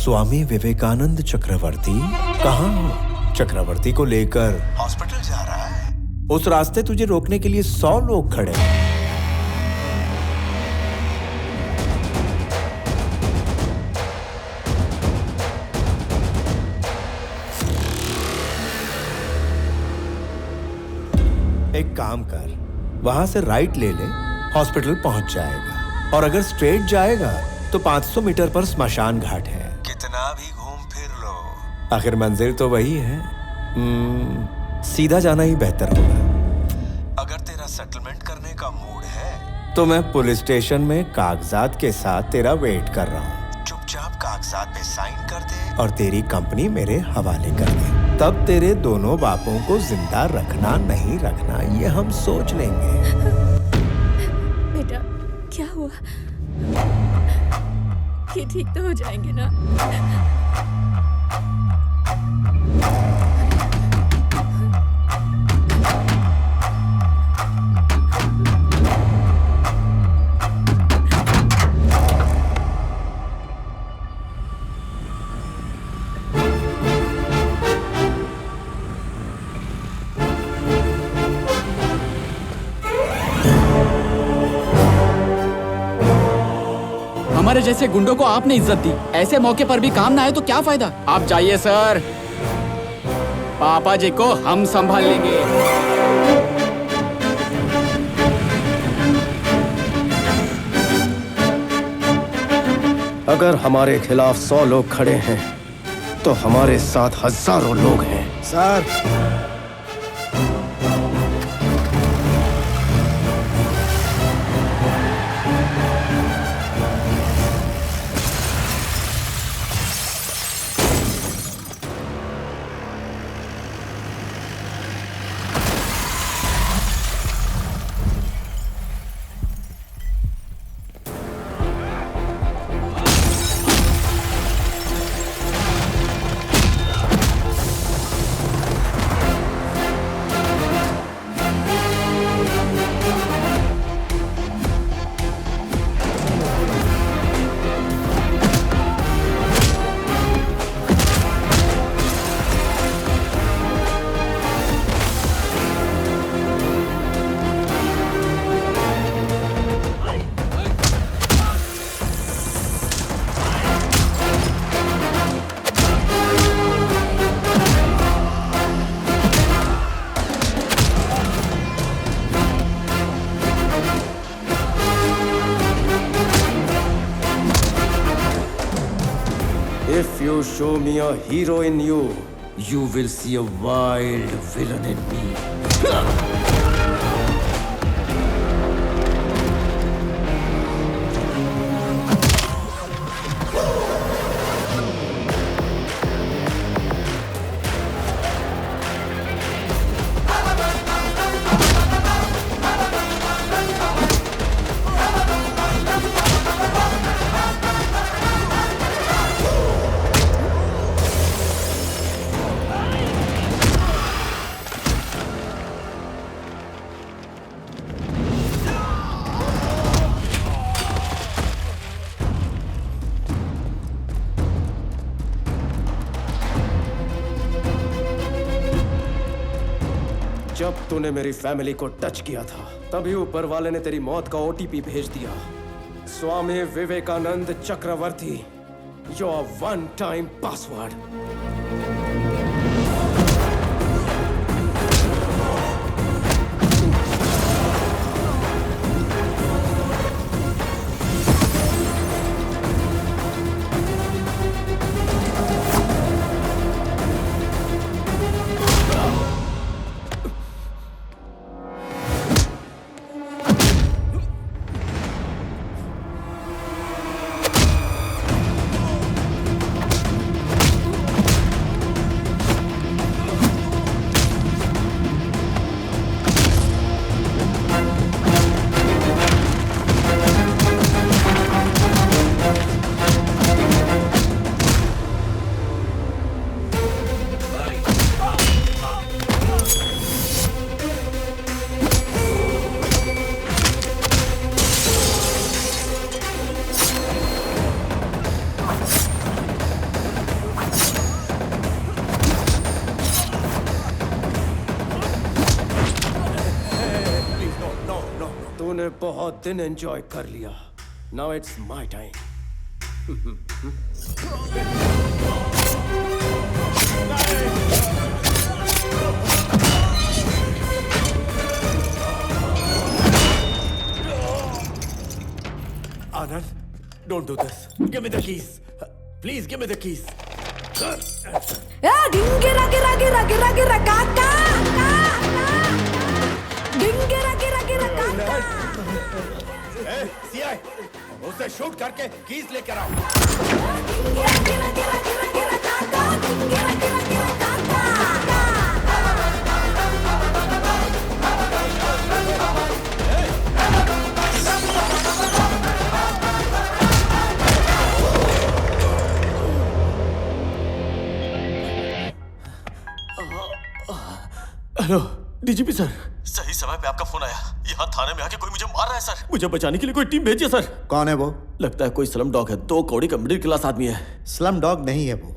स्वामी विवेकानंद चक्रवर्ती कहाँ हो? चक्रवर्ती को लेकर हॉस्पिटल जा रहा है। उस रास्ते तुझे रोकने के लिए 100 लोग खड़े हैं। एक काम कर, वहां से राइट ले ले, हॉस्पिटल पहुंच जाएगा। और अगर स्ट्रेट जाएगा तो 500 मीटर पर स्मशान घाट है। कितना भी घूम फिर लो, आखिर मंजिल तो वही है। सीधा जाना ही बेहतर होगा। अगर तेरा सेटलमेंट करने का मूड है तो मैं पुलिस स्टेशन में कागजात के साथ तेरा वेट कर रहा हूँ। चुपचाप कागजात पे साइन कर दे और तेरी कंपनी मेरे हवाले कर दे। तब तेरे दोनों बापों को जिंदा रखना नहीं रखना ये हम सोच लेंगे। बेटा क्या हुआ? ये ठीक तो हो जाएंगे ना? हमारे जैसे गुंडों को आपने इज्जत दी, ऐसे मौके पर भी काम ना आए तो क्या फायदा? आप जाइए सर, पापा जी को हम संभाल लेंगे। अगर हमारे खिलाफ 100 लोग खड़े हैं तो हमारे साथ हजारों लोग हैं। Sir If you show me a hero in you, you will see a wild villain in me. जब तूने मेरी फैमिली को टच किया था तभी ऊपर वाले ने तेरी मौत का ओटीपी भेज दिया। स्वामी विवेकानंद चक्रवर्ती, योर वन टाइम पासवर्ड। तूने बहुत दिन एंजॉय कर लिया। Now it's my time. Anand, don't do this. Give me the keys. Please give me the keys. गिरा गिरा गिरा गिरा गिरा काका गिरा गिरा गिरा काका। सीआई, उसे शूट करके कीज लेकर आओ। गिरा गिरा गिरा गिरा गिरा काका गिरा गिरा गिरा काका। Hello DGP sir. सही समय पे आपका फोन आया। यहाँ थाने में आके कोई मुझे मार रहा है सर। मुझे बचाने के लिए कोई टीम भेजिए सर। कौन है वो? लगता है कोई स्लम डॉग है। 2 कौड़ी का मिडिल क्लास आदमी है। स्लम डॉग नहीं है वो।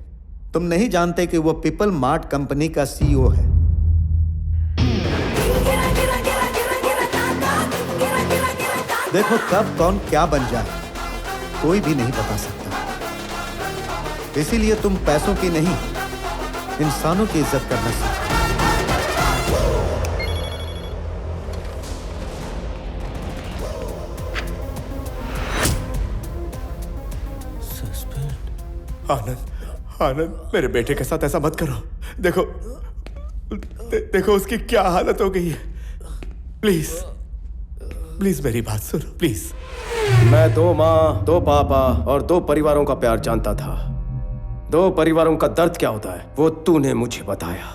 तुम नहीं जानते कि वो पीपल मार्ट कंपनी का सीईओ है। देखो कब कौन क्या बन जाए कोई भी नहीं बता सकता। इसीलिए तुम पैसों की नहीं इंसानों की इज्जत करना सीखो। आनंद, आनंद, मेरे बेटे के साथ ऐसा मत करो। देखो देखो उसकी क्या हालत हो गई है। प्लीज प्लीज मेरी बात सुनो प्लीज। मैं 2 माँ, 2 पापा और 2 परिवारों का प्यार जानता था। 2 परिवारों का दर्द क्या होता है वो तूने मुझे बताया।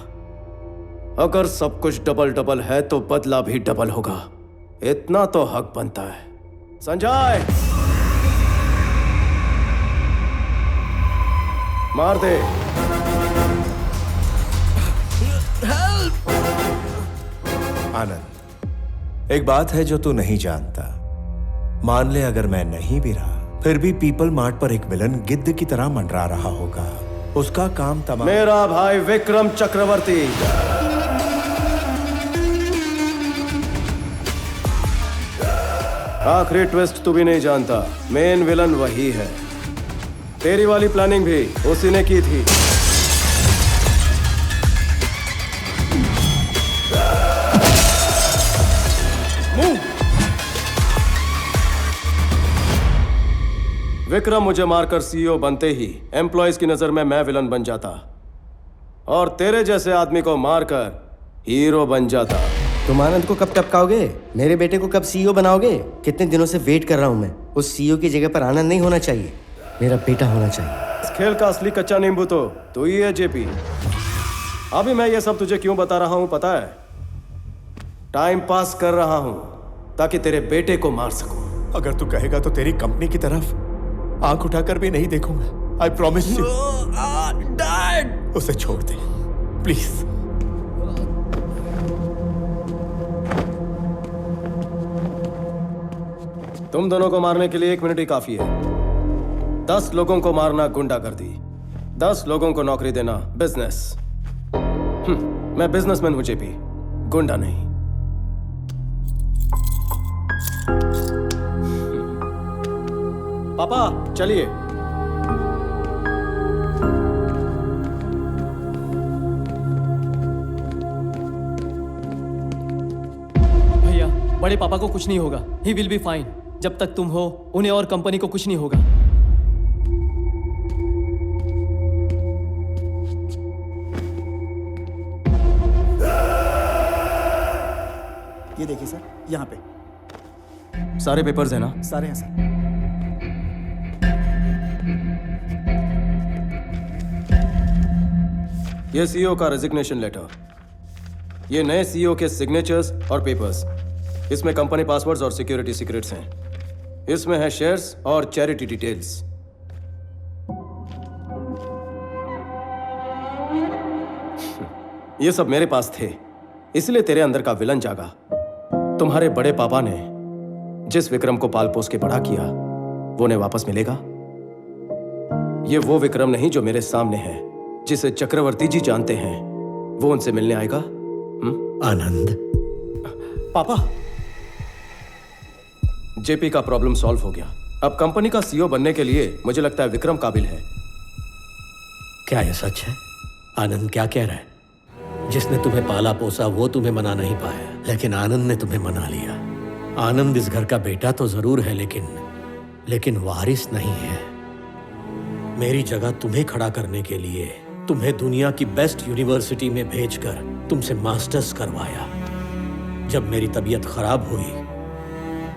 अगर सब कुछ डबल डबल है तो बदला भी डबल होगा। इतना तो हक बनता है। संजय, मार दे। आनंद, एक बात है जो तू नहीं जानता। मान ले अगर मैं नहीं भी रहा फिर भी पीपल मार्ट पर एक विलन गिद्ध की तरह मंडरा रहा होगा। उसका काम तमाम। मेरा भाई विक्रम चक्रवर्ती। आखिरी ट्विस्ट तू भी नहीं जानता। मेन विलन वही है। तेरी वाली प्लानिंग भी उसी ने की थी। विक्रम मुझे मारकर सीईओ बनते ही एम्प्लॉयज की नजर में मैं विलन बन जाता और तेरे जैसे आदमी को मारकर हीरो बन जाता। तुम आनंद को कब टपकाओगे? मेरे बेटे को कब सीईओ बनाओगे? कितने दिनों से वेट कर रहा हूं मैं। उस सीईओ की जगह पर आनंद नहीं होना चाहिए, मेरा बेटा होना चाहिए। इस खेल का असली कच्चा नींबू तो तू ही है जेपी। अभी मैं ये सब तुझे क्यों बता रहा हूं पता है? टाइम पास कर रहा हूं ताकि तेरे बेटे को मार सकूं। अगर तू कहेगा तो तेरी कंपनी की तरफ आंख उठाकर भी नहीं देखूंगा। I promise you. डैड, उसे छोड़ दे प्लीज। तुम दोनों को मारने के लिए 1 मिनट ही काफी है। 10 लोगों को मारना गुंडागर्दी, 10 लोगों को नौकरी देना बिजनेस। मैं बिजनेसमैन हूं जेपी, गुंडा नहीं। पापा चलिए। भैया बड़े पापा को कुछ नहीं होगा। He will be fine. जब तक तुम हो उन्हें और कंपनी को कुछ नहीं होगा। ये देखिए सर, यहाँ पे सारे पेपर्स हैं ना? सारे हैं सर। ये सीईओ का रेजिग्नेशन लेटर, ये नए सीईओ के सिग्नेचर्स और पेपर्स। इसमें कंपनी पासवर्ड्स और सिक्योरिटी सीक्रेट्स हैं। इसमें है शेयर्स और चैरिटी डिटेल्स। ये सब मेरे पास थे, इसलिए तेरे अंदर का विलन जागा। तुम्हारे बड़े पापा ने जिस विक्रम को पाल पोस के बड़ा किया वो उन्हें वापस मिलेगा? ये वो विक्रम नहीं जो मेरे सामने है, जिसे चक्रवर्ती जी जानते हैं। वो उनसे मिलने आएगा? आनंद। पापा, जेपी का प्रॉब्लम सॉल्व हो गया। अब कंपनी का सीईओ बनने के लिए मुझे लगता है विक्रम काबिल है। क्या यह सच है? आनंद क्या कह रहा है? जिसने तुम्हें पाला पोसा वो तुम्हें मना नहीं पाया, लेकिन आनंद ने तुम्हें मना लिया। आनंद इस घर का बेटा तो जरूर है, लेकिन वारिस नहीं है। मेरी जगह तुम्हें खड़ा करने के लिए तुम्हें दुनिया की बेस्ट यूनिवर्सिटी में भेजकर तुमसे मास्टर्स करवाया। जब मेरी तबीयत खराब हुई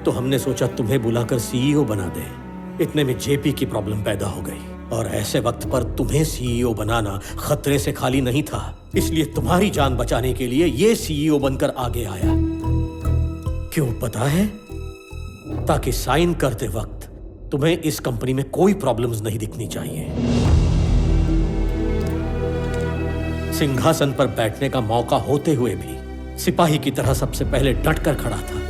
तो हमने सोचा तुम्हें बुलाकर सीईओ बना दें। इतने में जेपी की प्रॉब्लम पैदा हो गई और ऐसे वक्त पर तुम्हें सीईओ बनाना खतरे से खाली नहीं था। इसलिए तुम्हारी जान बचाने के लिए ये सीईओ बनकर आगे आया। क्यों पता है? ताकि साइन करते वक्त तुम्हें इस कंपनी में कोई प्रॉब्लम्स नहीं दिखनी चाहिए। सिंहासन पर बैठने का मौका होते हुए भी सिपाही की तरह सबसे पहले डटकर खड़ा था।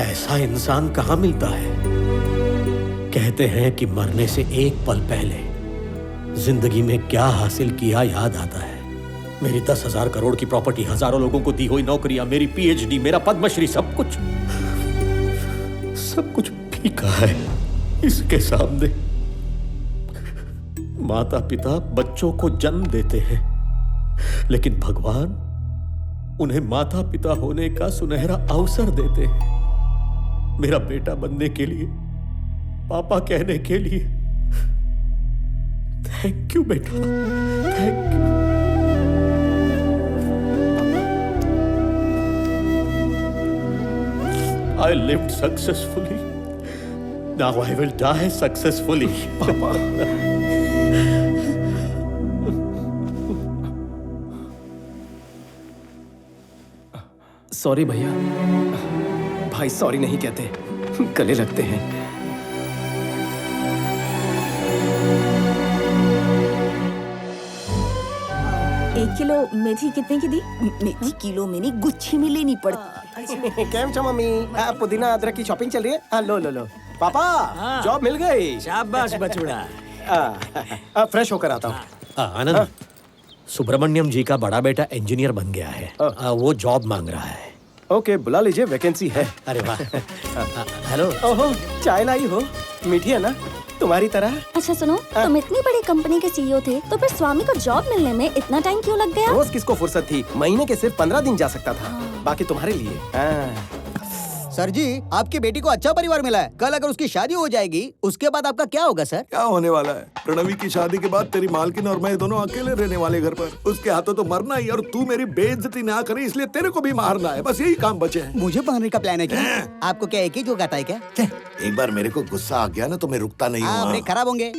ऐसा इंसान कहां मिलता है? कहते हैं कि मरने से एक पल पहले जिंदगी में क्या हासिल किया याद आता है। मेरी 10,000 करोड़ की प्रॉपर्टी, हजारों लोगों को दी हुई नौकरियां, मेरी पीएचडी, मेरा पद्मश्री, सब कुछ फीका है इसके सामने। माता पिता बच्चों को जन्म देते हैं, लेकिन भगवान उन्हें माता पिता होने का सुनहरा अवसर देते हैं। मेरा बेटा बनने के लिए, पापा कहने के लिए थैंक यू बेटा, thank you. I lived successfully. Now I will die successfully, Papa. Sorry भैया। भाई सॉरी नहीं कहते, गले लगते हैं। 1 किलो मेथी कितने की दी? मेथी किलो में नहीं, गुच्छी में लेनी पड़ती। केम छो मम्मी? पुदीना अदरक की शॉपिंग चल रही है? लो लो लो। पापा जॉब मिल गई। शाबाश बचूड़ा। फ्रेश होकर आता हूँ। आनंद, सुब्रमण्यम जी का बड़ा बेटा इंजीनियर बन गया है। वो जॉब मांग रहा है। ओके, बुला लीजिए, वैकेंसी है। अरे वाह। हेलो। ओहो, चाय लाई हो? मीठी है ना, तुम्हारी तरह। अच्छा सुनो, तुम इतनी बड़ी कंपनी के सीईओ थे, तो फिर स्वामी को जॉब मिलने में इतना टाइम क्यों लग गया? रोज किसको फुर्सत थी? महीने के सिर्फ 15 दिन जा सकता था। बाकी तुम्हारे लिए। सर जी, आपकी बेटी को अच्छा परिवार मिला है। कल अगर उसकी शादी हो जाएगी, उसके बाद आपका क्या होगा सर? क्या होने वाला है? प्रणवी की शादी के बाद तेरी मालकिन और मैं दोनों अकेले रहने वाले घर पर। उसके हाथों तो मरना ही, और तू मेरी बेइज्जती ना करे इसलिए तेरे को भी मारना है। बस यही काम बचे हैं। मुझे मारने का प्लान है क्या? आपको क्या एक ही जोक आता है क्या? एक बार मेरे को गुस्सा आ गया ना तो मैं रुकता नहीं हूँ। ब्रेक खराब होंगे।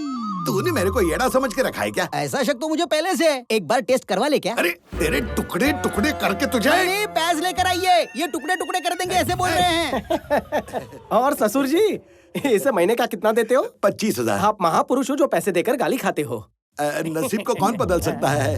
तूने मेरे को येड़ा समझ के रखा है क्या? ऐसा शक तो मुझे पहले से है। एक बार टेस्ट करवा ले क्या? अरे तेरे टुकड़े टुकड़े करके तुझे। नहीं, पैस लेकर आइए, ये टुकड़े टुकड़े कर देंगे ऐसे बोल रहे हैं। और ससुर जी, इसे महीने का कितना देते हो? 25,000। आप महापुरुष हो जो पैसे देकर गाली खाते हो। नसीब को कौन बदल सकता है?